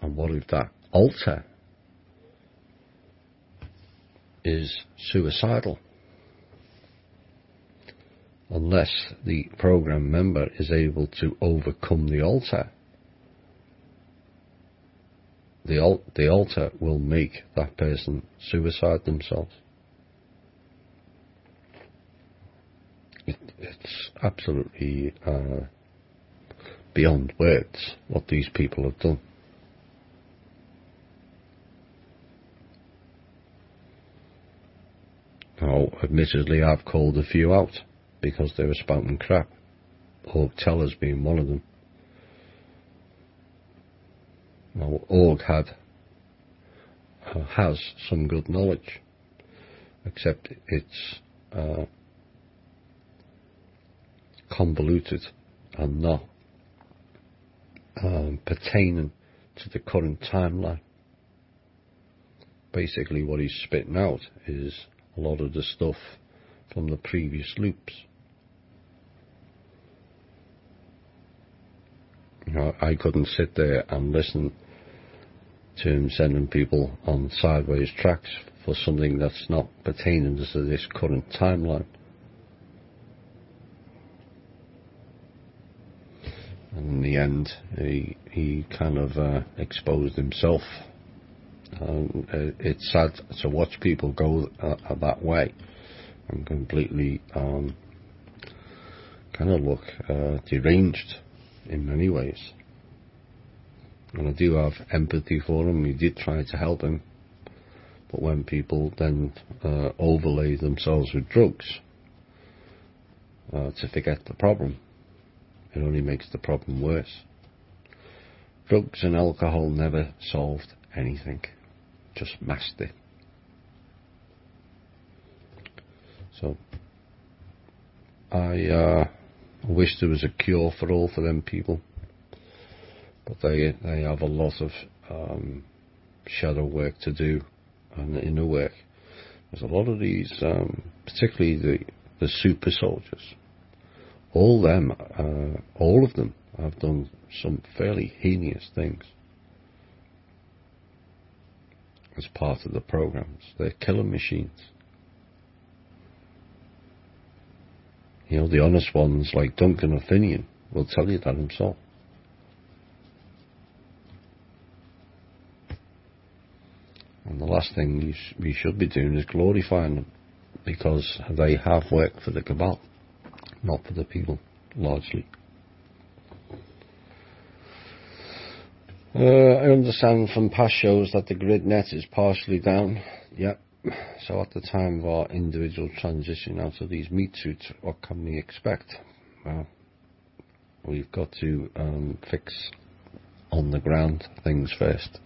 and what if that ulcer is suicidal? Unless the program member is able to overcome the ulcer, the ulcer will make that person suicide themselves. It's absolutely beyond words what these people have done. Now, admittedly, I've called a few out because they were spouting crap. Org Tellers being one of them. Now, Org has some good knowledge, except it's convoluted and not pertaining to the current timeline. Basically, what he's spitting out is a lot of the stuff from the previous loops. You know, I couldn't sit there and listen to him sending people on sideways tracks for something that's not pertaining to this current timeline. And in the end, he kind of exposed himself It's sad to watch people go that way and completely kind of look deranged in many ways. And I do have empathy for him. We did try to help him, but when people then overlay themselves with drugs to forget the problem, it only makes the problem worse. Drugs and alcohol never solved anything, just masked it. So I wish there was a cure for all for them people, but they have a lot of shadow work to do and inner work. There's a lot of these, particularly the super soldiers. All of them have done some fairly heinous things as part of the programs. They're killing machines. You know, the honest ones like Duncan or Finian will tell you that himself. And the last thing we should be doing is glorifying them, because they have worked for the cabal, not for the people, largely. I understand from past shows that the grid net is partially down. Yep. So at the time of our individual transition out of these meat suits, what can we expect? Well, we've got to fix on the ground things first.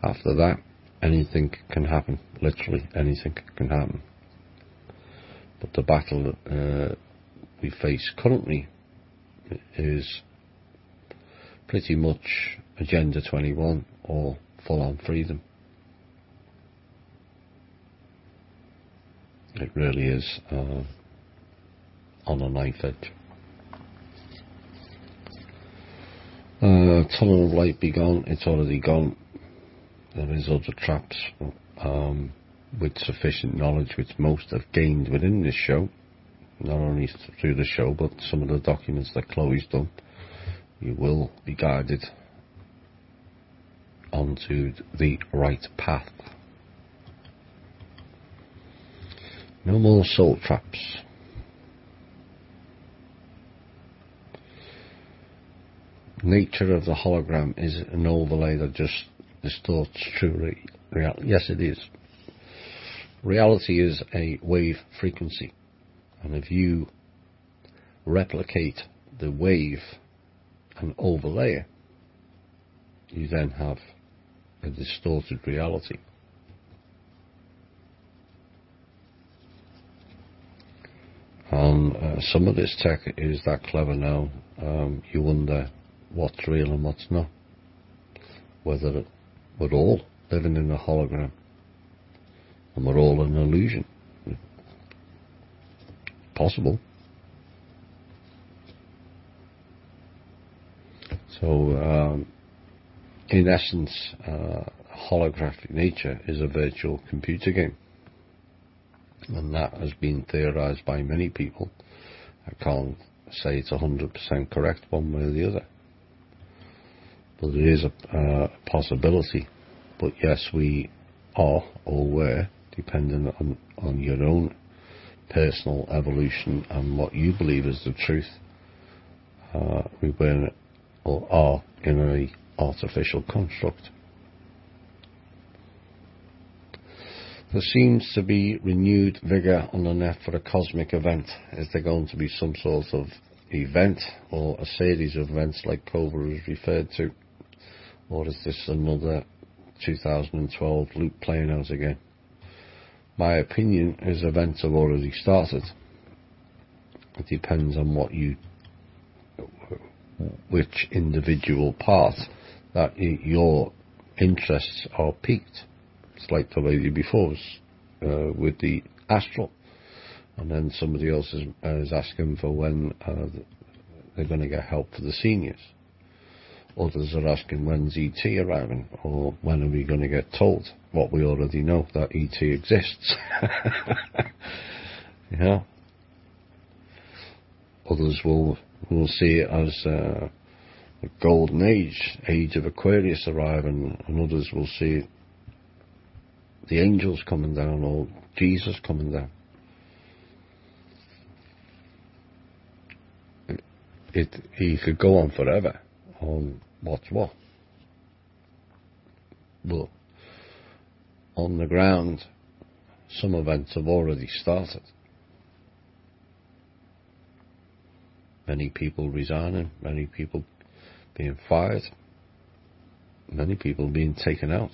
After that, anything can happen. Literally anything can happen. But the battle we face currently is pretty much Agenda 21 or full-on freedom. It really is on a knife edge. Tunnel of light be gone. It's already gone. There is other traps with sufficient knowledge which most have gained within this show, not only through the show but some of the documents that Chloe's done. You will be guided onto the right path. No more soul traps. Nature of the hologram is an overlay that just distorts true reality. Yes, it is. Reality is a wave frequency, and if you replicate the wave and overlay it, you then have a distorted reality. And some of this tech is that clever now, you wonder what's real and what's not. Whether we're all living in a hologram and we're all an illusion. Possible. So, in essence, holographic nature is a virtual computer game. And that has been theorized by many people. I can't say it's 100% correct one way or the other. But it is a possibility. But yes, we are or were, depending on your own personal evolution and what you believe is the truth, we were or are in an artificial construct. There seems to be renewed vigour on the net for a cosmic event. Is there going to be some sort of event or a series of events like Cobra has referred to? Or is this another 2012 loop playing out again? My opinion is events have already started. It depends on which individual part that your interests are piqued. It's like the lady before us with the astral, and then somebody else is asking for when they're going to get help for the seniors. Others are asking when's ET arriving, or when are we going to get told what we already know, that ET exists. Yeah. Others will see it as the golden age of Aquarius arriving, and others will see the angels coming down or Jesus coming down. He could go on forever on what's what. But on the ground, some events have already started. Many people resigning, many people being fired, many people being taken out.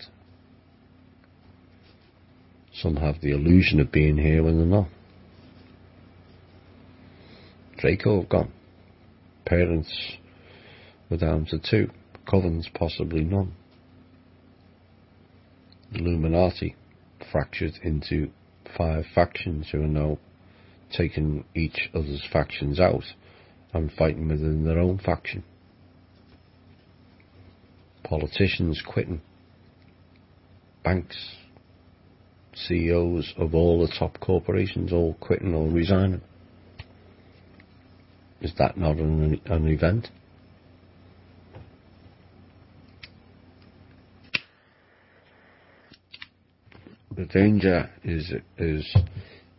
Some have the illusion of being here when they're not. Draco have gone. Parents were down to 2. Covens possibly none. Illuminati fractured into 5 factions who are now taking each other's factions out and fighting within their own faction. Politicians quitting. Banks, CEOs of all the top corporations all quitting or resigning. Is that not an event? The danger is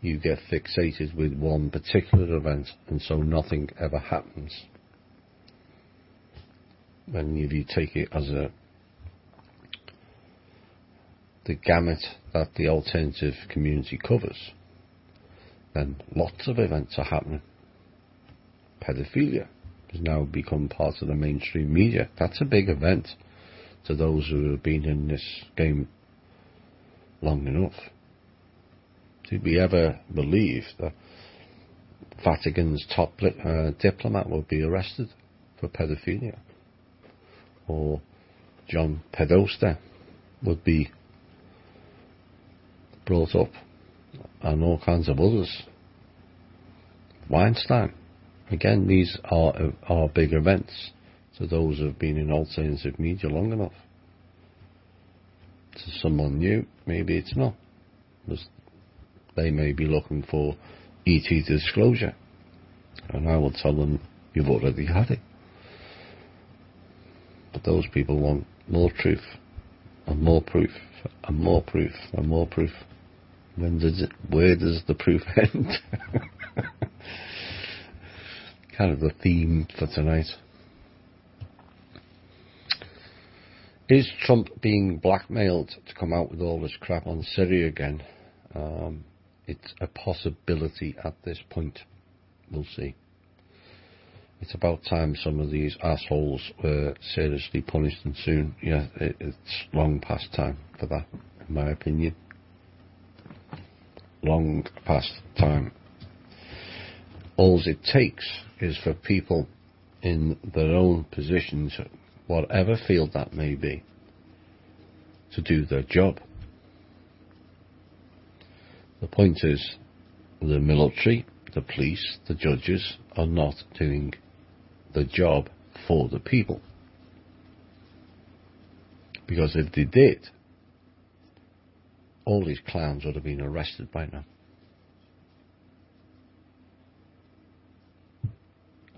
you get fixated with one particular event, and so nothing ever happens. When you take it as the gamut that the alternative community covers, then lots of events are happening. Pedophilia has now become part of the mainstream media. That's a big event to those who have been in this game long enough. Did we ever believe that Vatican's top diplomat would be arrested for pedophilia? Or John Podesta would be brought up, and all kinds of others. Weinstein. Again, these are big events to those who have been in alternative media long enough. To someone new, maybe it's not. They may be looking for ET disclosure, and I will tell them, you've already had it. But those people want more truth, and more proof, and more proof, and more proof. Where does the proof end? Kind of the theme for tonight. Is Trump being blackmailed to come out with all this crap on Syria again? It's a possibility at this point. We'll see. It's about time some of these assholes were seriously punished, and soon. Yeah, it's long past time for that, in my opinion. Long past time. All it takes is for people in their own positions, whatever field that may be, to do their job. The point is, the military, the police, the judges are not doing the job for the people. Because if they did, all these clowns would have been arrested by now.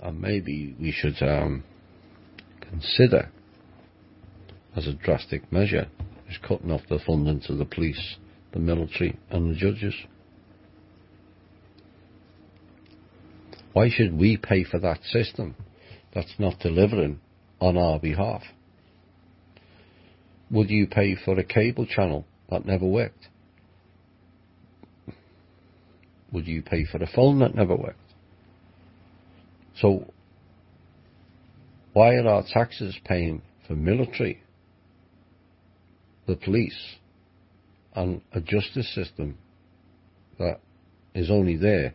And maybe we should consider, as a drastic measure, is cutting off the funding to the police, the military and the judges. Why should we pay for that system that's not delivering on our behalf? Would you pay for a cable channel that never worked? Would you pay for a phone that never worked? So, why are our taxes paying for military, the police, and a justice system that is only there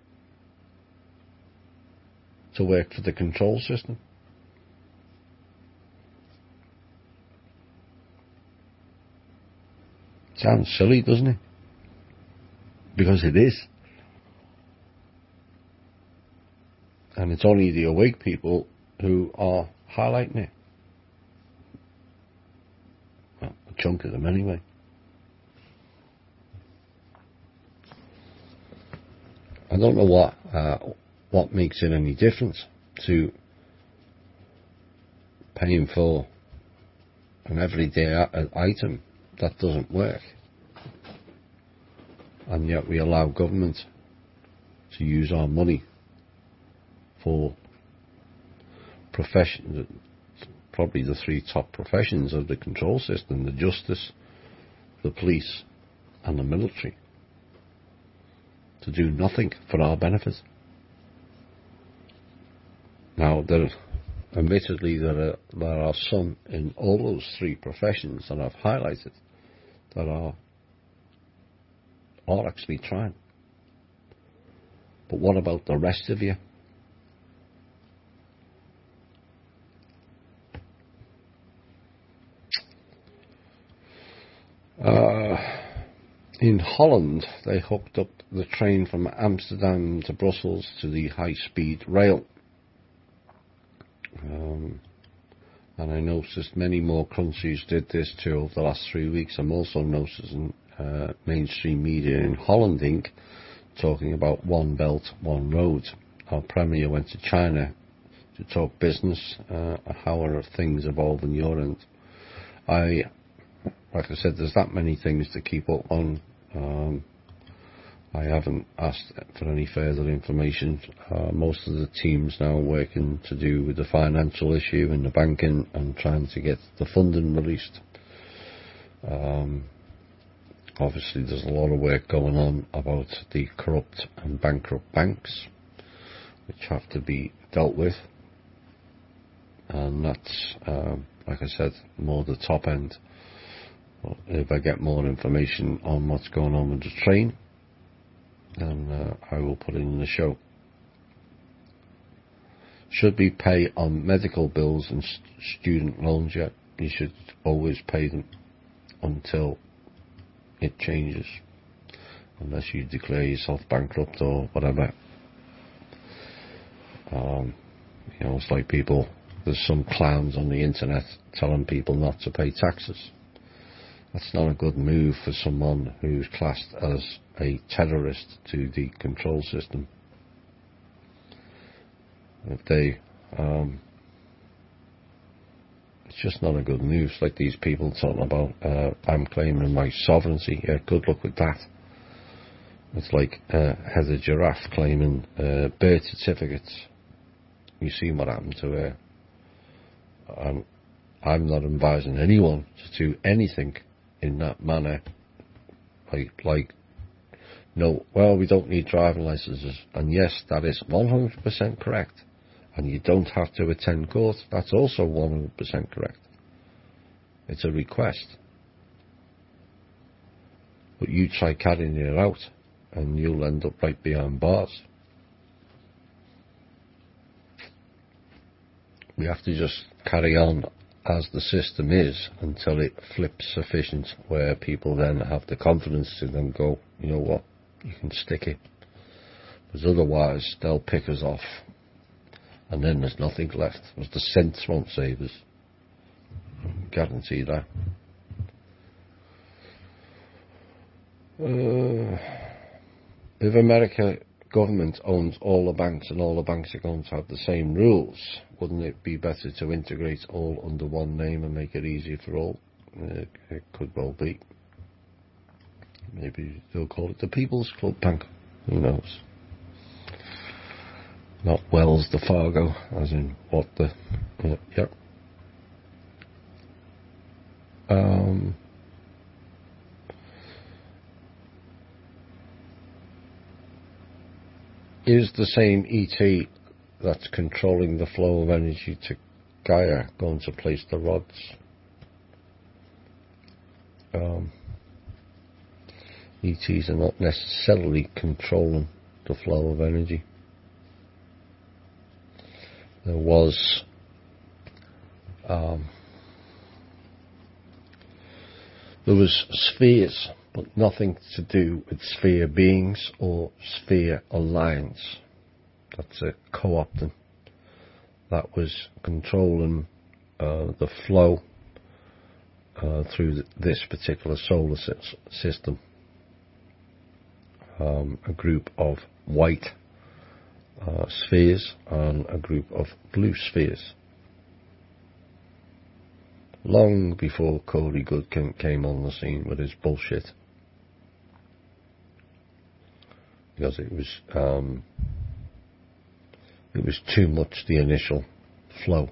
to work for the control system? Sounds silly, doesn't it? Because it is. And it's only the awake people who are highlighting it. Well, a chunk of them anyway. I don't know what makes it any difference to paying for an everyday item that doesn't work. And yet we allow government to use our money for professions, probably the three top professions of the control system: the justice, the police and the military, to do nothing for our benefit. Now, admittedly, there are some in all those three professions that I've highlighted that are actually trying. But what about the rest of you? In Holland, they hooked up the train from Amsterdam to Brussels to the high-speed rail. And I noticed many more countries did this too over the last 3 weeks. I'm also noticing mainstream media in Holland Inc. talking about one belt, one road. Our Premier went to China to talk business. How are things evolving your end? Like I said, there's that many things to keep up on. I haven't asked for any further information. Most of the teams now working to do with the financial issue and the banking and trying to get the funding released. Obviously there's a lot of work going on about the corrupt and bankrupt banks, which have to be dealt with. And that's, like I said, more the top end. If I get more information on what's going on with the train, then I will put it in the show. Should we pay on medical bills and student loans yet? You should always pay them until it changes, unless you declare yourself bankrupt or whatever. It's like there's some clowns on the internet telling people not to pay taxes. That's not a good move for someone who's classed as a terrorist to the control system. If they, it's just not a good move. It's like these people talking about, I'm claiming my sovereignty. Yeah, good luck with that. It's like Heather Giraffe claiming birth certificates. You see what happened to her. I'm not advising anyone to do anything in that manner. No, well, we don't need driving licenses. And yes, that is 100% correct. And you don't have to attend court. That's also 100% correct. It's a request. But you try carrying it out and you'll end up right behind bars. We have to just carry on as the system is until it flips sufficient where people then have the confidence to then go, you know what, you can stick it. Because otherwise they'll pick us off and then there's nothing left. Because the cents won't save us. Guarantee that. If America government owns all the banks and all the banks are going to have the same rules, wouldn't it be better to integrate all under one name and make it easier for all? It could well be. Maybe they'll call it the People's Club Bank. Who knows? Not Wells the Fargo, as in what the... Yep. Is the same ET that's controlling the flow of energy to Gaia going to place the rods? ETs are not necessarily controlling the flow of energy. There was spheres, but nothing to do with sphere beings or sphere alliance. That's a co-opting that was controlling the flow through this particular solar system. A group of white spheres and a group of blue spheres. long before Corey Good came on the scene with his bullshit. Because it was too much, the initial flow,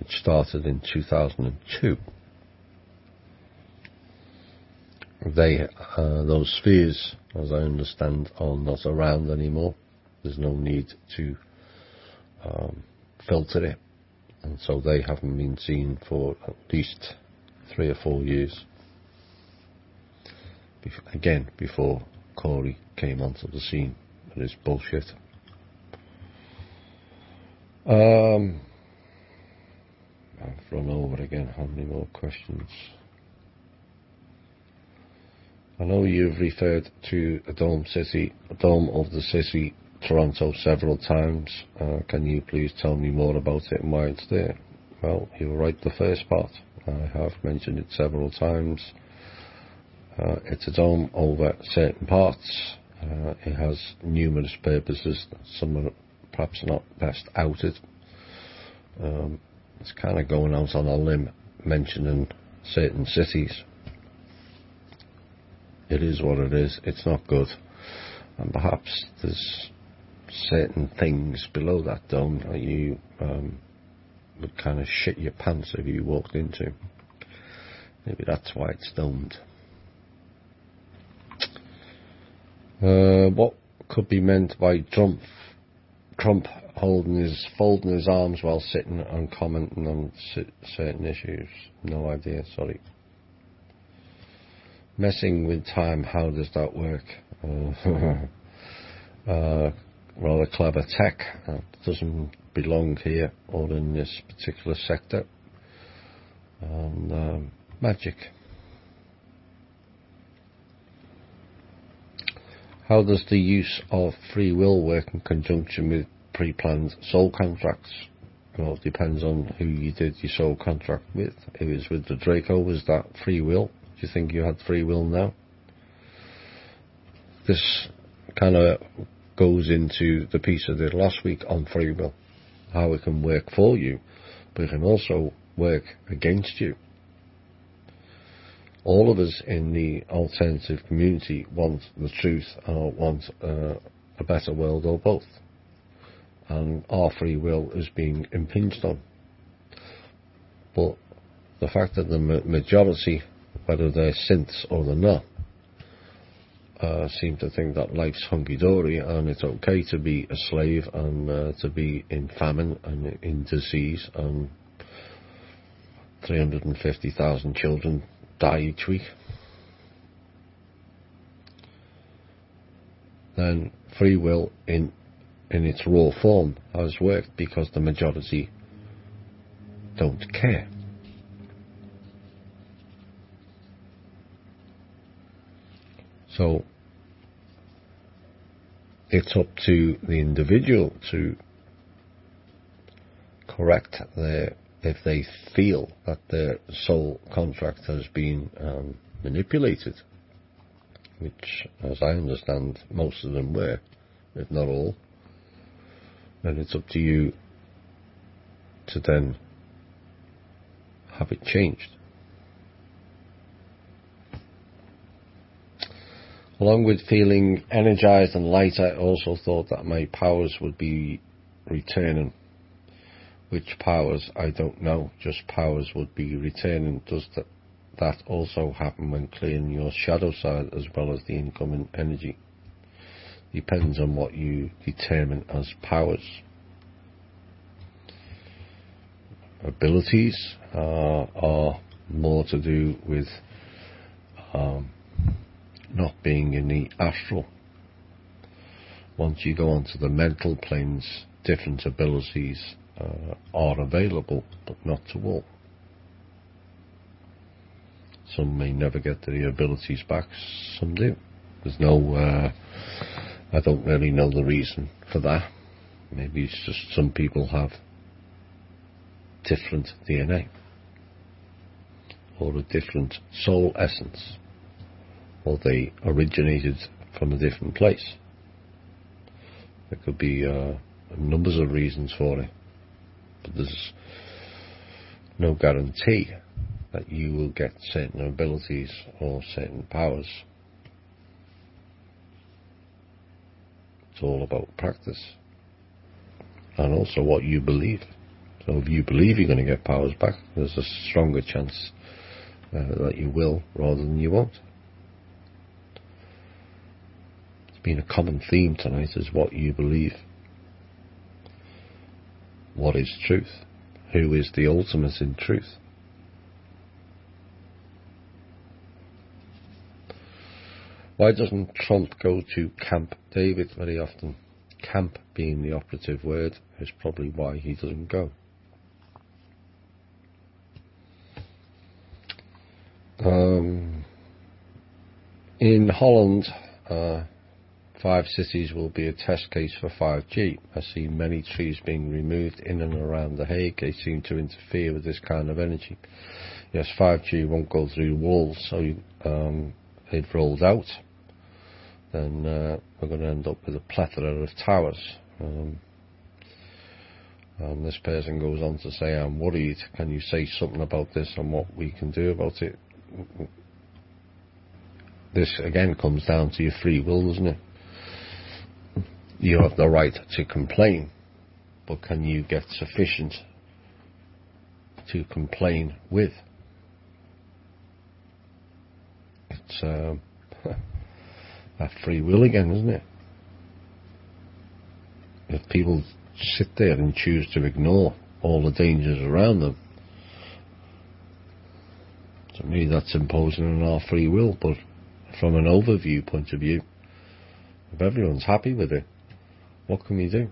which started in 2002. Those spheres, as I understand, are not around anymore. There's no need to filter it, and so they haven't been seen for at least 3 or 4 years. Before Corey came onto the scene with his bullshit. I've run over again. How many more questions? I know you've referred to a Dome of the City, Toronto several times. Can you please tell me more about it and why it's there? Well, you were right the first part. I have mentioned it several times. It's a dome over certain parts. It has numerous purposes. Some are perhaps not best outed. It's kind of going out on a limb mentioning certain cities. It is what it is. It's not good. And perhaps there's certain things below that dome that you would kind of shit your pants if you walked into. Maybe that's why it's domed. What could be meant by Trump folding his arms while sitting and commenting on certain issues? No idea, sorry. Messing with time, how does that work? Rather clever tech. Doesn't belong here or in this particular sector. And magic. How does the use of free will work in conjunction with pre-planned soul contracts? Well, it depends on who you did your soul contract with. If it was with the Draco, was that free will? Do you think you had free will now? This kind of goes into the piece I did last week on free will. How it can work for you, but it can also work against you. All of us in the alternative community want the truth or want a better world or both. And our free will is being impinged on. But the fact that the majority, whether they're synths or they're not, seem to think that life's hunky-dory and it's okay to be a slave and to be in famine and in disease, and 350,000 children die each week, then free will in its raw form has worked because the majority don't care. So it's up to the individual to correct if they feel that their soul contract has been manipulated, which, as I understand, most of them were, if not all, then it's up to you to then have it changed. Along with feeling energized and light, I also thought that my powers would be returning. Which powers, I don't know, just powers would be returning. Does that also happen when clearing your shadow side as well as the incoming energy? Depends on what you determine as powers. Abilities are more to do with not being in the astral. Once you go onto the mental planes, different abilities are available, but not to all. Some may never get the abilities back, some do. There's no, I don't really know the reason for that. Maybe it's just some people have different DNA or a different soul essence, or they originated from a different place. There could be numbers of reasons for it. But there's no guarantee that you will get certain abilities or certain powers. It's all about practice and also what you believe. So if you believe you're going to get powers back, there's a stronger chance that you will rather than you won't. It's been a common theme tonight, is what you believe. What is truth? Who is the ultimate in truth? Why doesn't Trump go to Camp David very often? Camp being the operative word is probably why he doesn't go. In Holland, 5 cities will be a test case for 5G. I see many trees being removed in and around The Hague. They seem to interfere with this kind of energy. Yes, 5G won't go through walls, so it rolls out. Then we're going to end up with a plethora of towers. And this person goes on to say, I'm worried. Can you say something about this and what we can do about it? This again comes down to your free will, doesn't it? You have the right to complain, but can you get sufficient to complain with? It's that free will again, isn't it? If people sit there and choose to ignore all the dangers around them, to me that's imposing on our free will. But from an overview point of view, if everyone's happy with it, what can we do?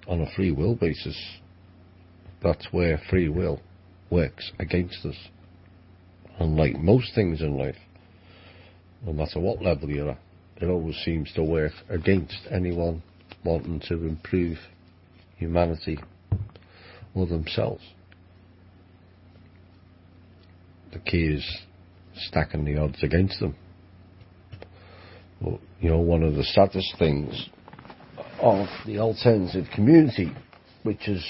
On a free will basis, that's where free will works against us. Unlike most things in life, no matter what level you're at, it always seems to work against anyone wanting to improve humanity or themselves. The key is stacking the odds against them. Well, you know, one of the saddest things of the alternative community, which has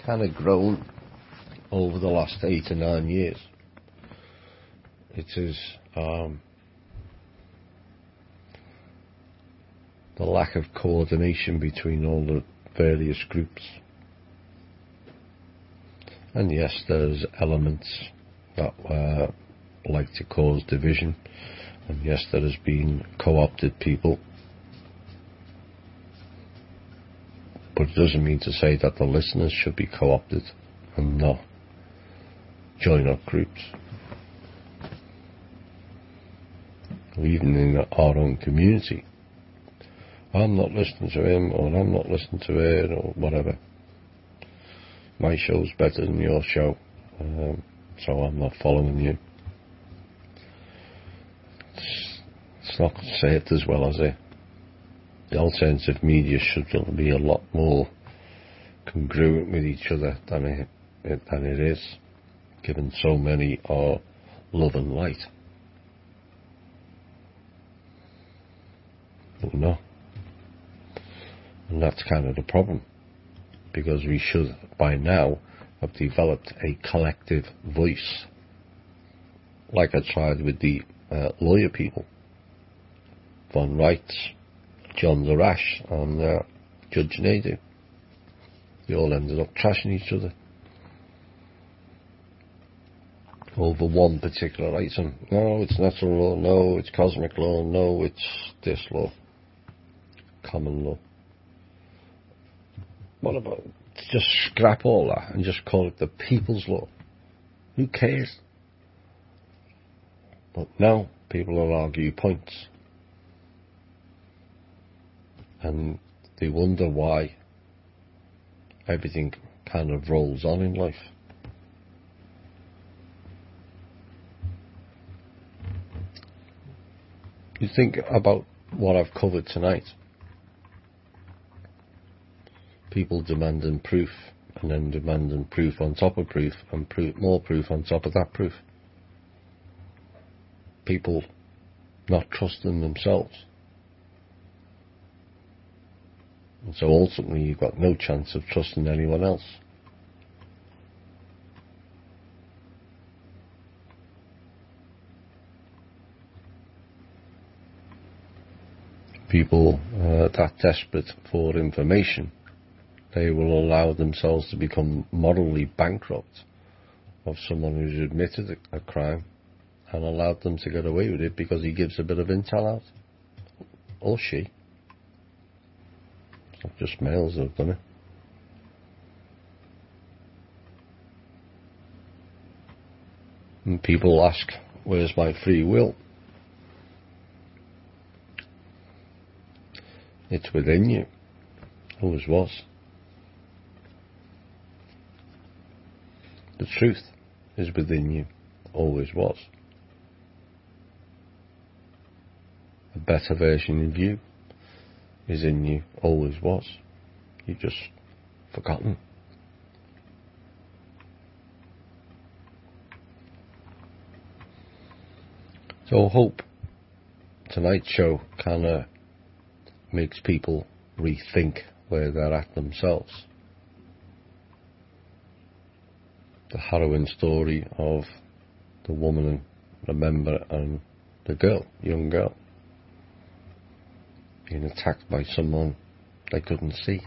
kind of grown over the last 8 or 9 years, it is the lack of coordination between all the various groups. And yes, there's elements that like to cause division, and yes, there has been co-opted people, but it doesn't mean to say that the listeners should be co-opted and not join up groups. Or even in our own community, I'm not listening to him, or I'm not listening to her, or whatever. My show's better than your show, so I'm not following you. It's not saved as well as it. The alternative media should be a lot more congruent with each other than it is, given so many are love and light. But no. And that's kind of the problem, because we should by now have developed a collective voice, like I tried with the lawyer people, Von Reitz, John Darash and Judge Nadeau. They all ended up trashing each other over one particular item. No, it's natural law. No, it's cosmic law. No, it's this law, common law. What about just scrap all that and just call it the people's law? Who cares? But now people will argue points, and they wonder why everything kind of rolls on in life. You think about what I've covered tonight. People demanding proof, and then demanding proof on top of proof, and more proof on top of that proof. People not trusting themselves. And so ultimately you've got no chance of trusting anyone else. people that desperate for information, they will allow themselves to become morally bankrupt of someone who's admitted a crime and allowed them to get away with it because he gives a bit of intel out. Or she. It's not just males that have done it. And people ask, where's my free will? It's within you. Always was. The truth is within you. Always was. A better version of you is in you. Always was. You've just forgotten. So I hope tonight's show kind of makes people rethink where they're at themselves. The harrowing story of the woman and the member and the girl, young girl, being attacked by someone they couldn't see.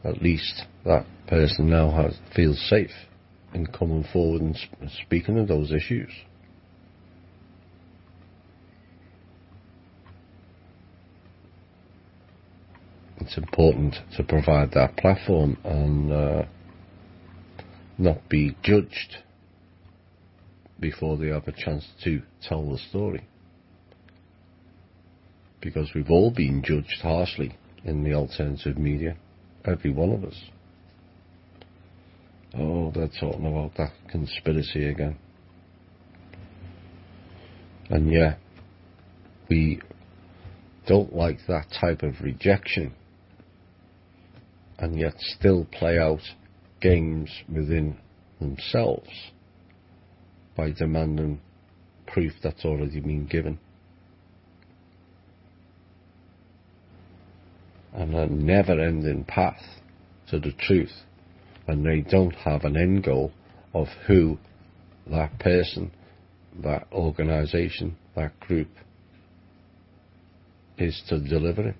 At least that person now feels safe in coming forward and speaking of those issues. It's important to provide that platform and not be judged before they have a chance to tell the story. Because we've all been judged harshly in the alternative media, every one of us. Oh, they're talking about that conspiracy again. And yeah, we don't like that type of rejection, and yet still play out games within themselves by demanding proof that's already been given. And a never-ending path to the truth, and they don't have an end goal of who that person, that organisation, that group is to deliver it.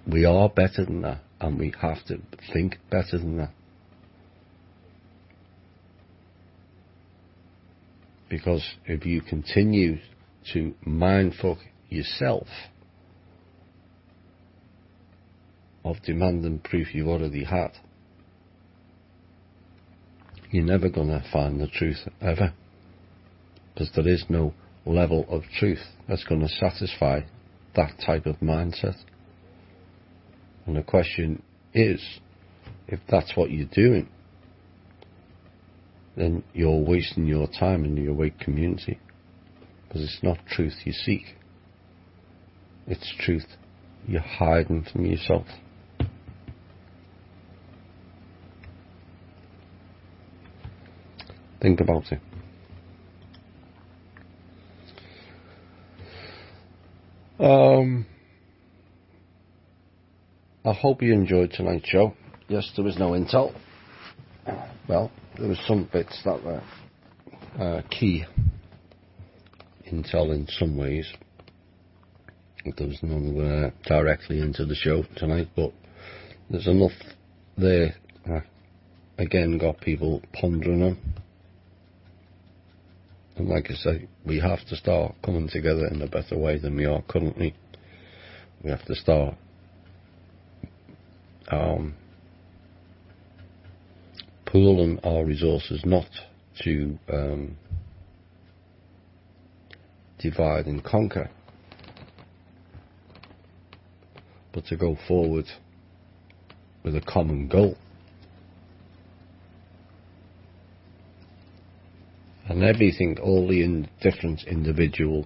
We are better than that, and we have to think better than that. Because if you continue to mindfuck yourself of demanding proof you've already had, you're never going to find the truth, ever. Because there is no level of truth that's going to satisfy that type of mindset. And the question is, if that's what you're doing, then you're wasting your time in the awake community. Because it's not truth you seek. It's truth you're hiding from yourself. Think about it. I hope you enjoyed tonight's show. Yes, there was no intel. Well, there was some bits that were key intel in some ways. There was none directly into the show tonight, but there's enough there that again got people pondering on. And like I say, we have to start coming together in a better way than we are currently. We have to start pooling our resources, not to divide and conquer, but to go forward with a common goal. And everything, all the different individual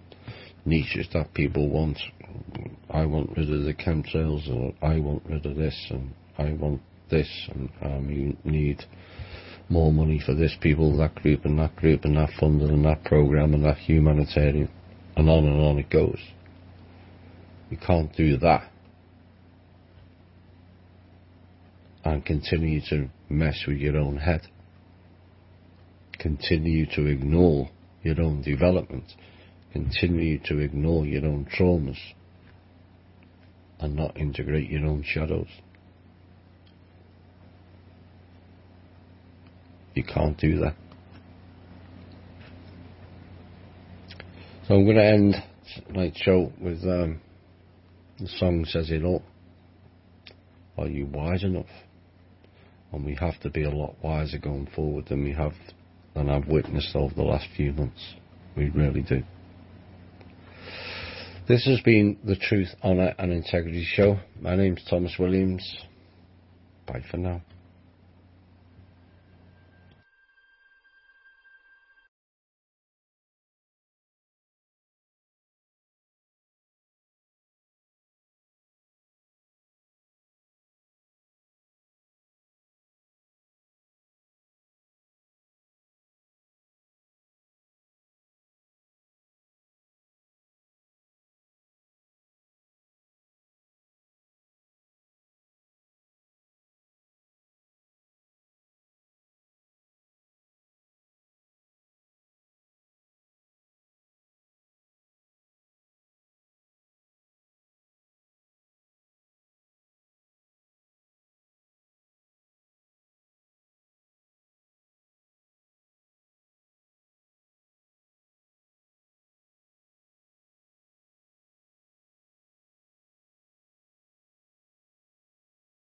niches that people want. I want rid of the chemtrails, or I want rid of this, and I want this, and you need more money for this people, that group, and that funding, and that program, and that humanitarian, and on it goes. We can't do that and continue to mess with your own head. Continue to ignore your own development. Continue to ignore your own traumas and not integrate your own shadows. You can't do that. So I'm going to end tonight's show with the song says it all. Are you wise enough? And we have to be a lot wiser going forward than I've witnessed over the last few months. We really do. This has been the Truth, Honour and Integrity Show. My name's Thomas Williams. Bye for now.